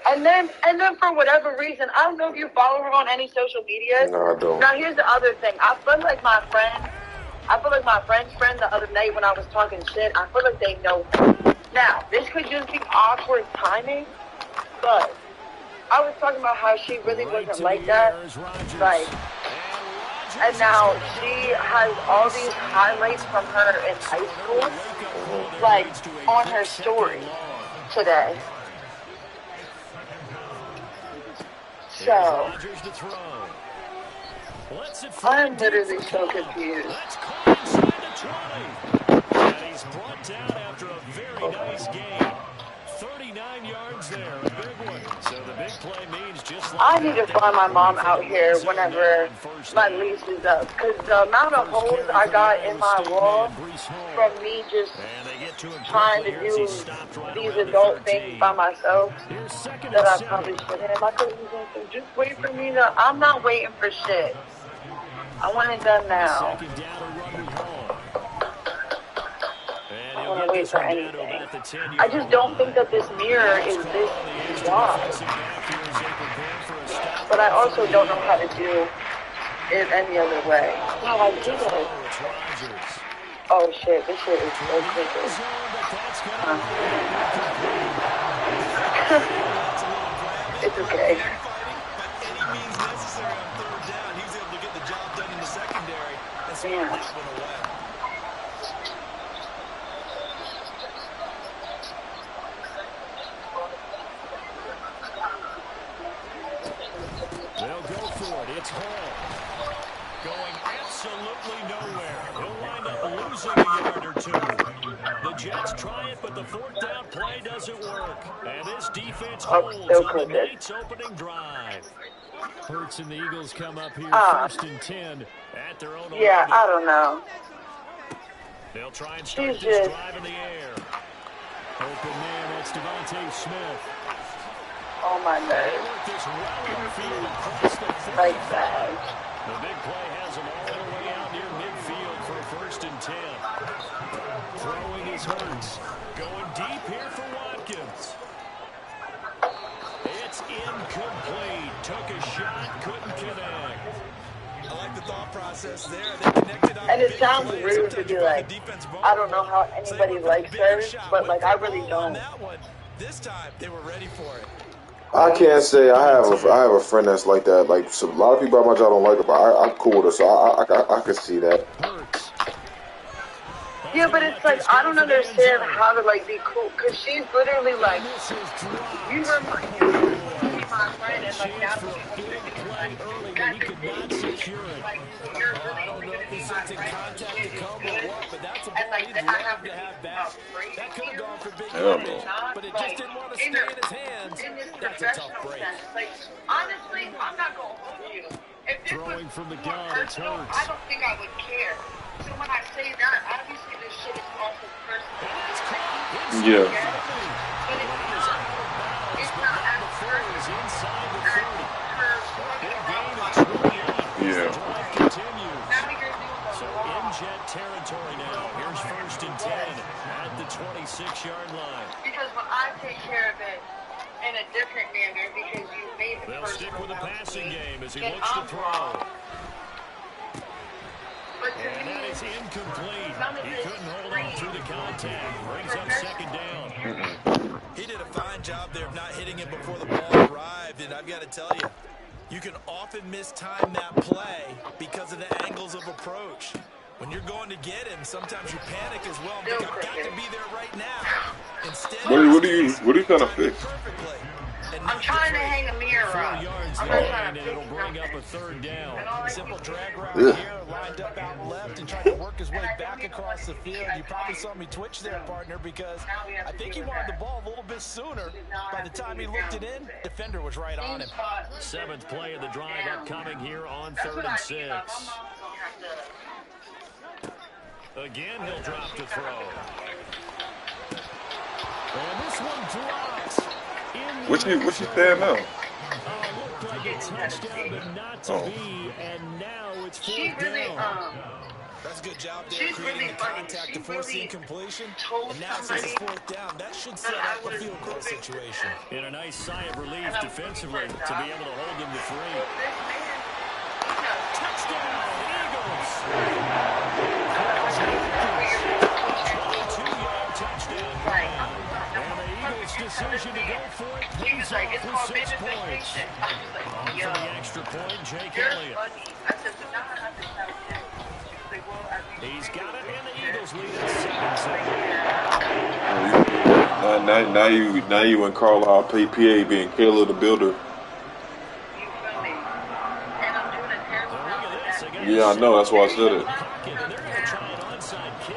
Speaker 4: And then for whatever reason, I don't know if you follow her on any social media.
Speaker 1: No, I don't.
Speaker 4: Now here's the other thing. I feel like my friend's friend the other night when I was talking shit, I feel like they know her. Now, this could just be awkward timing, but I was talking about how she really wasn't like that. Like, and now she has all these highlights from her in high school, like, on her story today. So, I'm literally so confused.
Speaker 2: And he's brought down after a very nice game. 39 yards there, a big one. So the big play means just like
Speaker 4: I need to fly my mom out here whenever my lease is up. Because the amount of holes I got in my wall from me just trying to do these adult things by myself that I probably shouldn't. My cousin's going to just wait for me to... I'm not waiting for shit. I want it done now. I want to wait for anything. I just don't think that this mirror is this wide. But I also don't know how to do it any other way. Wow, I did it. Oh shit, this shit is so crooked. It's okay. Yeah.
Speaker 2: They'll go for it. It's Hall. Going absolutely nowhere. He'll wind up losing a yard or two. The Jets try it, but the fourth down play doesn't work. And this defense holds on the Knights' opening drive. Hurts and the Eagles come up here first and 10 at their own 11.
Speaker 4: Yeah, I don't know.
Speaker 2: They'll try and start this drive in the air. Open man, that's Devontae Smith.
Speaker 4: Oh my nerves. Like that.
Speaker 2: The big play has him all the way out near midfield for first and 10. Throwing his Hurts. Going deep here for Watkins. It's incomplete. Took a shot, couldn't connect.
Speaker 3: I like the thought process there. They connected on
Speaker 4: And
Speaker 3: a
Speaker 4: it
Speaker 3: big
Speaker 4: sounds
Speaker 3: play.
Speaker 4: rude to
Speaker 3: Sometimes
Speaker 4: be
Speaker 3: you find
Speaker 4: like,
Speaker 3: the defense
Speaker 4: I don't
Speaker 3: vulnerable.
Speaker 4: know how
Speaker 3: So they
Speaker 4: anybody
Speaker 3: went for the
Speaker 4: likes
Speaker 3: bigger
Speaker 4: her,
Speaker 3: shot.
Speaker 4: but
Speaker 3: Went
Speaker 4: like
Speaker 3: for
Speaker 4: I
Speaker 3: it
Speaker 4: really
Speaker 3: all on
Speaker 4: don't.
Speaker 3: that one. This time, they were ready for it.
Speaker 1: I can't say I have a friend that's like that. Like so a lot of people at my job don't like her, but I'm cool with her, so I can see that.
Speaker 2: Hurts.
Speaker 4: Yeah, but it's like I don't understand how to like be cool because she's literally like, you were my friend, and like now she's
Speaker 2: Big play early, but
Speaker 4: that
Speaker 2: he could not secure it.
Speaker 4: like you're
Speaker 3: Oh,
Speaker 4: really
Speaker 3: I don't
Speaker 4: only
Speaker 3: know
Speaker 4: gonna
Speaker 3: if
Speaker 4: be
Speaker 3: he's
Speaker 4: my
Speaker 3: sensing
Speaker 4: friend
Speaker 3: contact
Speaker 4: when
Speaker 3: to
Speaker 4: you're
Speaker 3: come or
Speaker 4: good,
Speaker 3: what, but that's a
Speaker 4: and
Speaker 3: ball
Speaker 4: like
Speaker 3: he'd
Speaker 4: then I
Speaker 3: love
Speaker 4: have
Speaker 3: to
Speaker 4: to be
Speaker 3: have back. That could have gone for big
Speaker 1: Hell
Speaker 3: yardage,
Speaker 1: no.
Speaker 3: but it just
Speaker 4: like
Speaker 3: didn't want to
Speaker 4: in
Speaker 3: stay in his hands.
Speaker 4: in this
Speaker 3: That's a tough
Speaker 4: professional
Speaker 3: break.
Speaker 4: sense. Like honestly, I'm not gonna hold you. If this was
Speaker 2: Throwing from the
Speaker 4: more
Speaker 2: gun, it's
Speaker 4: personal,
Speaker 2: Hurts.
Speaker 4: I don't think I would care. So when I say that, obviously this shit is also personal.
Speaker 1: Yeah.
Speaker 4: But it's not. It's not as personal as her running around my
Speaker 1: Yeah.
Speaker 4: Now you're doing the wrong.
Speaker 2: In-jet territory now. Here's 1st and 10 at the 26-yard line.
Speaker 4: Because when I take care of it in a different manner, because you made the
Speaker 2: They'll stick with the passing game as he
Speaker 4: then
Speaker 2: looks to
Speaker 4: I'm
Speaker 2: throw.
Speaker 4: wrong. But to
Speaker 2: And
Speaker 4: me,
Speaker 2: that is incomplete. He couldn't hold on through the contact. Brings up 2nd down.
Speaker 3: He did a fine job there of not hitting it before the ball arrived, and I've got to tell you, you can often mistime that play because of the angles of approach. When you're going to get him, sometimes you panic as well. Think I've got to be there right now. Instead,
Speaker 1: What are you trying to fix?
Speaker 3: perfectly.
Speaker 4: I'm trying to hang a mirror
Speaker 2: 4
Speaker 4: up.
Speaker 2: yards
Speaker 4: I'm
Speaker 2: line,
Speaker 4: not trying
Speaker 2: and
Speaker 4: to
Speaker 2: it'll
Speaker 4: fix
Speaker 2: bring up
Speaker 4: nothing.
Speaker 2: a 3rd down.
Speaker 3: Simple drag route
Speaker 1: Ugh.
Speaker 3: here, lined up out left and tried to work his way back across the field. You probably saw me twitch there, partner, because I think he wanted the ball a little bit sooner. By the time he looked it in, defender was right on him.
Speaker 2: 7th play of the drive upcoming here on 3rd and 6. Again, he'll drop to throw. And this one drops.
Speaker 1: What you saying now?
Speaker 2: Looked like a touchdown, but not to be. And now it's 4th down.
Speaker 3: That's a good job there, creating the contact to force the incompletion. And now since it's 4th down, that should set up a field goal situation.
Speaker 2: In a nice sigh of relief defensively to be able to hold them to 3. Touchdown, Eagles! 22-yard touchdown. And the Eagles' decision to go for it pays off with 6 points. On for the extra point, Jake Elliott. He's got it, and the Eagles lead at 7-7.
Speaker 1: Now you and Carlisle play PA being Caleb the Builder. Yeah, I know. That's why I said it.
Speaker 2: And they're going to try an onside kick.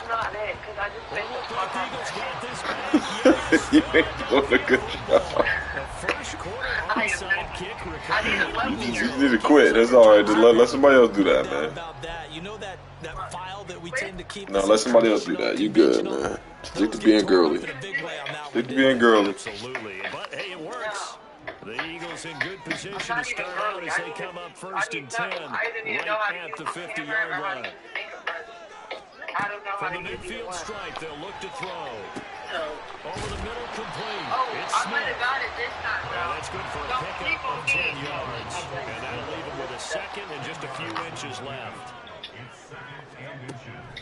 Speaker 4: Not it, because I just been
Speaker 1: You ain't doing a good job.
Speaker 2: First quarter onside kick
Speaker 1: You need to quit. That's all right. Just let somebody else do that, man.
Speaker 3: You know that file that we tend to keep.
Speaker 1: No, let somebody else do that. You good, man. Stick to being girly. Stick to being girly.
Speaker 2: Absolutely. But, hey, it works. The Eagles in good position to start out as they come up 1st and 10 right at the 50-yard line. From the midfield stripe, they'll look to throw. Over the middle, complete. It's Smith. That's good for a pickup of 10 yards. And that'll leave him with a 2nd and just a few inches left.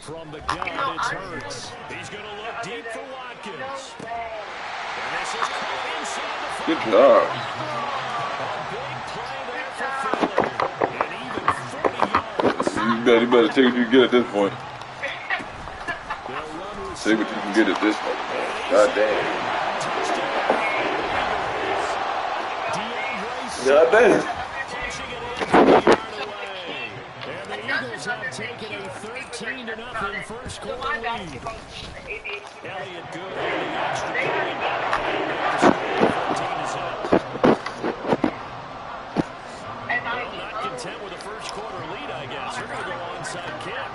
Speaker 2: From the gun, it's Hurts. He's going to look deep for Watkins. And this is caught inside the 5.
Speaker 1: Good job.
Speaker 2: A big play there for Philly. And even 40 yards.
Speaker 1: You better take what you get at this point. See what you can get at this point, man. God damn. God damn.
Speaker 2: And the Eagles have taken a 13-0 first quarter lead. Elliott good on the extra point. Well, not content with a first quarter lead, I guess. They're going to go onside kick.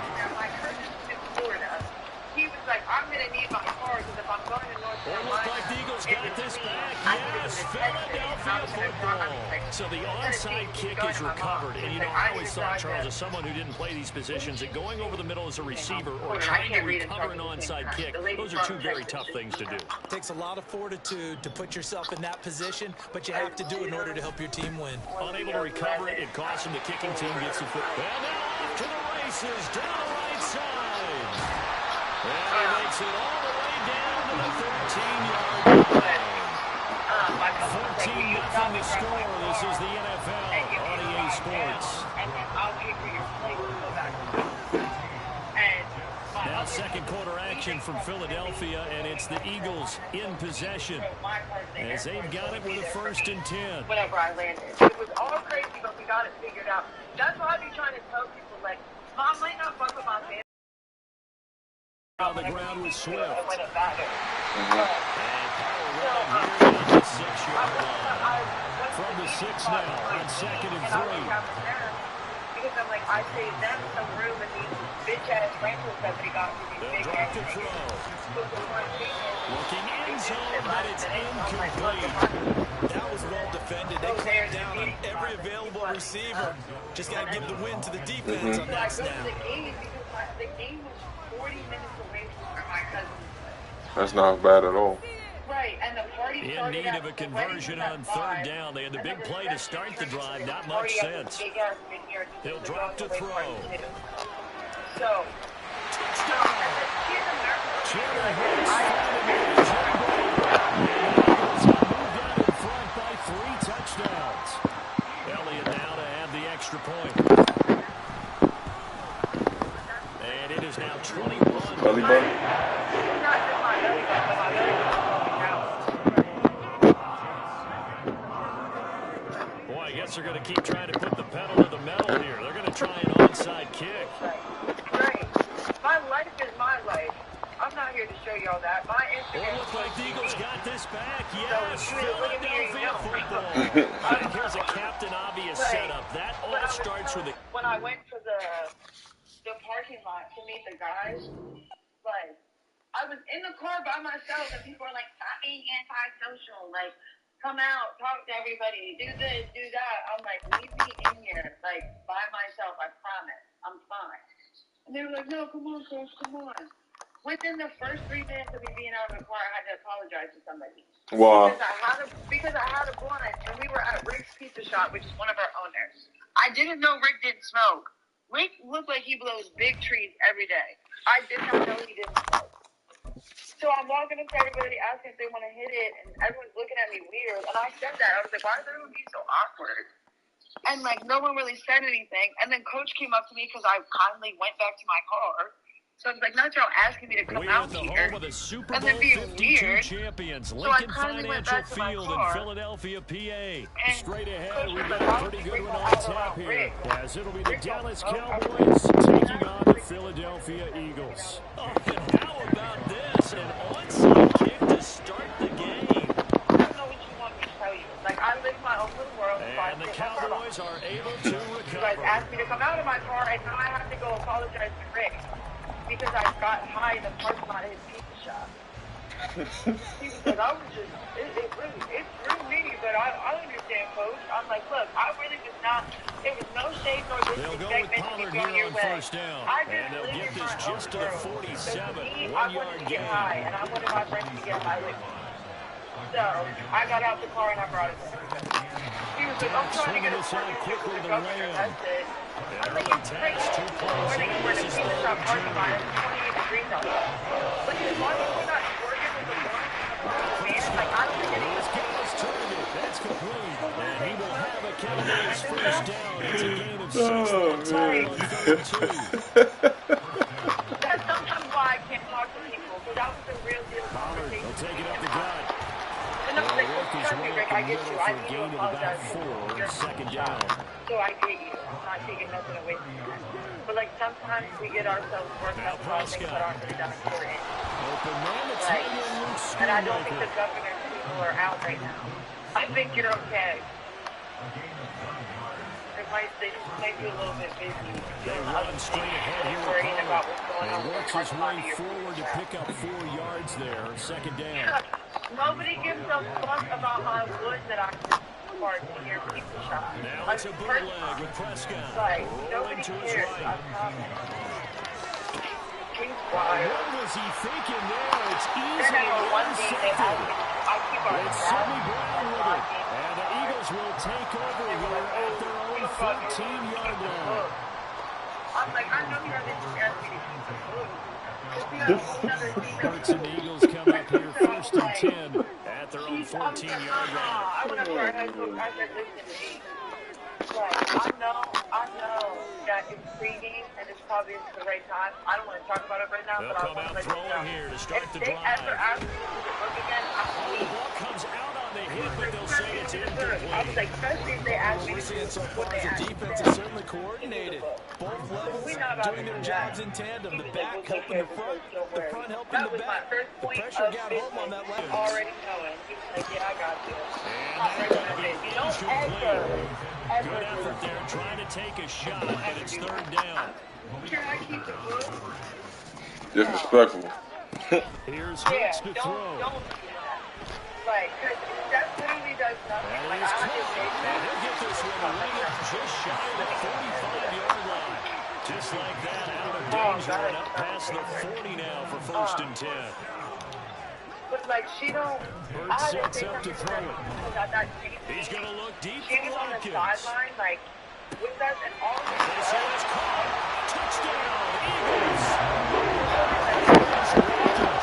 Speaker 4: He was like, I'm going to need my car because if I'm going to North Carolina.
Speaker 2: Almost like the Eagles got this back. Yes. Philadelphia football. So the onside kick is recovered. And, you know, I always thought, Charles, as someone who didn't play these positions, that going over the middle as a receiver or trying to recover an onside kick, those are two very tough things to do.
Speaker 3: It takes a lot of fortitude to put yourself in that position, but you have to do it in order to help your team win.
Speaker 2: Unable to recover it, it costs him. The kicking team gets the foot. And now off to the races, down the right side. And he makes it all the way down to the 13-yard line. 14-0 the score. This is the NFL on EA Sports. Now second quarter action from Philadelphia, and it's the Eagles in possession as they've got it with a 1st and 10.
Speaker 4: Whenever I landed, it was all crazy, but we got it figured out. That's why I be trying to tell people, like, Mom might not fuck with my family.
Speaker 2: On the ground with Swift. And the 6-yard line. From the 6 now on 2nd and 3.
Speaker 4: Because I'm like, I saved them some room in these bitch-ass rentals that they got for these big
Speaker 2: Drop to throw. Looking in zone, but it's incomplete.
Speaker 3: That was well defended. They clamped down on every available receiver. Just got to give the win to the defense on that snap.
Speaker 4: The game was 40 minutes away from where my cousin was.
Speaker 1: That's not bad at all.
Speaker 4: Right, and the party
Speaker 2: in need of a conversion on 3rd down. They had the big play to start the drive. Not much sense. He'll drop to throw.
Speaker 4: So,
Speaker 2: Chandler Hurts moved out in front by 3 touchdowns. Elliott now to add the extra point. And it is now 21.
Speaker 1: Belly button.
Speaker 2: I guess they're going to keep trying to put the pedal to the metal here. They're going to try an onside kick.
Speaker 4: Right. My life is my life. I'm not here to show y'all that. My Instagram.
Speaker 2: It looks like the Eagles got this back. Yes, Philadelphia football. And here's a Captain Obvious setup. That all starts with a...
Speaker 4: When I went to the parking lot to meet the guys, like, I was in the car by myself, and people are like, stop being antisocial. Like, come out, talk to everybody, do this, do that. I'm like, leave me in here, like, by myself, I promise. I'm fine. And they were like, no, come on, Coach, come on. Within the first 3 minutes of me being out of the car, I had to apologize to somebody.
Speaker 1: Wow.
Speaker 4: Because I had a blunt, and we were at Rick's Pizza Shop, which is one of our owners. I didn't know Rick didn't smoke. Rick looked like he blows big trees every day. I did not know he didn't smoke. So I'm walking up to everybody asking if they want to hit it, and everyone's looking at me weird. And I said that. I was like, why is everyone being so awkward? And, like, no one really said anything. And then Coach came up to me because I kindly went back to my car. So I was like, not y'all asking me to come out here.
Speaker 2: Home of the Super
Speaker 4: and
Speaker 2: Bowl
Speaker 4: then being
Speaker 2: 52
Speaker 4: weird.
Speaker 2: champions,
Speaker 4: So I
Speaker 2: Lincoln
Speaker 4: kindly went
Speaker 2: Financial
Speaker 4: back to my
Speaker 2: Field in
Speaker 4: car.
Speaker 2: Philadelphia, PA.
Speaker 4: And
Speaker 2: Straight ahead,
Speaker 4: Coach
Speaker 2: we've
Speaker 4: was
Speaker 2: got
Speaker 4: like,
Speaker 2: a pretty good one
Speaker 4: I
Speaker 2: on
Speaker 4: was
Speaker 2: tap
Speaker 4: like,
Speaker 2: here. As it'll be the
Speaker 4: Rick,
Speaker 2: Dallas
Speaker 4: oh,
Speaker 2: Cowboys taking on the Philadelphia Eagles. Oh, and how about this? An onside kick to start the game.
Speaker 4: I don't know what you want me to tell you. Like, I live my own little world.
Speaker 2: And the Cowboys are able to recover.
Speaker 4: You guys asked me to come out of my car, and now I have to go apologize to Rick because I got high in the parking lot of his pizza shop. He was like, I was just, it's really me, but I understand, Coach. I'm like, look, I really was not, there was no shade nor
Speaker 2: They'll go
Speaker 4: disrespect
Speaker 2: with
Speaker 4: meant to
Speaker 2: Pollard
Speaker 4: be going
Speaker 2: here
Speaker 4: your
Speaker 2: on
Speaker 4: way.
Speaker 2: 1st down.
Speaker 4: I
Speaker 2: And
Speaker 4: just
Speaker 2: they'll
Speaker 4: live
Speaker 2: get
Speaker 4: in
Speaker 2: this
Speaker 4: my
Speaker 2: just
Speaker 4: own
Speaker 2: to the
Speaker 4: world.
Speaker 2: 47.
Speaker 4: So to me, I
Speaker 2: 1
Speaker 4: wanted
Speaker 2: yard
Speaker 4: to get
Speaker 2: gain.
Speaker 4: high, and I wanted my friends to get high with me. So I got out the car and I brought it there. He was like, I'm trying to get a parking ticket for the governor. That's it. I'm like, it's crazy. Morning, we're in a pizza shop parking lot. It's 28 degrees outside. But as long as we're not working with the blunt, like, I don't think anything.
Speaker 2: That's complete. And he will have a Cowboys 1st down. It's a gain of 6
Speaker 4: That's sometimes why I can't talk to people, because that was a real deal conversation.
Speaker 2: He'll take it up the gut.
Speaker 4: And I'm like, trust me, Rick, I get you. I need to apologize for your
Speaker 2: 2nd down.
Speaker 4: So I get you. I'm not taking nothing away from you. But, like, sometimes we get ourselves worked up on things that aren't really that important.
Speaker 2: Open man, it's
Speaker 4: Like,
Speaker 2: Luke
Speaker 4: and I don't think the governor's people are out right now. I think you're okay. They just might be a little bit busy.
Speaker 2: They run straight ahead here with
Speaker 4: worrying about
Speaker 2: Pollard.
Speaker 4: what's going on
Speaker 2: He
Speaker 4: with
Speaker 2: works
Speaker 4: the
Speaker 2: his way
Speaker 4: parking lot.
Speaker 2: forward to pick up 4 yards there. 2nd down.
Speaker 4: Nobody gives a fuck about my wood that I sparked in your pizza shop.
Speaker 2: Now it's a bootleg with Prescott.
Speaker 4: Like, nobody cares. I'm confident. He's wild.
Speaker 2: What was he thinking there? It's easy.
Speaker 4: Intercepted.
Speaker 2: It's Sonny Brown with it. And the Eagles will take over here at their own 14-yard line.
Speaker 4: I'm like, I know you're asked me to keep the food.
Speaker 2: Birds and Eagles come up here first and 10 at their own 14-yard line.
Speaker 4: I went up to our head coach. I said, listen to me. Like, I know that it's pregame and it's probably the right time. I don't want to talk about it right now,
Speaker 2: They'll
Speaker 4: but I
Speaker 2: come
Speaker 4: want
Speaker 2: out
Speaker 4: to let you know.
Speaker 2: throwing here to start the
Speaker 4: If they
Speaker 2: drive.
Speaker 4: ever ask me to look again, I'm
Speaker 2: The
Speaker 4: leaving.
Speaker 2: ball comes out on the hit, but they'll say it's incomplete.
Speaker 4: I was like, especially if they ask me
Speaker 3: We're
Speaker 4: to
Speaker 3: seeing so far
Speaker 4: what they
Speaker 3: is the
Speaker 4: asked
Speaker 3: defense
Speaker 4: me
Speaker 3: is
Speaker 4: to
Speaker 3: certainly coordinated. Both
Speaker 4: We're
Speaker 3: levels
Speaker 4: not about
Speaker 3: doing
Speaker 4: to
Speaker 3: their
Speaker 4: do that.
Speaker 3: jobs in tandem. The
Speaker 4: He was
Speaker 3: back
Speaker 4: like,
Speaker 3: helping the front helping
Speaker 4: that
Speaker 3: the
Speaker 4: was my
Speaker 3: back.
Speaker 4: first
Speaker 3: The
Speaker 4: point
Speaker 3: pressure
Speaker 4: of
Speaker 3: got
Speaker 4: business.
Speaker 3: home on that left.
Speaker 4: Already knowing. He was like, yeah, I got you.
Speaker 2: And
Speaker 4: I'm
Speaker 2: that's
Speaker 4: ready
Speaker 2: going to
Speaker 4: to
Speaker 2: be
Speaker 4: Don't
Speaker 2: incomplete.
Speaker 4: ever
Speaker 2: Good effort there, trying to take a shot, but it's third down.
Speaker 4: Can I keep the book?
Speaker 1: Disrespectful.
Speaker 2: Here's
Speaker 4: Yeah,
Speaker 2: Hurts to
Speaker 4: don't
Speaker 2: throw.
Speaker 4: do that. Like, cause that literally does nothing.
Speaker 2: That
Speaker 4: Like,
Speaker 2: is
Speaker 4: I
Speaker 2: caught.
Speaker 4: understand
Speaker 2: And
Speaker 4: that.
Speaker 2: he'll get this one to ring it just shy of the 45-yard line. Just like that, out of danger and up past the 40 now for first and 10.
Speaker 4: But like, she don't.
Speaker 2: Hurts sets up to throw it. He's going to look deep
Speaker 4: She
Speaker 2: for
Speaker 4: was on the
Speaker 2: Watkins.
Speaker 4: sideline, like, with us and all of
Speaker 2: This one is caught. Touchdown, Eagles.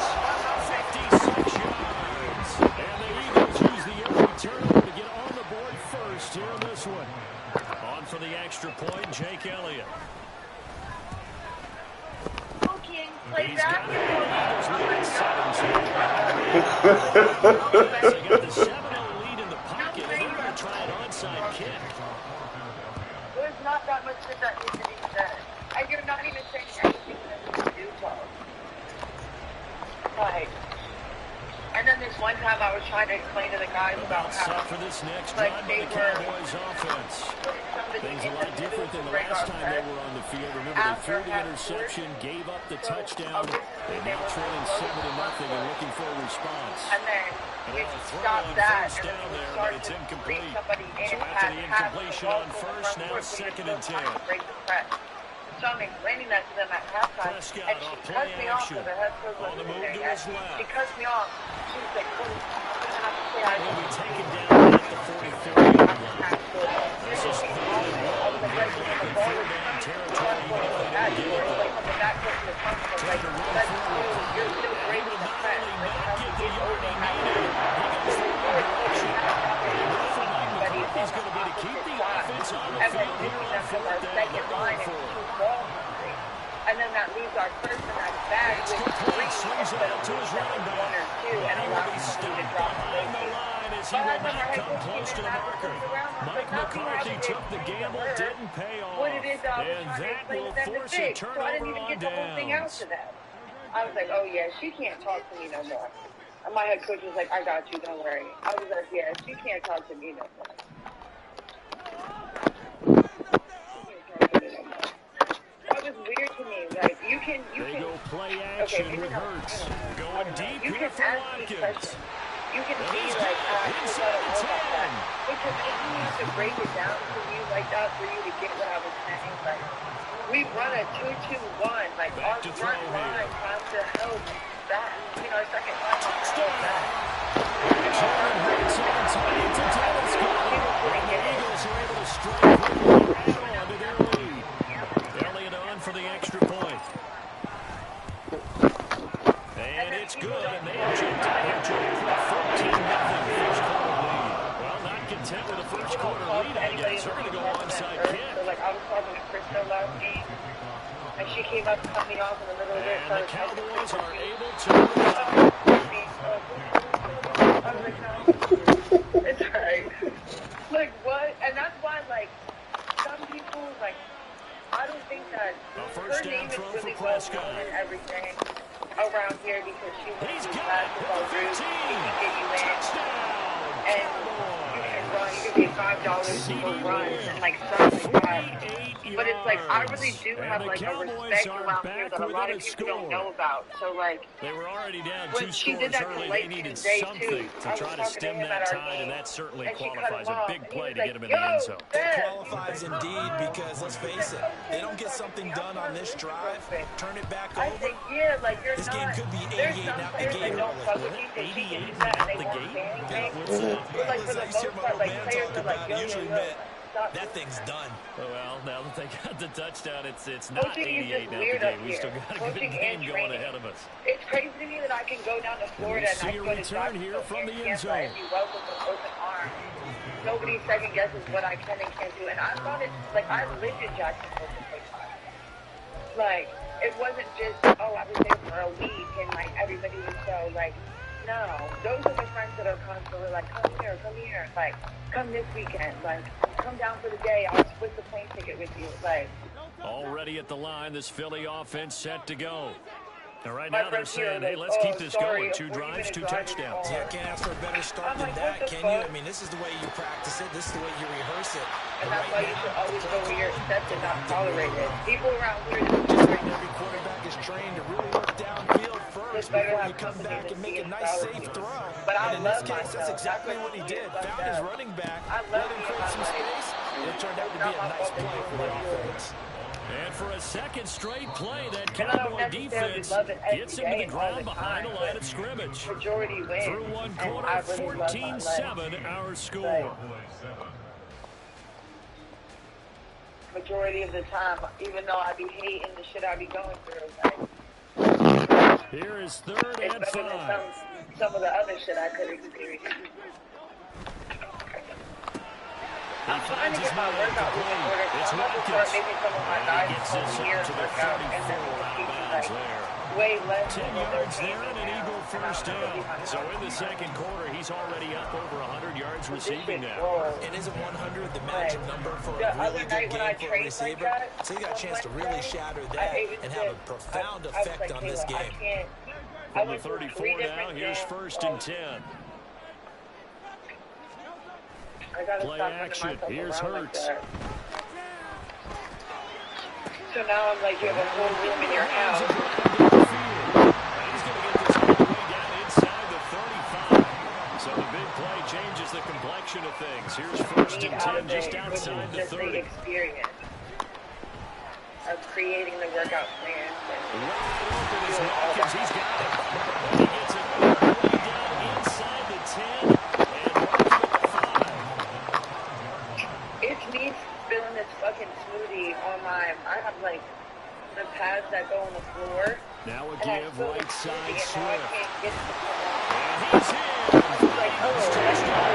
Speaker 2: 56 yards. And the Eagles use the early turnover to get on the board first here in this one. On for the extra point, Jake Elliott.
Speaker 4: play
Speaker 2: He's got it. Eagles
Speaker 4: basketball.
Speaker 2: lead at 17. They got the 7-0 lead in the pocket, and they're going to try an onside kick.
Speaker 4: There's not that much that needs to be said. And you're not even saying anything that we can do, Paul. Like, and then this one time I was trying to explain to the guys about how,
Speaker 2: for this next
Speaker 4: like,
Speaker 2: drive
Speaker 4: they
Speaker 2: by the
Speaker 4: were
Speaker 2: Cowboys offense.
Speaker 4: putting somebody
Speaker 2: Things
Speaker 4: in
Speaker 2: a
Speaker 4: the
Speaker 2: lot
Speaker 4: middle
Speaker 2: different
Speaker 4: to
Speaker 2: than the
Speaker 4: break
Speaker 2: last
Speaker 4: our
Speaker 2: time they
Speaker 4: press.
Speaker 2: were on the field. Remember, they
Speaker 4: After
Speaker 2: threw the
Speaker 4: half
Speaker 2: interception, gave up the
Speaker 4: So,
Speaker 2: touchdown.
Speaker 4: obviously,
Speaker 2: They're now
Speaker 4: they were
Speaker 2: trailing
Speaker 4: close
Speaker 2: 7-0 and looking for a response.
Speaker 4: And then
Speaker 2: And
Speaker 4: we
Speaker 2: a throw
Speaker 4: stop
Speaker 2: on
Speaker 4: that,
Speaker 2: first
Speaker 4: and
Speaker 2: down
Speaker 4: then we
Speaker 2: there,
Speaker 4: start
Speaker 2: but it's
Speaker 4: to
Speaker 2: incomplete.
Speaker 4: bring somebody in
Speaker 2: So
Speaker 4: and
Speaker 2: after the
Speaker 4: pass
Speaker 2: incompletion
Speaker 4: the
Speaker 2: on
Speaker 4: ball
Speaker 2: first,
Speaker 4: from
Speaker 2: now
Speaker 4: the front
Speaker 2: second
Speaker 4: court,
Speaker 2: and
Speaker 4: so
Speaker 2: 10.
Speaker 4: break the press. So I'm explaining that to them at halftime,
Speaker 2: Prescott
Speaker 4: and
Speaker 2: off
Speaker 4: she
Speaker 2: play
Speaker 4: cuts me off
Speaker 2: action.
Speaker 4: because the head coach
Speaker 2: On the
Speaker 4: wasn't
Speaker 2: move
Speaker 4: there
Speaker 2: to
Speaker 4: yet.
Speaker 2: his left.
Speaker 4: She cuts me off. She was like, "Coach, I'm gonna have to say I
Speaker 2: Will be
Speaker 4: didn't
Speaker 2: taken down at the 44-yard line. This is
Speaker 4: I
Speaker 2: third and
Speaker 4: was like,
Speaker 2: one.
Speaker 4: let's get the
Speaker 2: Likely
Speaker 4: ball
Speaker 2: third
Speaker 4: is
Speaker 2: down
Speaker 4: coming.
Speaker 2: territory, even if they
Speaker 4: Back
Speaker 2: don't get
Speaker 4: door,
Speaker 2: it
Speaker 4: like
Speaker 2: there.
Speaker 4: from the back door to the front door, like let's move. You're still breaking the press. Like how you get over half the
Speaker 2: He's going to be to keep the offense on the
Speaker 4: and then
Speaker 2: field here
Speaker 4: taking
Speaker 2: on
Speaker 4: them from our
Speaker 2: fourth down.
Speaker 4: second
Speaker 2: They're
Speaker 4: line
Speaker 2: going
Speaker 4: and
Speaker 2: for it.
Speaker 4: two ball hungry. And then that leaves our first and that's bad
Speaker 2: It's
Speaker 4: with
Speaker 2: complete.
Speaker 4: three
Speaker 2: Swings it
Speaker 4: instead
Speaker 2: out
Speaker 4: of
Speaker 2: to his running back.
Speaker 4: one or two and
Speaker 2: He will
Speaker 4: allow
Speaker 2: be
Speaker 4: somebody to
Speaker 2: stopped
Speaker 4: drop
Speaker 2: behind the
Speaker 4: the
Speaker 2: line as he
Speaker 4: But
Speaker 2: will
Speaker 4: I thought
Speaker 2: not
Speaker 4: our head
Speaker 2: come
Speaker 4: coach
Speaker 2: close to
Speaker 4: came
Speaker 2: the
Speaker 4: in
Speaker 2: marker.
Speaker 4: back around. I was
Speaker 2: Mike
Speaker 4: like, nothing
Speaker 2: McCarthy
Speaker 4: happened
Speaker 2: took the
Speaker 4: to
Speaker 2: gamble,
Speaker 4: her.
Speaker 2: didn't pay off.
Speaker 4: What it is that I was
Speaker 2: And
Speaker 4: trying to
Speaker 2: that
Speaker 4: explain
Speaker 2: will
Speaker 4: to them to
Speaker 2: force a
Speaker 4: fix. So I
Speaker 2: turnover
Speaker 4: didn't even
Speaker 2: on
Speaker 4: get the whole thing out
Speaker 2: downs.
Speaker 4: to them. I was like, oh yeah, she can't talk to me no more. And my head coach was like, I got you, don't worry. I was like, yeah, she can't talk to me no more. That was weird to me. Like, you can.
Speaker 2: They go play action with Hurts. Going deep
Speaker 4: You
Speaker 2: here
Speaker 4: can
Speaker 2: for
Speaker 4: ask me
Speaker 2: Watkins.
Speaker 4: questions. You can be
Speaker 2: He's
Speaker 4: like,
Speaker 2: got it.
Speaker 4: I don't
Speaker 2: Inside
Speaker 4: know
Speaker 2: the
Speaker 4: about that.
Speaker 2: 10.
Speaker 4: Because if you have to break it down for you like that for you to get what I was saying, like, we run a 2-2-1. Like, our
Speaker 2: Back to
Speaker 4: front
Speaker 2: throw
Speaker 4: line
Speaker 2: here.
Speaker 4: has to help that. You know, our second line has to help
Speaker 2: Touchdown.
Speaker 4: that.
Speaker 2: Jordan Hurts on time to telescope. And the Eagles are able to strike quickly and add on to their lead. Elliott on for the extra point. And it's good, and they have jumped out to a 14-0 first quarter lead. Well, not content with the first quarter lead, I guess. They're going to go onside kick.
Speaker 4: So, like, I was talking to Krista last game, and she came up to cut me off in the middle of it.
Speaker 2: And the Cowboys are able to recover.
Speaker 4: I was like, no, it's alright. Like, what? And that's why, like, some people, like, I don't think that
Speaker 2: A
Speaker 4: her
Speaker 2: first
Speaker 4: name
Speaker 2: down
Speaker 4: is
Speaker 2: throw for
Speaker 4: really well
Speaker 2: Prescott.
Speaker 4: known and everything around here because she was
Speaker 2: He's
Speaker 4: in
Speaker 2: got it
Speaker 4: basketball
Speaker 2: at the
Speaker 4: group.
Speaker 2: 15.
Speaker 4: She can get you in,
Speaker 2: Touchdown.
Speaker 4: and you can
Speaker 2: Cowboys.
Speaker 4: run you can pay $5 for runs and like stuff like that. But it's like I really do have like a respect around here that a lot of people don't know about. So like
Speaker 2: they were already down
Speaker 4: when
Speaker 2: 2
Speaker 4: she did
Speaker 2: scores
Speaker 4: that to
Speaker 2: early, they
Speaker 4: Lake
Speaker 2: needed
Speaker 4: Tuesday
Speaker 2: something
Speaker 4: too,
Speaker 2: to
Speaker 4: I was
Speaker 2: try to
Speaker 4: talking to
Speaker 2: stem
Speaker 4: him
Speaker 2: that
Speaker 4: at our
Speaker 2: tide, and
Speaker 4: game,
Speaker 2: that certainly
Speaker 4: and she cut
Speaker 2: qualifies
Speaker 4: him
Speaker 2: a
Speaker 4: off,
Speaker 2: big
Speaker 4: and he
Speaker 2: play
Speaker 4: was
Speaker 2: to
Speaker 4: like,
Speaker 2: get him in the end
Speaker 4: "Yo,
Speaker 2: zone.
Speaker 3: It
Speaker 4: Steph."
Speaker 3: qualifies indeed because, let's face it, they don't get something done on this drive, turn it back
Speaker 4: I
Speaker 3: over.
Speaker 4: think, yeah, like you're
Speaker 3: This game
Speaker 4: not.
Speaker 3: could be
Speaker 4: There's
Speaker 3: 88
Speaker 4: some
Speaker 3: out the
Speaker 4: players that
Speaker 3: gate.
Speaker 4: don't fuck with me because she can do that and they won't say anything. But like for the
Speaker 3: I used to hear
Speaker 4: most
Speaker 3: my
Speaker 4: part,
Speaker 3: old
Speaker 4: like
Speaker 3: man
Speaker 4: players
Speaker 3: talk
Speaker 4: are like,
Speaker 3: about
Speaker 4: yo,
Speaker 3: it.
Speaker 4: yo,
Speaker 3: Usually
Speaker 4: yo,
Speaker 3: meant
Speaker 4: like stop
Speaker 3: that
Speaker 4: doing
Speaker 3: thing's
Speaker 4: that.
Speaker 3: done.
Speaker 2: Well, now that they got the touchdown, it's not
Speaker 4: Coaching is
Speaker 2: 88
Speaker 4: just
Speaker 2: now
Speaker 4: weird
Speaker 2: the
Speaker 4: up
Speaker 2: game. We
Speaker 4: here.
Speaker 2: still got a good
Speaker 4: Coaching and
Speaker 2: game going
Speaker 4: training.
Speaker 2: ahead of us.
Speaker 4: It's crazy to me that I can go down to Florida and I
Speaker 2: see
Speaker 4: can
Speaker 2: a
Speaker 4: go to
Speaker 2: return here
Speaker 4: Jacksonville
Speaker 2: from
Speaker 4: and
Speaker 2: the end
Speaker 4: Tampa
Speaker 2: zone.
Speaker 4: and be welcomed with open arms. Nobody second guesses what I can and can't do. And I thought it, like, I lived in Jacksonville for 6 months. Like, it wasn't just, oh, I was there for a week and, like, everybody was so, like, no. Those are the friends that are constantly like, come here, like, come this weekend, like, come down for the day, I'll split the plane ticket with you, like.
Speaker 2: Already at the line, this Philly offense set to go. And right
Speaker 4: My
Speaker 2: now they're
Speaker 4: friends here
Speaker 2: saying,
Speaker 4: are
Speaker 2: hey,
Speaker 4: like,
Speaker 2: let's keep this
Speaker 4: sorry,
Speaker 2: going. 2
Speaker 4: were you
Speaker 2: drives,
Speaker 4: gonna
Speaker 2: 2
Speaker 4: drive this
Speaker 2: touchdowns.
Speaker 3: Yeah, can't ask for a better start than
Speaker 4: like,
Speaker 3: that,
Speaker 4: what the
Speaker 3: can
Speaker 4: fuck?
Speaker 3: you? I mean, this is the way you practice it. This is the way you rehearse it.
Speaker 4: And
Speaker 3: But
Speaker 4: that's why
Speaker 3: right
Speaker 4: you should
Speaker 3: now,
Speaker 4: always
Speaker 3: the
Speaker 4: go
Speaker 3: play
Speaker 4: where you're
Speaker 3: calling,
Speaker 4: accepted,
Speaker 3: they're
Speaker 4: not
Speaker 3: not doing
Speaker 4: tolerated.
Speaker 3: well.
Speaker 4: People around here
Speaker 3: Just not every quarterback is trained to really look downfield first
Speaker 4: better
Speaker 3: before
Speaker 4: have
Speaker 3: you come
Speaker 4: company
Speaker 3: back
Speaker 4: than
Speaker 3: and make a
Speaker 4: being
Speaker 3: nice,
Speaker 4: solid.
Speaker 3: safe throw.
Speaker 4: But I
Speaker 3: And in this
Speaker 4: love
Speaker 3: case, that's
Speaker 4: myself.
Speaker 3: exactly
Speaker 4: That's
Speaker 3: what he did.
Speaker 4: fucked
Speaker 3: Found his
Speaker 4: up.
Speaker 3: running back,
Speaker 4: I
Speaker 3: let
Speaker 4: love
Speaker 3: him
Speaker 4: being
Speaker 3: create some
Speaker 4: athletic.
Speaker 3: space, and it turned out to
Speaker 4: It's
Speaker 3: be
Speaker 4: not
Speaker 3: a
Speaker 4: my
Speaker 3: nice
Speaker 4: fault that
Speaker 3: play
Speaker 4: you
Speaker 3: for
Speaker 4: were
Speaker 3: the
Speaker 4: yours.
Speaker 3: offense.
Speaker 2: And for a second straight play, that
Speaker 4: And I don't
Speaker 2: Cowboy
Speaker 4: necessarily
Speaker 2: defense
Speaker 4: love it every
Speaker 2: gets him to
Speaker 4: day
Speaker 2: the
Speaker 4: and all
Speaker 2: ground
Speaker 4: the
Speaker 2: behind
Speaker 4: time,
Speaker 2: the line
Speaker 4: but
Speaker 2: of scrimmage.
Speaker 4: majority wins.
Speaker 2: Through one
Speaker 4: And
Speaker 2: quarter,
Speaker 4: I really love my life.
Speaker 2: 14-7 our score.
Speaker 4: Like, majority of the time, even though I be hating the shit I be going through, like,
Speaker 2: Here is 3rd
Speaker 4: it's
Speaker 2: and
Speaker 4: better
Speaker 2: 5.
Speaker 4: than some of the other shit I could experience. I'm trying to get my workout room in order, so I'm about to start making some of my guys from here work out, and then we can keep like way less
Speaker 2: 10
Speaker 4: than what they're
Speaker 2: yards
Speaker 4: paying
Speaker 2: there
Speaker 4: me
Speaker 2: and an
Speaker 4: now.
Speaker 2: Eagle first down. So in the second quarter, he's already up over 100 yards receiving now.
Speaker 3: And isn't 100 the magic number for
Speaker 4: The
Speaker 3: a really
Speaker 4: other
Speaker 3: good
Speaker 4: night when I
Speaker 3: game for a
Speaker 4: trained like
Speaker 3: receiver?
Speaker 4: that,
Speaker 3: So he got a chance to really
Speaker 4: Wednesday,
Speaker 3: shatter
Speaker 4: I
Speaker 3: that
Speaker 4: even
Speaker 3: and have a
Speaker 4: said,
Speaker 3: profound
Speaker 4: I was
Speaker 3: effect
Speaker 4: like,
Speaker 3: on this
Speaker 4: Kayla, I
Speaker 3: game.
Speaker 4: can't. I
Speaker 2: From the
Speaker 4: went through
Speaker 2: 34
Speaker 4: 3
Speaker 2: now,
Speaker 4: different
Speaker 2: here's
Speaker 4: gyms.
Speaker 2: 1st and 10.
Speaker 4: I gotta
Speaker 2: Play
Speaker 4: stop running
Speaker 2: action.
Speaker 4: myself
Speaker 2: Here's
Speaker 4: around
Speaker 2: Hurts.
Speaker 4: like that. So now I'm like, you have a whole room in your house.
Speaker 2: He's going to get this all the way down inside the 35. So the big play changes the complexion of things. Here's 1st and 10 just outside the 30.
Speaker 4: The experience of creating the workout plans.
Speaker 2: Wide open is Watkins. He's got it. He gets it all the way down inside the 10 and marking up 5.
Speaker 4: It's me spilling this fucking smoothie on I have like the pads that go on the floor.
Speaker 2: Now a give right side Swift.
Speaker 4: I can't get to the floor.
Speaker 2: And he's in.
Speaker 4: I was like, oh, that's
Speaker 2: Touchdown.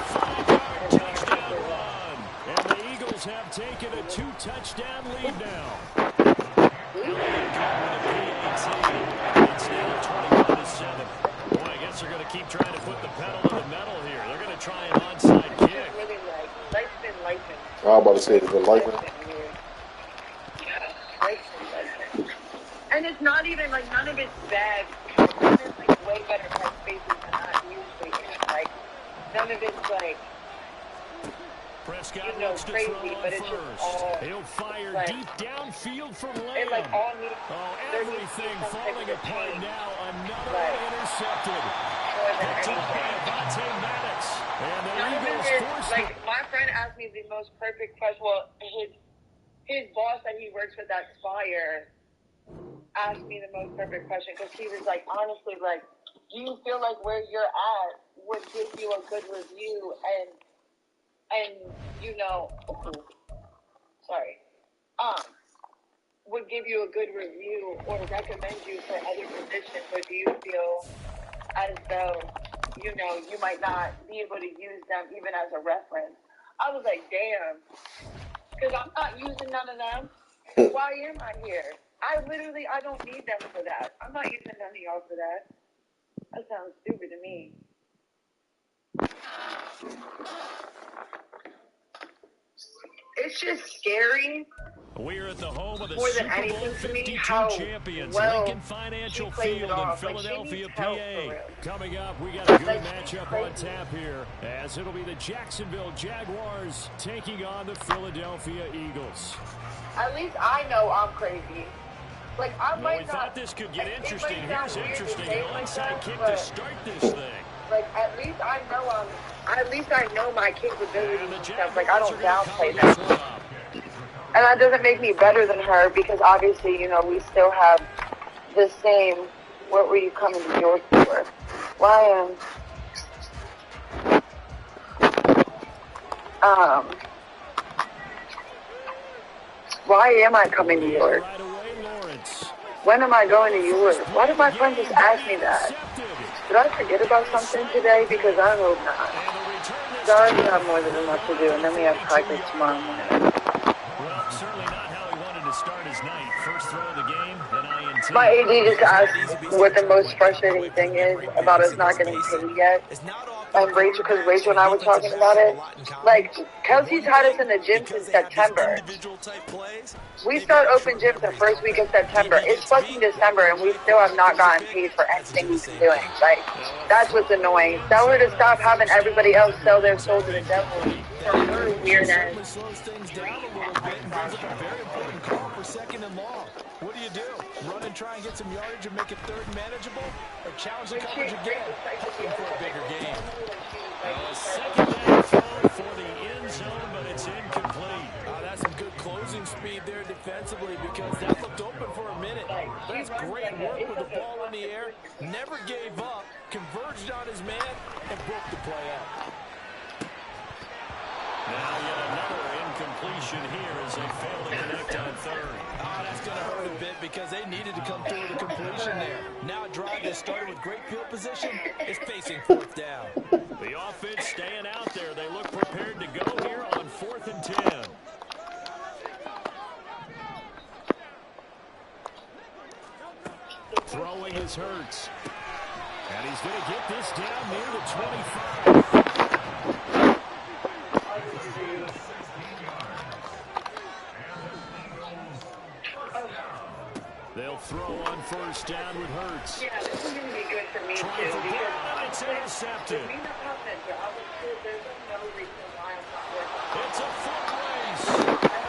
Speaker 2: 5-yard touchdown run. And the Eagles have taken a 2-touchdown lead now. Elliott got with a PAT. It's now 21-7. Boy, I guess they're going to keep trying to put the pedal to the metal here. They're going to try an onside kick.
Speaker 4: Life's been life.
Speaker 1: I was about to say it's been life.
Speaker 4: And it's not even like none of it's bad. I'm in like way better headspaces than I usually am. Like none of it's like
Speaker 2: Prescott
Speaker 4: looks
Speaker 2: to
Speaker 4: crazy,
Speaker 2: throw on
Speaker 4: but it's just
Speaker 2: first.
Speaker 4: all
Speaker 2: He'll fire
Speaker 4: like,
Speaker 2: deep downfield for Lamb.
Speaker 4: It like all needs.
Speaker 2: Everything falling apart now. Another
Speaker 4: like,
Speaker 2: intercepted. Picked up by Avonte Maddox. And the Eagles forced
Speaker 4: like my friend asked me the most perfect question. Well, his boss that he works with at Spire asked me the most perfect question because he was like, honestly, like, do you feel like where you're at would give you a good review and you know, would give you a good review or recommend you for other positions, or do you feel as though, you know, you might not be able to use them even as a reference? I was like, damn, because I'm not using none of them. Why am I here? I don't need them for that. I'm not using none of y'all for that. That sounds stupid to me. It's just scary
Speaker 2: We're at the home of the
Speaker 4: more than
Speaker 2: Super Bowl
Speaker 4: anything to me,
Speaker 2: 52
Speaker 4: how
Speaker 2: champions,
Speaker 4: well
Speaker 2: Lincoln Financial
Speaker 4: she plays
Speaker 2: Field
Speaker 4: it
Speaker 2: in
Speaker 4: off.
Speaker 2: Philadelphia,
Speaker 4: Like, she needs help,
Speaker 2: PA.
Speaker 4: for real.
Speaker 2: Coming up, we got a good
Speaker 4: Like,
Speaker 2: matchup on tap here, as it'll be the Jacksonville Jaguars taking on the Philadelphia Eagles.
Speaker 4: At least I know I'm crazy. Like, I
Speaker 2: Well,
Speaker 4: might
Speaker 2: we
Speaker 4: not.
Speaker 2: thought this could get interesting.
Speaker 4: Here's
Speaker 2: Interesting. An onside kick to start this thing.
Speaker 4: Like, at least I know my capabilities and stuff. Like, I don't downplay them. And that doesn't make me better than her because obviously, you know, we still have the same. What were you coming to York for? Why am I coming to York? When am I going to York? Why did my friend just ask me that? Did I forget about something today? Because I hope not. So I already have more than enough to do, and then we have practice tomorrow morning.
Speaker 2: Well, certainly not how he wanted to start his night. First throw of the game, an INT.
Speaker 4: My AD just asked what the most frustrating thing is about us not getting paid yet. And Rachel, because Rachel and I were talking about it. Like, Kelsey's had us in the gym since September. We start open gyms the first week of September. It's fucking December, and we still have not gotten paid for anything we've been doing. Like, that's what's annoying. Tell her to stop having everybody else sell their soul to the devil for her weird ass.
Speaker 3: Second and long. What do? Run and try and get some yardage and make it third and manageable? Or challenge the coverage again, hoping for a bigger game?
Speaker 2: Second down throw for the end zone, but it's incomplete.
Speaker 3: That's some good closing speed there defensively because that looked open for a minute. That's great work with the ball in the air. Never gave up, converged on his man, and broke the play out.
Speaker 2: Now yet another incompletion here as they fail to connect on third.
Speaker 3: That's going to hurt a bit because they needed to come through with a completion there. Now a drive that started with great field position is facing fourth down.
Speaker 2: The offense staying out there. They look prepared to go here on 4th and 10. Throwing is Hurts. And he's going to get this down near the 25. They'll throw on first down with Hurts.
Speaker 4: Yeah, this is going to be good for me, too.
Speaker 2: Because it's intercepted. It's a foot race.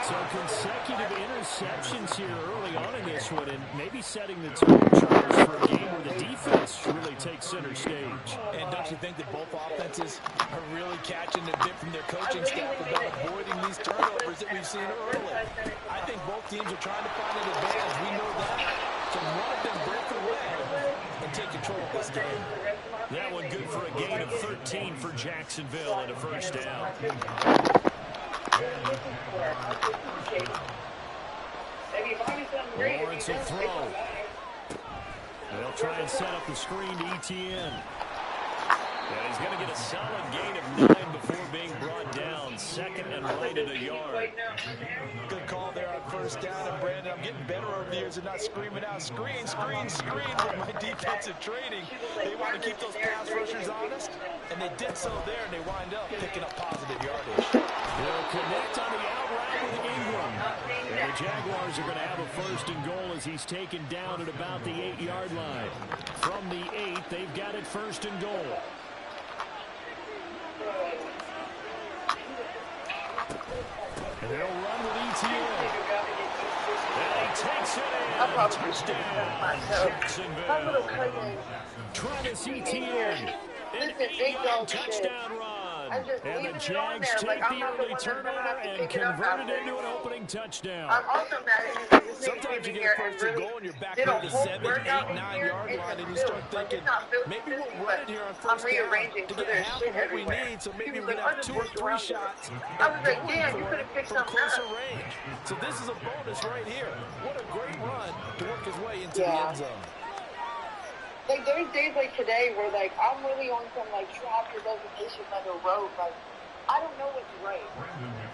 Speaker 2: So consecutive interceptions here early on in this one, and maybe setting the tone charge for a game where the defense really takes center stage.
Speaker 3: And don't you think that both offenses are really catching the dip from their coaching staff about avoiding these turnovers that we've seen early? I think both teams are trying to find an advantage. We know that. So one of them break away and take control of this game.
Speaker 2: That one good for a gain of 13 for Jacksonville and a first down. Lawrence will throw. They'll try and set up the screen to ETN. And he's going to get a solid gain of 9 before being brought down. Second and right at a yard.
Speaker 3: Good call there on first down. And Brandon, I'm getting better over the years and not screaming out, screen, screen, screen with my defensive training. They want to keep those pass rushers honest, and they did so there, and they wind up picking up positive yardage.
Speaker 2: They'll connect on the out route with Ingram. And the Jaguars are going to have a first and goal as he's taken down at about the 8-yard line. From the 8, they've got it first and goal. And they'll run with ETN. And he takes it in. Touchdown, Jacksonville. Travis Etienne. An 8-yard touchdown run. And the Jags take the early turnover and convert it into an opening touchdown.
Speaker 4: I'm also mad at him.
Speaker 3: Sometimes you get a first and goal and you're back near the 7, 8, 9-yard line and you start thinking, maybe we'll run it here on first down to get half of what we need, so maybe we're going to have 2 or 3 shots.
Speaker 4: I was like, damn, you could have picked
Speaker 3: from
Speaker 4: something
Speaker 3: closer
Speaker 4: up.
Speaker 3: range. So this is a bonus right here. What a great run to work his way into the end zone.
Speaker 4: Like, there's days like today where, like, I'm really on some, like, traffic designation on the road. Like, I don't know what's right.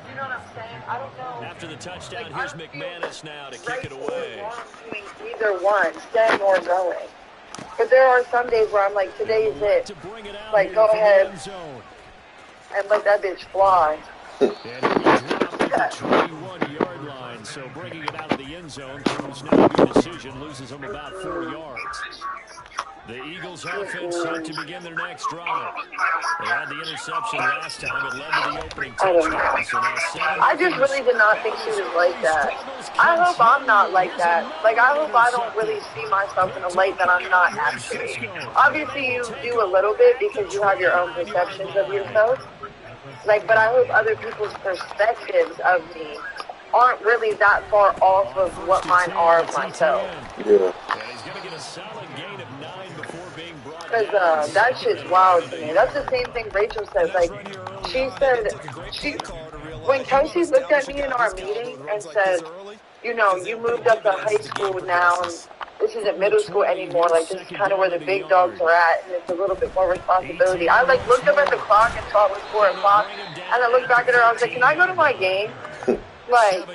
Speaker 4: You know what I'm saying? I don't know.
Speaker 2: After the touchdown, here's McManus now to kick it away.
Speaker 4: Either one, staying or going. But there are some days where I'm like, today's it. Like, go ahead and let that bitch fly.
Speaker 2: And he dropped at the 21-yard line. so bringing it out of the end zone proves not to be a decision, loses them about 4 yards. The Eagles offense set to begin their next drive. They had the interception last time. It led to the opening touchdown. So now
Speaker 4: I just really did not think she was like that. I hope I'm not like that. Like, I hope I don't really see myself in a light that I'm not actually. Obviously, you do a little bit because you have your own perceptions of yourself. Like, but I hope other people's perspectives of me aren't really that far off of what mine are of myself.
Speaker 1: Yeah.
Speaker 4: Because that shit's wild to me. That's the same thing Rachel said. Like, she said, when Kelsey looked at me in our meeting and said, you know, you moved up to high school now, and this isn't middle school anymore. Like, this is kind of where the big dogs are at, and it's a little bit more responsibility. I, like, looked up at the clock and saw it was 4 o'clock, and I looked back at her, I was like, can I go to my game? Like,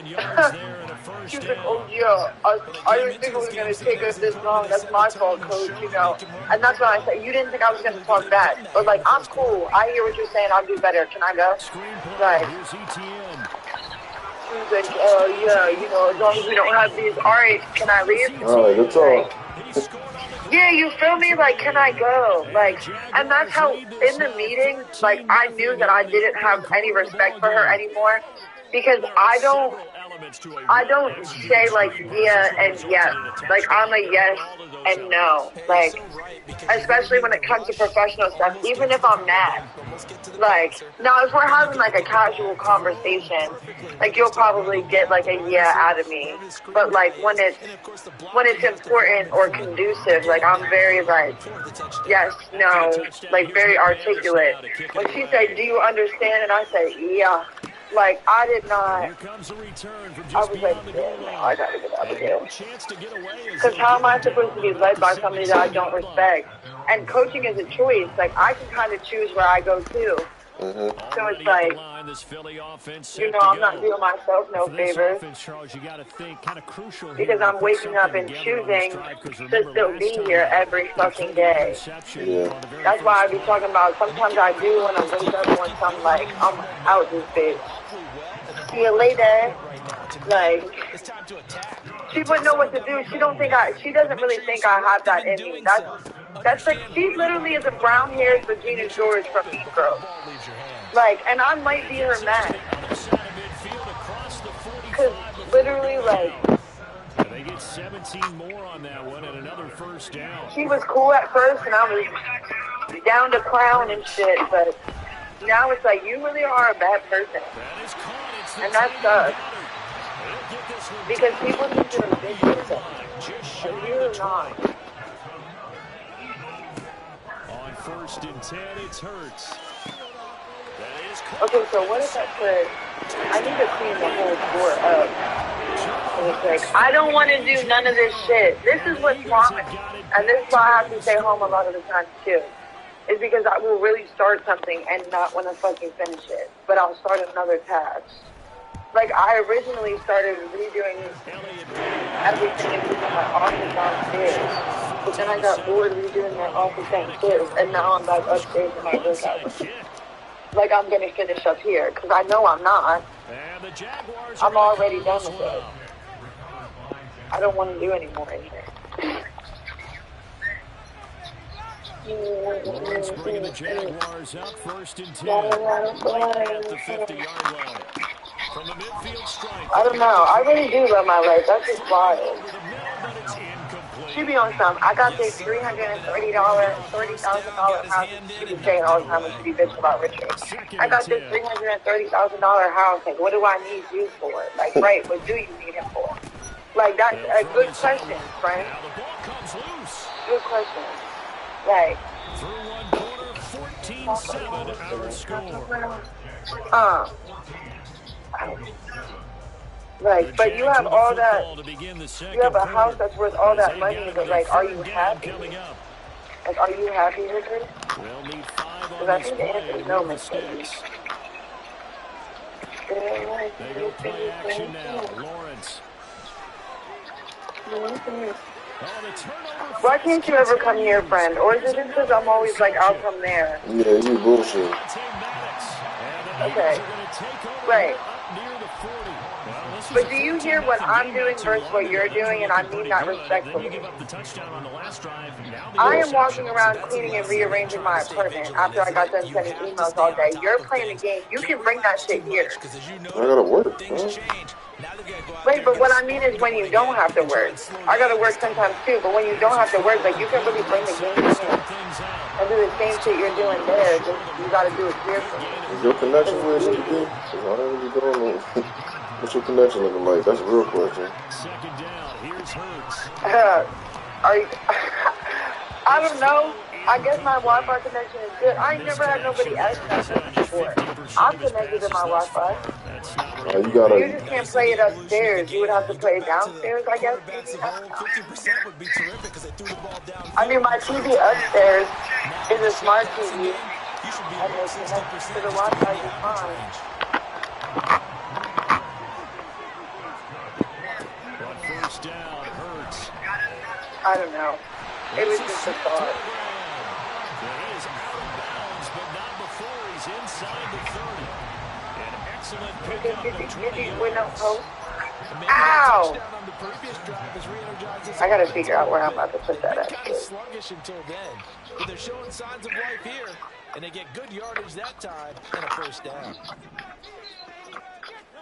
Speaker 4: she was like, oh, yeah, I didn't think it was going to take us this long. That's my fault, coach, you know. And that's when I said, you didn't think I was going to talk back. But, like, I'm cool. I hear what you're saying. I'll do better. Can I go? Like, she was like, yeah, you know, as long as we don't have these. All right, can I leave?
Speaker 1: All right, that's all.
Speaker 4: Yeah, you feel me? Like, can I go? Like, and that's how, in the meeting, like, I knew that I didn't have any respect for her anymore. Because I don't say, like, yeah and yes. Like, I'm a yes and no. Like, especially when it comes to professional stuff, even if I'm mad. Like, now if we're having, like, a casual conversation, like, you'll probably get, like, a yeah out of me. But, like, when it's important or conducive, like, I'm very, like, yes, no, like, very articulate. When she said, do you understand? And I said, yeah. Like, I did not, I was like, yeah, no, I gotta get out of here. Because how am I supposed to be led by somebody that I don't respect? And coaching is a choice. Like, I can kind of choose where I go to.
Speaker 1: Mm-hmm.
Speaker 4: So it's like, you know, I'm not doing myself no favors. Because I'm waking up and choosing to still be here every fucking day.
Speaker 1: Yeah.
Speaker 4: That's why I be talking about, sometimes I do when I wake up once I'm like, I'm out this bitch. See you later. Like, she wouldn't know what to do. She doesn't really think I have that in me. That's like, she literally is a brown-haired Regina George from Mean Girls. Like, and I might be her match. Because literally, like,
Speaker 2: they get 17 more on that one and another first down.
Speaker 4: She was cool at first, and I was down to clown and shit, but now it's like, you really are a bad person. And that sucks. Because people think you're a big person. And you're not.
Speaker 2: On 1st and 10, it's Hurts.
Speaker 4: Okay, so what if I put, I need to clean the whole floor up. And it's like, I don't want to do none of this shit. This is what's wrong with me. And this is why I have to stay home a lot of the time, too. Is because I will really start something and not want to fucking finish it. But I'll start another task. Like, I originally started redoing everything in my office downstairs. But then I got bored redoing my office downstairs. And now I'm back upstairs in my workout room. Like, I'm going to finish up here. Because I know I'm not. I'm already done with it. I don't want to do any more in here.
Speaker 2: Lawrence bringing the Jaguars up 1st and 10 at the 50-yard line. From the midfield stripe.
Speaker 4: I don't know. I really do love my life. That's just wild. She be on some. I got this $330,000 house. She be saying all the time when she be bitching about Richard. I got this $330,000 house. Like, what do I need you for? Like, right, what do you need him for? Like, that's a good question, friend. Good question. Like,
Speaker 2: through one quarter, 14-7 our score.
Speaker 4: Like, but you have all that, you have a house that's worth all that money, but like, are you happy? Like, are you happy with it? Because I think the answer is no, maybe.
Speaker 2: They go play action now. Lawrence.
Speaker 4: Why can't you ever come here, friend? Or is it just because I'm always like, I'll come there?
Speaker 1: Yeah, you bullshit.
Speaker 4: Okay. Right. But do you hear what I'm doing versus what you're doing? And I mean that respectfully. I am walking around cleaning and rearranging my apartment after I got done sending emails all day. You're playing a game. You can bring that shit here.
Speaker 1: I gotta work.
Speaker 4: Wait, but what I mean is when you don't have to work. I gotta work sometimes too, but when you don't have to work, like you can really bring the game in here and do the same shit you're doing there. Just you gotta do it carefully.
Speaker 1: Is your connection where it should be? I don't really going on. What's your connection looking like? That's a real question.
Speaker 2: Second down, here's Hurts.
Speaker 4: Are you, I don't know. I guess my Wi-Fi connection is good. I ain't never had nobody else that before. I'm connected to my Wi-Fi. You just can't play it upstairs. You would have to play it downstairs, I guess. I mean, my TV upstairs is a smart TV, and they connect to the Wi-Fi just fine.
Speaker 2: First down, Hurts.
Speaker 4: I don't know. It was just a thought.
Speaker 2: He is out of bounds, but not before he's inside the 30. An excellent pickup.
Speaker 4: Ow! I gotta figure out where I'm about to put that at.
Speaker 3: Sluggish until then, but they're showing signs of life here, and they get good yardage that time and a first down.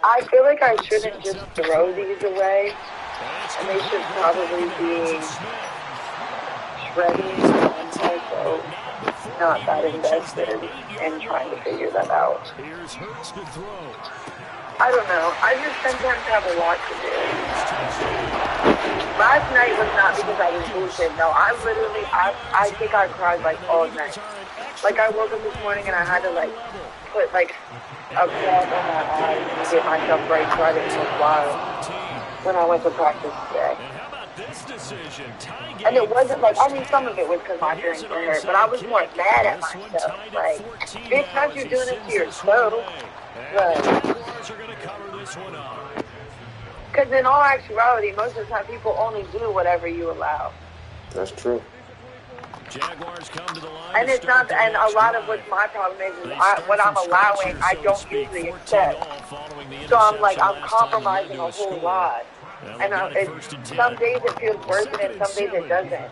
Speaker 4: I feel like I shouldn't just throw these away, and they should probably be shredding and also not that invested in trying to figure that out.
Speaker 2: Here's Hurts to throw.
Speaker 4: I don't know. I just sometimes have a lot to do. Last night was not because I was bullshit. No, I think I cried like all night. Like I woke up this morning and I had to like put like a cloth on my eyes and get myself right so I didn't look wild when I went to practice today. And it wasn't like, I mean, some of it was because my feelings were hurt, but I was more mad at myself. Like, bitch, not you doing this to yourself. But because in all actuality, most of the time people only do whatever you allow.
Speaker 1: That's true.
Speaker 2: Jaguars come to the line.
Speaker 4: And it's not, and a lot of what my problem is what I'm allowing, I don't usually accept. So I'm like, I'm compromising a whole lot. And some days it feels worse and some days it doesn't.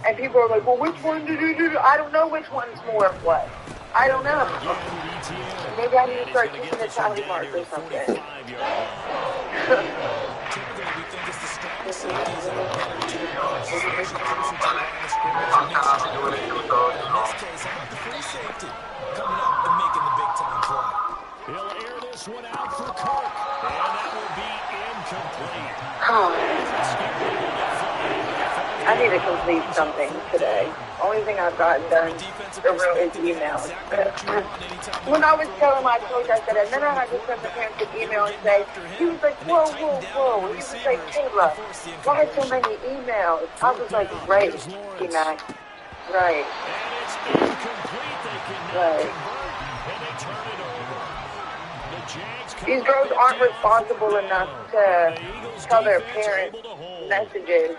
Speaker 4: And people are like, well, which one did you do? I don't know which one's more of what. I don't know. Maybe I need to start using a tally mark or something.
Speaker 2: He'll air this one out for Kirk, and that will be incomplete.
Speaker 4: I need to complete something today. Only thing I've gotten done for real is emails. When I was telling my coach, I said, and then I had to send the parents an email and say, he was like, whoa, whoa, whoa. He was like, Taylor, why so many emails? I was like, right, T-Mac. Right. Right. These girls aren't responsible enough to tell their parents messages,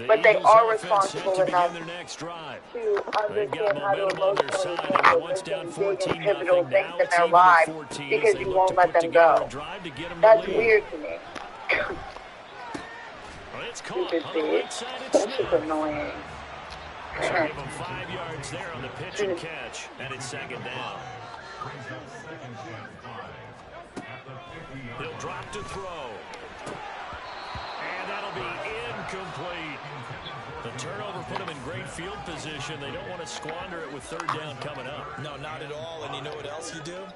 Speaker 4: but they are responsible enough to understand how to emotionally handle certain big and pivotal things in their lives because you won't let them go. That's weird to me. Stupid bitch. That's just annoying.
Speaker 2: 5 yards there on the pitch and catch, and it's second down. He'll drop to throw. And that'll be incomplete. The turnover put him in great field position. They don't want to squander it with third down coming up.
Speaker 3: No, not at all. And you know what else you do?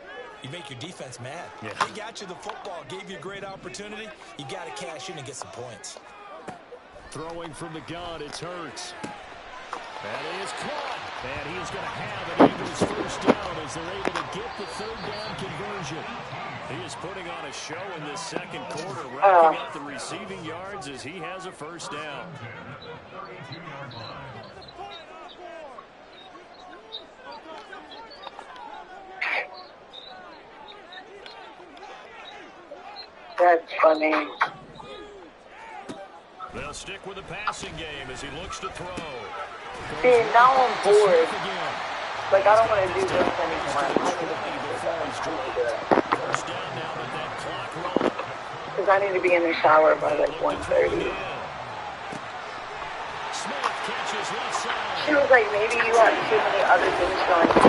Speaker 3: You make your defense mad.
Speaker 2: Yeah.
Speaker 3: They got you the football, gave you a great opportunity. You got to cash in and get some points.
Speaker 2: Throwing from the gun, it's Hurts. That is caught. And he is going to have an Eagles first down as they're able to get the third down conversion. He is putting on a show in this second quarter, racking up the receiving yards as he has a first down.
Speaker 4: That's funny.
Speaker 2: They'll stick with the passing game as he looks to throw.
Speaker 4: See, now I'm bored. Like, I don't want to do this anymore. I need to finish this up.
Speaker 2: First down now with that clock rolling.
Speaker 4: because I need to be in the shower by like 1:30. She was like, maybe you have too many other things going on,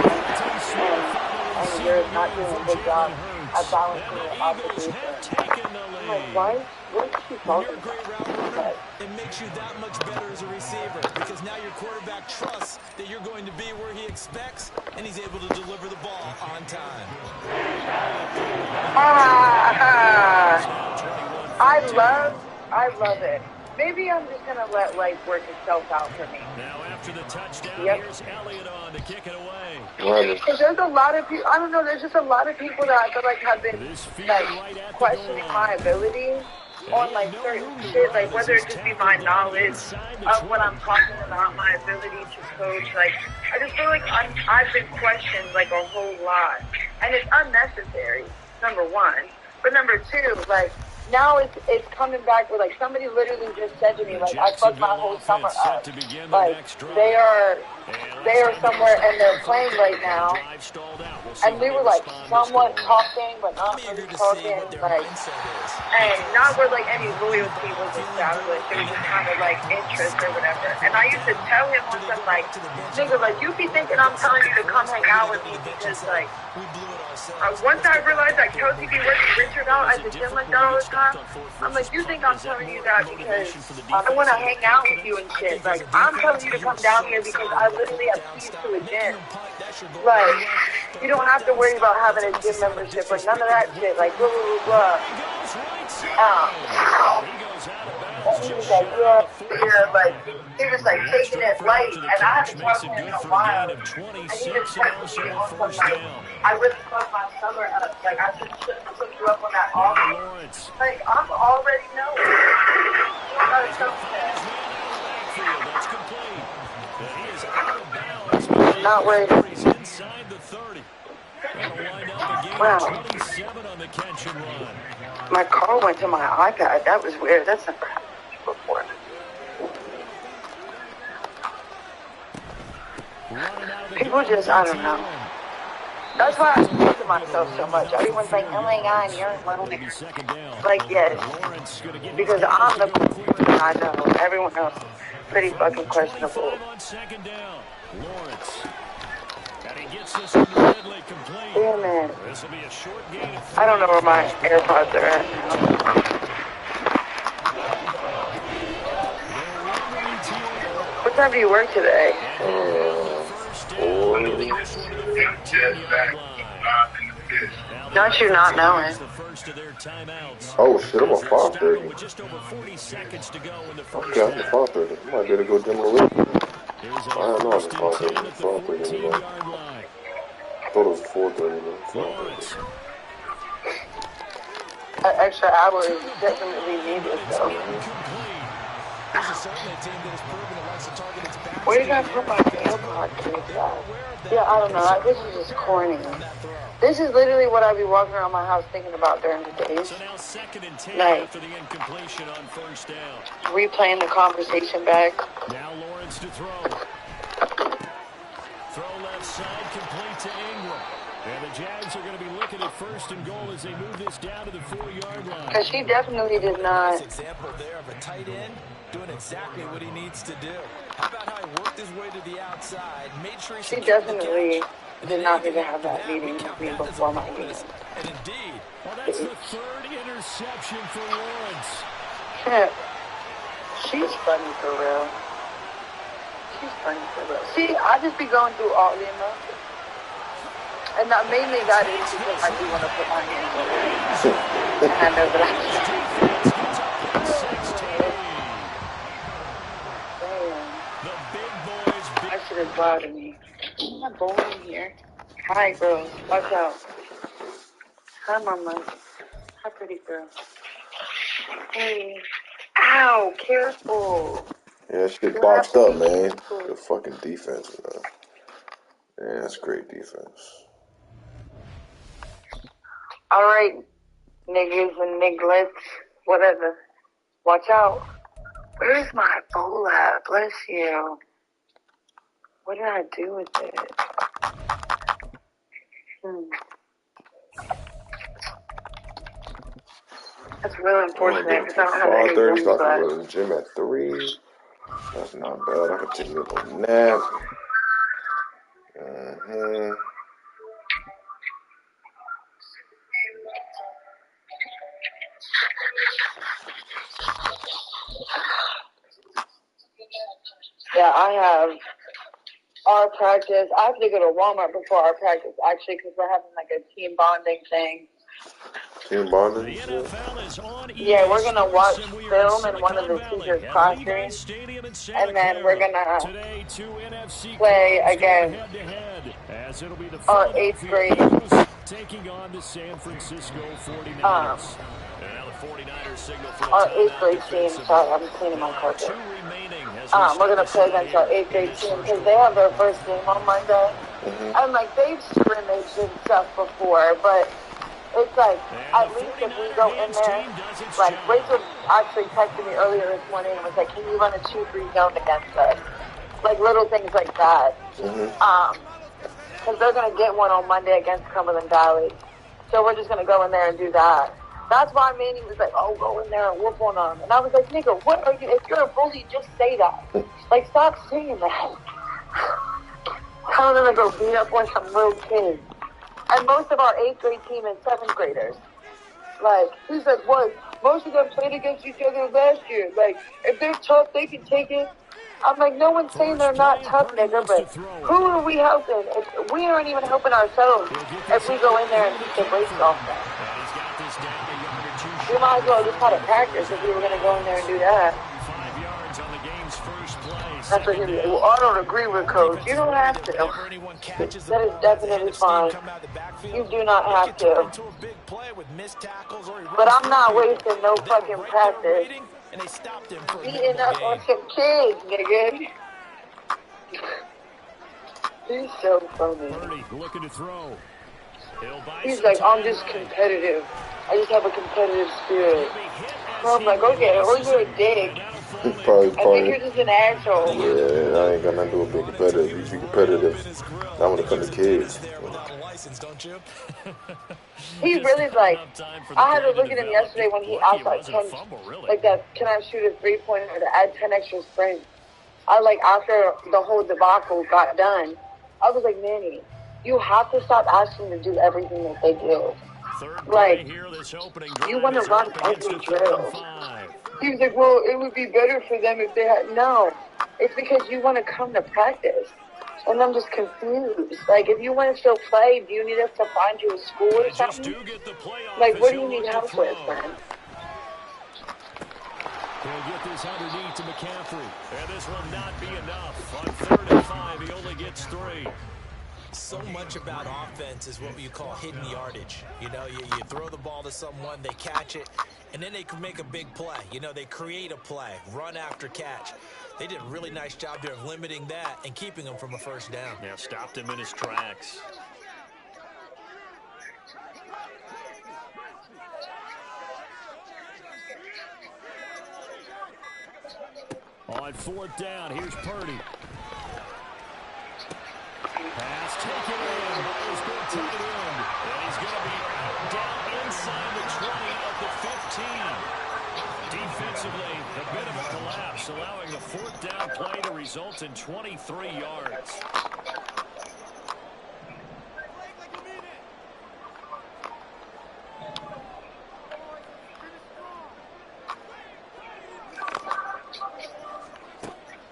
Speaker 4: and you're not doing a good job at balancing it off the defense. I'm like, why? What is she talking about?
Speaker 3: It makes you that much better as a receiver because now your quarterback trusts that you're going to be where he expects, and he's able to deliver the ball on time.
Speaker 4: I love it. Maybe I'm just gonna let life work itself out for me.
Speaker 2: Now after the touchdown, here's Elliott on to kick it away.
Speaker 4: Because there's a lot of people. I don't know. There's just a lot of people that I feel like have been like questioning my ability on like certain shit, like whether it just be my knowledge of what I'm talking about, my ability to coach. Like I just feel like I've been questioned like a whole lot, and it's unnecessary. Number one, but number two, like. Now it's coming back with like somebody literally just said to me like I fucked my whole summer up. Like they are somewhere and they're playing right now, and we were like somewhat talking but not really talking like, and not where like any loyalty was established. It was just kind of like interest or whatever. And I used to tell him on some like nigga like you be thinking I'm telling you to come hang out with me because like. Once I realized that Kelsey be working Richard out at the gym like that all the time, I'm like, you think I'm telling you that because I want to hang out with you and shit. Like, I'm telling you to come down here because I literally have keys to a gym. Like, you don't have to worry about having a gym membership or none of that shit. Like, blah, blah, blah, blah. And he was like, like, he was like taking it light, and I haven't talked to him in a while. And he just texted me on some like, I really fucked my summer up. Like, I just shouldn't have put you up on that offer. Like, I'm already knowing. You don't gotta tell me that. I'm not worried. Wow. My car went to my iPad. That was weird. That's never happened before. People just, I don't know. That's why I speak to myself so much. Everyone's like, oh my God, you're a little nigga. Like, yes. Because I'm the I know. Everyone else is pretty fucking questionable. Yeah, man. I don't know where my AirPods are at now. What time do you work today? 4. Don't you not knowing?
Speaker 1: Oh shit, I'm on 5:30. Okay, I'm at 5:30. I might be able to go gym a little bit. I don't know, I'm at 5:30. 5:30 anyway. I thought it was 4:30 though.
Speaker 4: An extra hour is definitely needed though. Where did I put my AirPod case at? Yeah, I don't know. This is just corny. This is literally what I be walking around my house thinking about during the day. Like, replaying the conversation back.
Speaker 2: Now Lawrence to throw. Throw left side, complete to Ingram. And the Jags are going to be looking at 1st and goal as they move this down to the 4-yard line.
Speaker 4: Because she definitely did not.
Speaker 3: Example there of a tight end doing exactly what he needs to do. How about how he worked his way to the outside, made sure
Speaker 4: she definitely did not need to have that meeting with me before my game.
Speaker 3: And indeed,
Speaker 2: well, that's the 3rd interception for Lawrence.
Speaker 4: She's funny for real. She's funny for real. See, I just be going through all the emotions. And not mainly that is because I do want to put my hands on it. And I know that I can. That shit is bothering me. I'm not bowling here. Hi, girls. Watch out. Hi, mama. Hi, pretty girl. Hey. Ow, careful.
Speaker 1: Yeah, shit boxed up, man. The fucking defense, man. Yeah, that's great defense.
Speaker 4: All right, niggas and nigglets, whatever. Watch out. Where's my bowl at? Bless you. What did I do with it? That's really unfortunate because I don't have any
Speaker 1: 5:30,
Speaker 4: games
Speaker 1: so I can
Speaker 4: left.
Speaker 1: go to the gym at 3. That's not bad. I can take me a little nap.
Speaker 4: Yeah, I have our practice. I have to go to Walmart before our practice, actually, because we're having like a team bonding thing.
Speaker 1: Team bonding?
Speaker 4: Yeah, we're going to watch film in one of the teacher's classrooms, and then we're going to play against our 8th grade
Speaker 2: taking on the San Francisco 49ers.
Speaker 4: our 8th grade team. Sorry, I'm cleaning my carpet. We're going to play against our 8th grade team because they have their first game on Monday. And like they've scrimmaged and stuff before, but it's like at least if we go in there, like Rachel actually texted me earlier this morning and was like, "Can you run a 2-3 zone against us?" Like little things like that. Because they're going to get one on Monday against Cumberland Valley. So we're just going to go in there and do that. That's why Manny was like, "Oh, go in there and whoop on them." And I was like, "Nigga, what are you? If you're a bully, just say that. Like, stop saying that." Telling them to go beat up on some little kids. And most of our 8th grade team is 7th graders. Like, he's like, "What? Most of them played against each other last year. Like, if they're tough, they can take it." I'm like, no one's saying they're not tough, nigga, but who are we helping? We aren't even helping ourselves if we go in there and beat the brakes off them. We might as well just have a practice if we were going to go in there and do that. That's what he was like, "Well, I don't agree with Coach." You don't have to. That is definitely fine. You do not have to. But I'm not wasting no fucking practice beating up on some kids, nigga. He's so funny.
Speaker 2: Looking to throw.
Speaker 4: He's like, "I'm just competitive. I just have a competitive spirit." I'm like, "Okay, or you're a dick.
Speaker 1: Probably.
Speaker 4: I think you're just an asshole."
Speaker 1: Yeah, I ain't got nothing to do with being competitive. You be competitive. Not when it comes to kids.
Speaker 4: He really like. I had to look at him yesterday when he asked like 10, like that. Can I shoot a 3-pointer to add 10 extra sprints? I like after the whole debacle got done, I was like, "Manny, you have to stop asking to do everything that they do. Like, you want to run every drill." He was like, "Well, it would be better for them if they had." No, it's because you want to come to practice. And I'm just confused. Like, if you want to still play, do you need us to find you a school or something? Like, what do you need help with, man?
Speaker 2: He'll get this underneath to McCaffrey. And this will not be enough. On 3rd and 5, he only gets 3.
Speaker 3: So much about offense is what you call hidden yardage. You know, you throw the ball to someone, they catch it, and then they can make a big play. You know, they create a play, run after catch. They did a really nice job there of limiting that and keeping him from a first down.
Speaker 2: Yeah, stopped him in his tracks. On 4th down, here's Purdy. Pass taken in by his big tight end. And he's going to be down inside the 20 of the 15. Defensively, a bit of a collapse, allowing the 4th down play to result in 23 yards.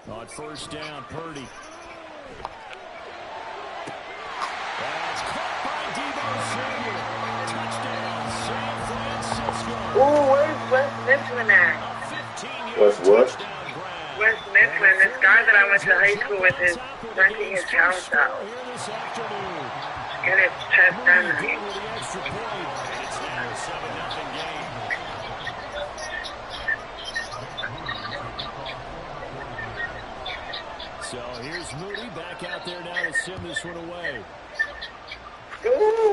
Speaker 2: On 1st down, Purdy. That's caught by Debo Samuel. Touchdown, San Francisco.
Speaker 4: Ooh, where's Wes Mifflin at?
Speaker 1: What's what?
Speaker 4: Wes Mifflin, this guy that I went to high school with, is renting his house out. Get his chest done.
Speaker 2: It's now a 7-0 game. So here's Moody back out there now to send this one away.
Speaker 4: Ooh.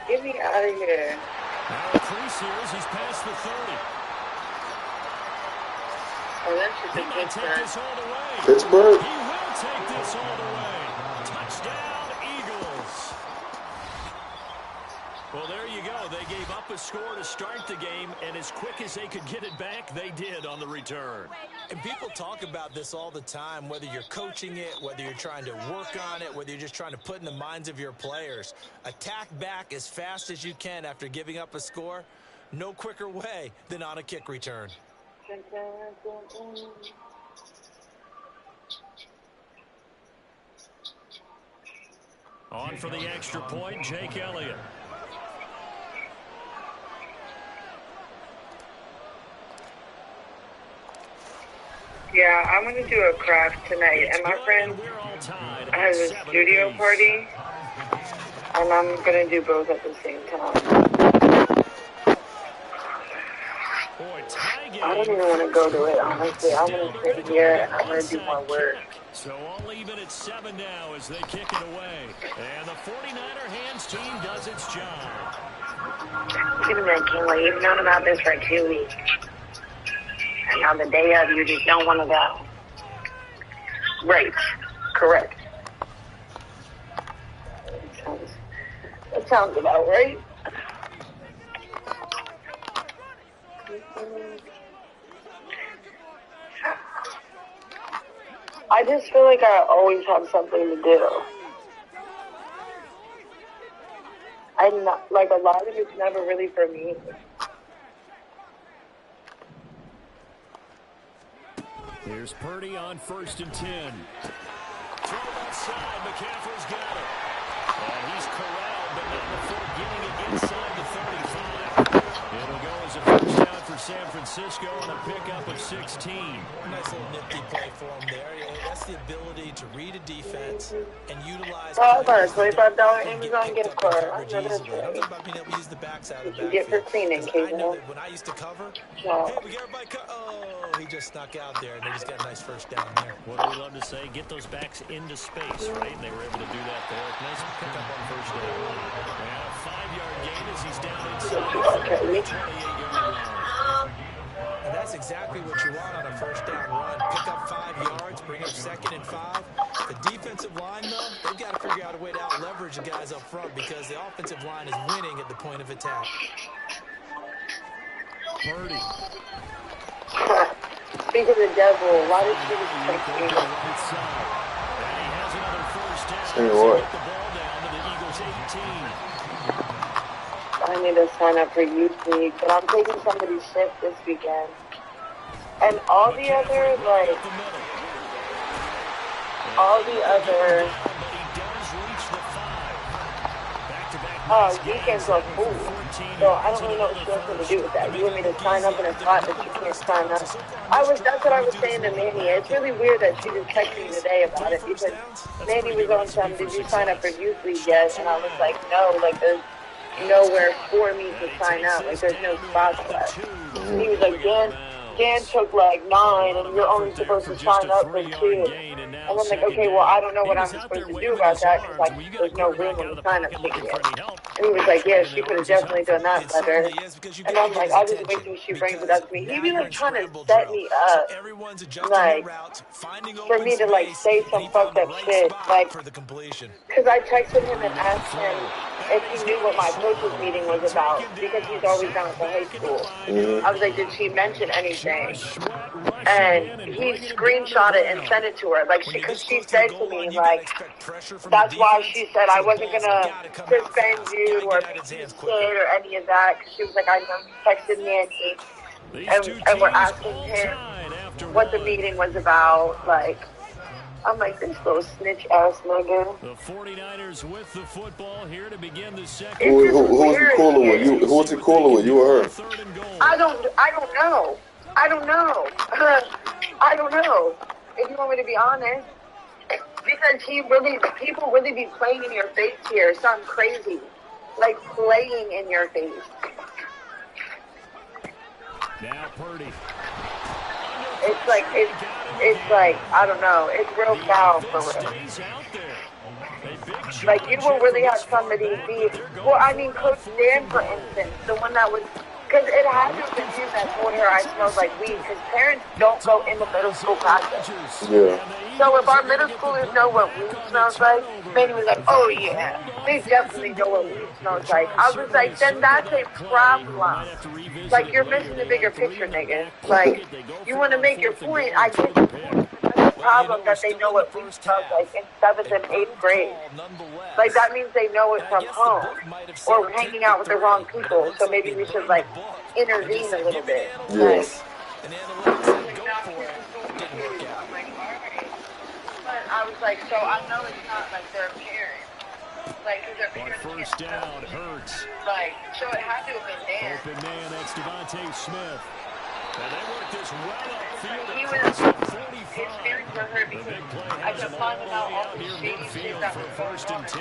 Speaker 4: Get me out of here.
Speaker 2: Now a crease here as he's past the 30.
Speaker 4: Oh, that's just
Speaker 2: He
Speaker 4: a
Speaker 2: might
Speaker 4: good
Speaker 2: take
Speaker 4: time.
Speaker 2: this all the way.
Speaker 1: Pittsburgh.
Speaker 2: He will take this all the way. Touchdown, Eagles. go. They gave up a score to start the game, and as quick as they could get it back, they did on the return.
Speaker 3: And people talk about this all the time, whether you're coaching it, whether you're trying to work on it, whether you're just trying to put in the minds of your players. Attack back as fast as you can after giving up a score. No quicker way than on a kick return.
Speaker 2: On for the extra point, Jake Elliott.
Speaker 4: Yeah, I'm going to do a craft tonight, and my friend has a studio party, and I'm going to do both at the same time. I don't even want to go to it, honestly. I'm going to sit here, and I'm going to do more work.
Speaker 2: So all even at 7 now as they kick it away. And the 49er hands team does its job.
Speaker 4: Even then, Kinley, you've known about this for 2 weeks. And on the day of, you just don't want to go. Right. Correct. That sounds about right. I just feel like I always have something to do. I'm not, like, a lot of it's never really for me.
Speaker 2: Here's Purdy on 1st and 10. Throw outside, McCaffrey's got it. And he's corralled, but not before getting it inside the 35. It'll go as a first down for San Francisco on a pickup of 16.
Speaker 3: Nice little nifty play for him there. That's the ability to read a defense and utilize.
Speaker 4: Well, about a $25 Amazon gift card. I'm
Speaker 3: I'm talking about being able to use the backs out of the
Speaker 4: you get for cleaning,
Speaker 3: I know that when I used to cover,
Speaker 4: yeah.
Speaker 3: hey, we get everybody he just snuck out there, and they just got a nice first down there.
Speaker 2: What do we love to say? Get those backs into space, right? And they were able to do that there. Nice pickup on first down. And a 5-yard gain as he's down inside the 28-yard line.
Speaker 3: And that's exactly what you want on a first down run. Pick up 5 yards, bring up 2nd and 5. The defensive line, though, they've got to figure out a way to out-leverage the guys up front because the offensive line is winning at the point of attack.
Speaker 2: Purdy.
Speaker 4: Speak of the devil, why did she respect me?
Speaker 2: And he has another first down.
Speaker 1: Tell you what.
Speaker 2: Get the ball down to the Eagles 18.
Speaker 4: I need to sign up for youth league, but I'm taking somebody's shift this weekend. And all the other, like, all the other, weekends are full. So I don't really know what she wants me to do with that. You want me to sign up in a spot that you can't sign up? That's what I was saying to Manny. It's really weird that she just texted me today about it because Manny was on some, did you sign up for youth league yet? And I was like, no, like there's nowhere for me to sign up. Like there's no spots left. And he was like, Dan took like 9 and you're only supposed to sign up for 2. And I'm like, okay, well, I don't know what I'm supposed to do about that because like, there's no room on the sign-up ticket yet. And he was like, yeah, she could have definitely done that better. And I'm like, I'll just wait till she brings it up to me. He be like trying to set me up, like, for me to like say some fucked up shit. Like, because I texted him and asked him if he knew what my coach's meeting was about because he's always down at the high school. I was like, did she mention anything? And he screenshot it and sent it to her. Like, because she said to me, like, that's why she said I wasn't going to suspend you or make you sit or any of that. Because she was like, I know you texted Nancy. And we're asking him what the meeting was about. Like, I'm like, this little snitch ass nigga.
Speaker 2: The 49ers with the football here to begin the second.
Speaker 1: Who was he cooler with? Who was he cooler with? You or her?
Speaker 4: I don't know. I don't know. If you want me to be honest. Because people really be playing in your face here. Something crazy. Like playing in your face.
Speaker 2: Now Purdy.
Speaker 4: It's like, I don't know. It's real foul for real. Like, you will really have somebody be... Well, I mean, Coach Dan, for instance, the one that was Because it had to have been him that told her I smelled like weed, because parents don't go in the middle school process.
Speaker 1: Yeah.
Speaker 4: So if our middle schoolers know what weed smells like, Manny was like, oh yeah, they definitely know what weed smells like. I was like, then that's a problem. Like, you're missing the bigger picture, nigga. Like, you want to make your point, I get the point. That's the problem that they know what weed smells like in 7th and 8th grade. Like, that means they know it from home. Or hanging out with the wrong people. So maybe we should, like, intervene a little bit.
Speaker 1: Yeah.
Speaker 4: But I was like, so I know it's not like their parents. Like, because their parents
Speaker 2: first down, Hurts.
Speaker 4: Like, so it had to have been Dan.
Speaker 2: Open man, that's Devontae Smith. And they worked this well upfield.
Speaker 4: He was, his feelings were hurt because I kept finding out all the shady shit that was
Speaker 2: first and 10.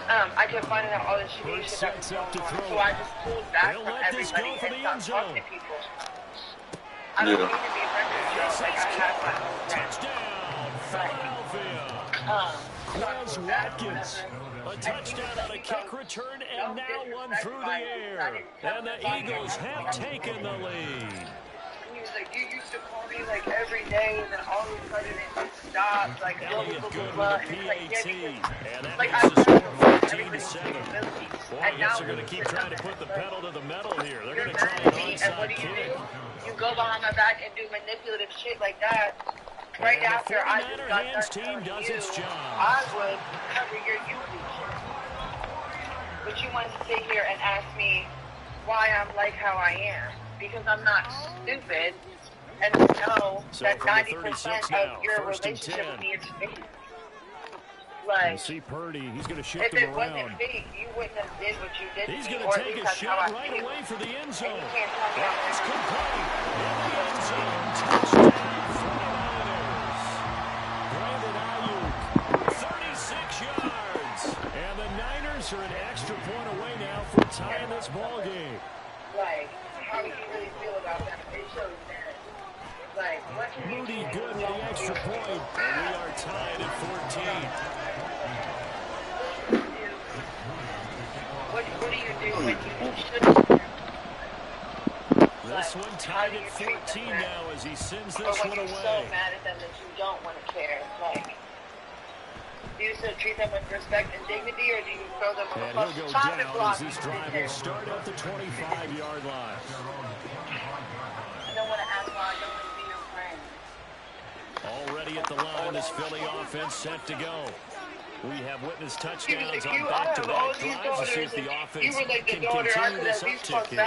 Speaker 4: I kept finding out all the shady shit that was going on, so I just pulled back from everybody and stopped talking to people. I don't need to be friends with you, like I have my own friends.
Speaker 2: Touchdown, Philadelphia. Watkins. A touchdown on a kick return, and now one through the air. And the Eagles have taken the lead.
Speaker 4: He was like, you used to call me like every day, and then all of a sudden it just stopped, like blah, blah, blah, blah, and it's like, yeah, like I
Speaker 2: I guess they're going to keep trying to put the pedal to the metal here. They're going to try an onside kick.
Speaker 4: You go behind my back and do manipulative shit like that. Right after I just got done
Speaker 2: team does its job.
Speaker 4: I would cover your YouTube shit. But you want to sit here and ask me why I'm like how I am. Because I'm not stupid. And you know that 90% of your relationship with me is fake. Like,
Speaker 2: see Purdy, he's going to shift
Speaker 4: if
Speaker 2: him
Speaker 4: it
Speaker 2: around.
Speaker 4: wasn't fake, you wouldn't have did what you did.
Speaker 2: He's going to take a shot right away for the end zone. That's complete. In the end zone. Touchdown, 49ers. Brandon Ayuk, 36 yards. And the Niners are an extra point away now from tying this ball game.
Speaker 4: Like, how do you really feel about that? It shows that. Like, what can you
Speaker 2: Moody good with the extra point. And we are tied at 14.
Speaker 4: What do you do when you shouldn't?
Speaker 2: This one tied at 14 now as he sends this one away.
Speaker 4: You're so mad at them that you don't want to care. Like, do you still treat them with respect and dignity, or do you throw them on the bus?
Speaker 2: And he'll go down as this drive will start at the 25-yard line.
Speaker 4: I don't want to ask why I don't want to be your friend.
Speaker 2: Already at the line, this Philly offense set to go. We have witnessed touchdowns on back-to-back drives to see if the offense can continue this uptick here.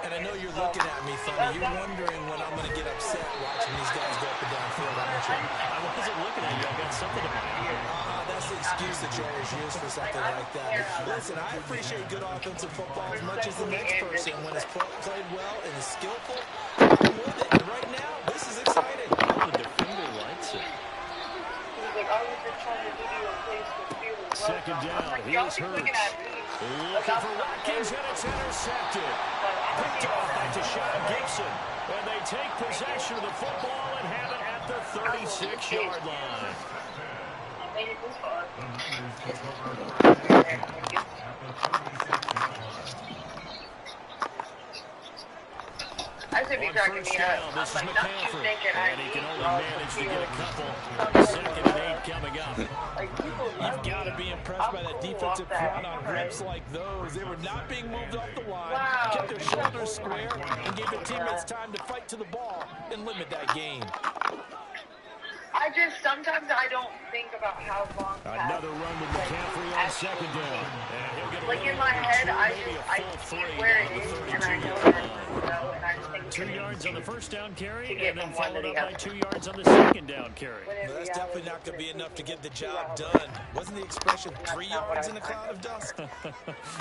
Speaker 3: And I know you're looking at me funny. You're wondering when I'm going to get upset watching these guys go up and down field, aren't you?
Speaker 2: I wasn't looking at you. I got something in my eye.
Speaker 3: That's the excuse that you always use for something like that. Listen, I appreciate good offensive football as much as the next person. When it's played well and is skillful, I'm with it. And right now, this is exciting.
Speaker 2: The defender likes it. Second down, here's Hurts. Looking for Watkins, and it's intercepted. Picked off by Deshaun Gibson. And they take possession of the football and have it at the 36-yard line.
Speaker 4: I made it this far. I should be cracking me up.
Speaker 2: This is
Speaker 4: I'm like, not you
Speaker 2: McCaffrey,
Speaker 4: thinking
Speaker 2: and he can only manage to get a couple. Second and 8 coming up.
Speaker 3: You've got to be impressed by that defensive front on rips like those. They were not being moved off the line, kept their shoulders square, and gave their teammates time to fight to the ball and limit that gain.
Speaker 4: Sometimes I don't think about how long
Speaker 2: Another run with McCaffrey on second down.
Speaker 4: Like in my head, I see where it is, and I know that, and I just think
Speaker 2: 2 yards on the first down carry,
Speaker 4: to get
Speaker 2: and then
Speaker 4: from one to
Speaker 2: followed
Speaker 4: the
Speaker 2: up by
Speaker 4: other.
Speaker 2: 2 yards on the second down carry.
Speaker 3: Well, that's definitely not going to be enough to get the job done. Wasn't the expression 3 yards in a cloud of dust?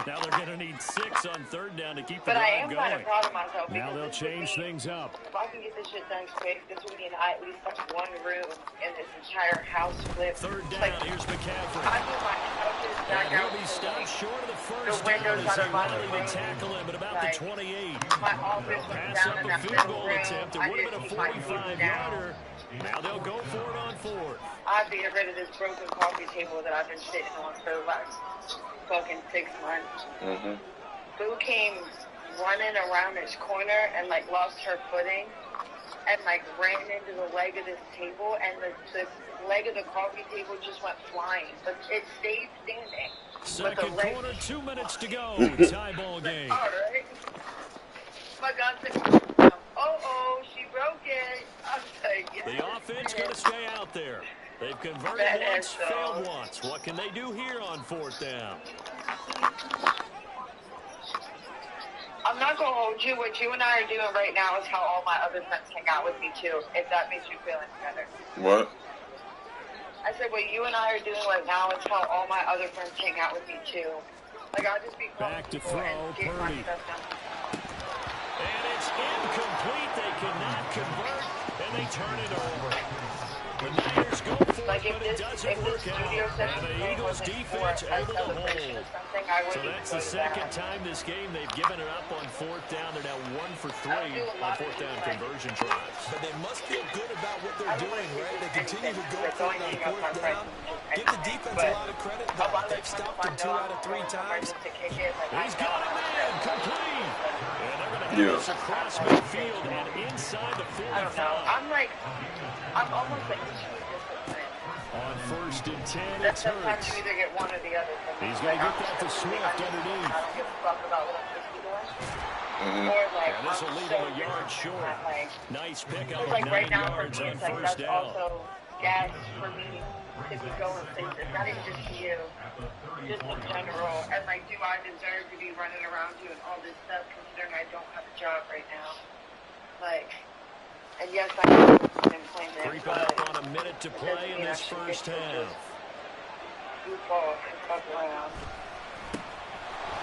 Speaker 2: Now they're going to need 6 on third down to keep the
Speaker 4: But I
Speaker 2: drive
Speaker 4: am kind of
Speaker 2: going.
Speaker 4: proud of myself.
Speaker 2: Now they'll change things up.
Speaker 4: If I can get this shit done quick, this would be at least like one room in this entire house flip.
Speaker 2: Third down,
Speaker 4: Like,
Speaker 2: here's McCaffrey.
Speaker 4: I do my couches back
Speaker 2: And he'll
Speaker 4: out.
Speaker 2: be stopped short of the first
Speaker 4: The windows
Speaker 2: down as
Speaker 4: out
Speaker 2: they
Speaker 4: of my
Speaker 2: rally
Speaker 4: room.
Speaker 2: to tackle him at about
Speaker 4: Like,
Speaker 2: the 28.
Speaker 4: My office was
Speaker 2: Pass
Speaker 4: down
Speaker 2: up
Speaker 4: in
Speaker 2: a
Speaker 4: that
Speaker 2: field
Speaker 4: middle
Speaker 2: goal
Speaker 4: room.
Speaker 2: attempt. It
Speaker 4: I
Speaker 2: would have
Speaker 4: just
Speaker 2: been a
Speaker 4: keep my food
Speaker 2: 45-yarder.
Speaker 4: down.
Speaker 2: Now they'll go for it on fourth.
Speaker 4: I have to get rid of this broken coffee table that I've been sitting on for the last fucking 6 months.
Speaker 1: Mm-hmm.
Speaker 4: Boo came running around this corner and like lost her footing and like ran into the leg of this table, and the leg of the coffee table just went flying, but it stayed standing.
Speaker 2: Second quarter, 2 minutes to go. Tie ball game.
Speaker 4: All right. My God said, she broke it. I'm like, yes.
Speaker 2: The offense going to stay out there. They've converted once, failed once. What can they do here on fourth down?
Speaker 4: I'm not going to hold you. What you and I are doing right now is how all my other friends hang out with me, too, if that makes you feel any better.
Speaker 1: What?
Speaker 4: I said, what you and I are doing right now is how all my other friends hang out with me, too. Like, I'll just be
Speaker 2: back to throw,
Speaker 4: and get my stuff done.
Speaker 2: And it's incomplete. They cannot convert, and they turn it over. The Niners go for it, but it doesn't work out. And the Eagles defense able to hold. So that's the second time this game they've given it up on fourth down. They're now 1 for 3 on fourth down conversion tries.
Speaker 3: But they must feel good about what they're doing, right? They continue to go for it on fourth down. Give the defense a lot of credit, though. They've stopped him 2 out of 3 times.
Speaker 2: He's got a man complete. And they're going to have this across midfield and inside the 45.
Speaker 4: I don't know. I'm almost like discipline.
Speaker 2: On first and 10,
Speaker 4: that's
Speaker 2: it's
Speaker 4: sometimes you either get one or the other.
Speaker 2: He's going to get that to Swift underneath.
Speaker 4: I don't give a fuck about what I'm supposed to be doing. Or like,
Speaker 2: and this will leave him a yard short. Nice pickup of 9
Speaker 4: right now,
Speaker 2: yards on
Speaker 4: like,
Speaker 2: first
Speaker 4: that's
Speaker 2: down.
Speaker 4: also gas for me to be going places. Not even just to you, just in general. And like, do I deserve to be running around doing all this stuff considering I don't have a job right now? Like, and yes, I am employment.
Speaker 2: Creeping up on a minute to play in this first half.
Speaker 4: Goofball and fuck around.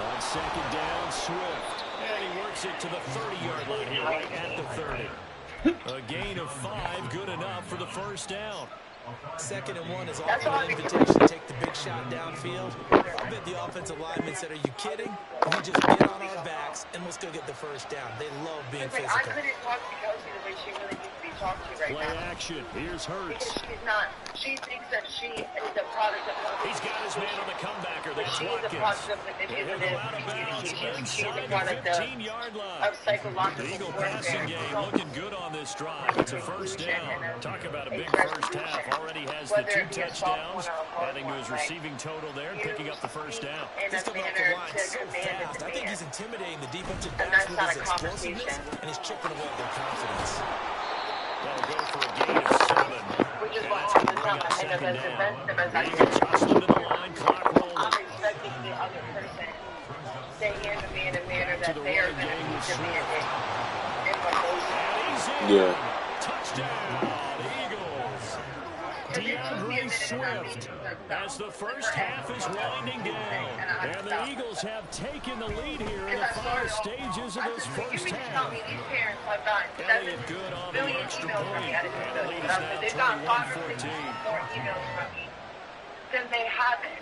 Speaker 2: On second down, Swift. And he works it to the 30-yard line here, right at the 30. A gain of 5, good enough for the first down.
Speaker 3: Second and 1 is often an invitation to take the big shot downfield. I bet the offensive linemen said, are you kidding? We just get on our backs and let's go get the first down. They love being physical.
Speaker 4: I couldn't talk to Kelsey the way she really needs to be talked to right now.
Speaker 2: Play action. Here's Hurts.
Speaker 4: Because she's not. She thinks that she is a product of the
Speaker 2: He's got his man on the comebacker. That's Watkins.
Speaker 4: She's a product of manipulative communication. She's a product of psychological
Speaker 2: Eagle
Speaker 4: warfare.
Speaker 2: passing game looking good on this drive. It's a first down. Talk about a big first half. Already has the 2 touchdowns, adding to his receiving total there, and picking up the first down.
Speaker 3: He's coming off the line so fast. I think he's intimidating the defensive backs with his explosiveness, and he's chipping away at their confidence.
Speaker 2: They'll go for a gain of 7.
Speaker 4: Which is why I'm not as defensive as I
Speaker 2: Eagles hustling to the line, clock rolling.
Speaker 4: I'm expecting the other person to handle me in a manner that they are going to be demanding in what goes
Speaker 2: on. Touchdown, Eagles. DeAndre Swift as the first half is winding down. And the Eagles have taken the lead here in the final stages of this first half. Elliott good on the extra point. And the lead is now 21-14.
Speaker 4: Then they haven't.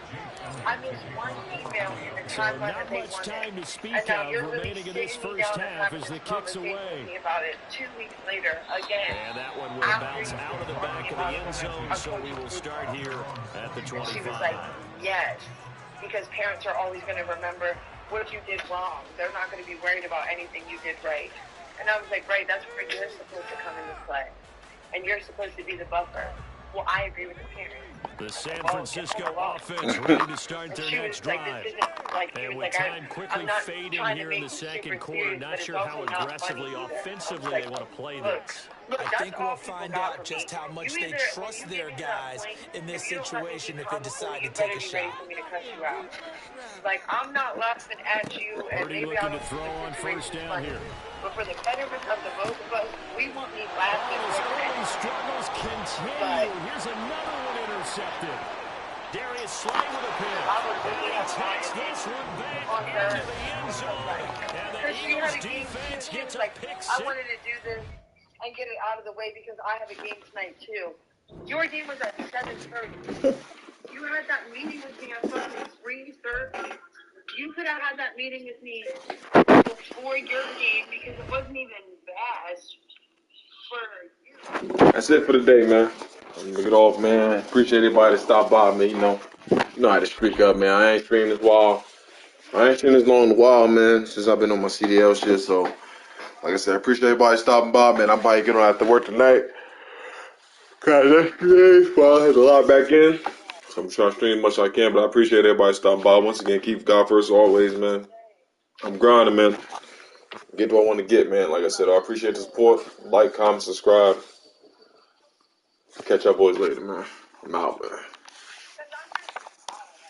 Speaker 4: I missed one email in the time
Speaker 2: not much time to speak of remaining in this first half as the kick's away.
Speaker 4: About it 2 weeks later again.
Speaker 2: And that one will bounce out of the back of the end zone, so we will start here at the 25.
Speaker 4: She was like, yes, because parents are always going to remember what you did wrong. They're not going to be worried about anything you did right. And I was like, right, that's where you're supposed to come into play. And you're supposed to be the buffer. Well, I agree with the parents.
Speaker 2: The San Francisco offense ready to start their next drive. And with time quickly fading here in the second quarter, not sure how aggressively, offensively they want to play this.
Speaker 3: I think we'll find out just how much they trust their guys in this situation if they decide to take a shot.
Speaker 4: Like, I'm not laughing at you, and maybe
Speaker 2: looking to throw on first down here.
Speaker 4: But for the betterment of the both of us, we won't need laughing.
Speaker 2: His early struggles continue. Here's another one intercepted. Darius Slay with a pick. And he takes this one back into the end zone. And the Eagles defense gets a pick six.
Speaker 4: I wanted to do this and get it out of the way because I have a game tonight too. Your game was at 7:30. You had that meeting with me at fucking 3:30. You could have had that meeting with me before your game because it wasn't even bad for you.
Speaker 1: That's it for the day, man. I'm gonna get off, man. Appreciate everybody that stopped by me. You know how to speak up, man. I ain't streamed this while. I ain't streamed this long in a while, man. Since I've been on my CDL shit. So, like I said, I appreciate everybody stopping by, man. I'm probably getting on after work tonight. Cause yesterday, well, I had a lot back in. So I'm trying to stream as much as I can, but I appreciate everybody stopping by. Once again, keep God first always, man. I'm grinding, man. Get what I want to get, man. Like I said, I appreciate the support. Like, comment, subscribe. Catch y'all boys later, man. I'm out, man.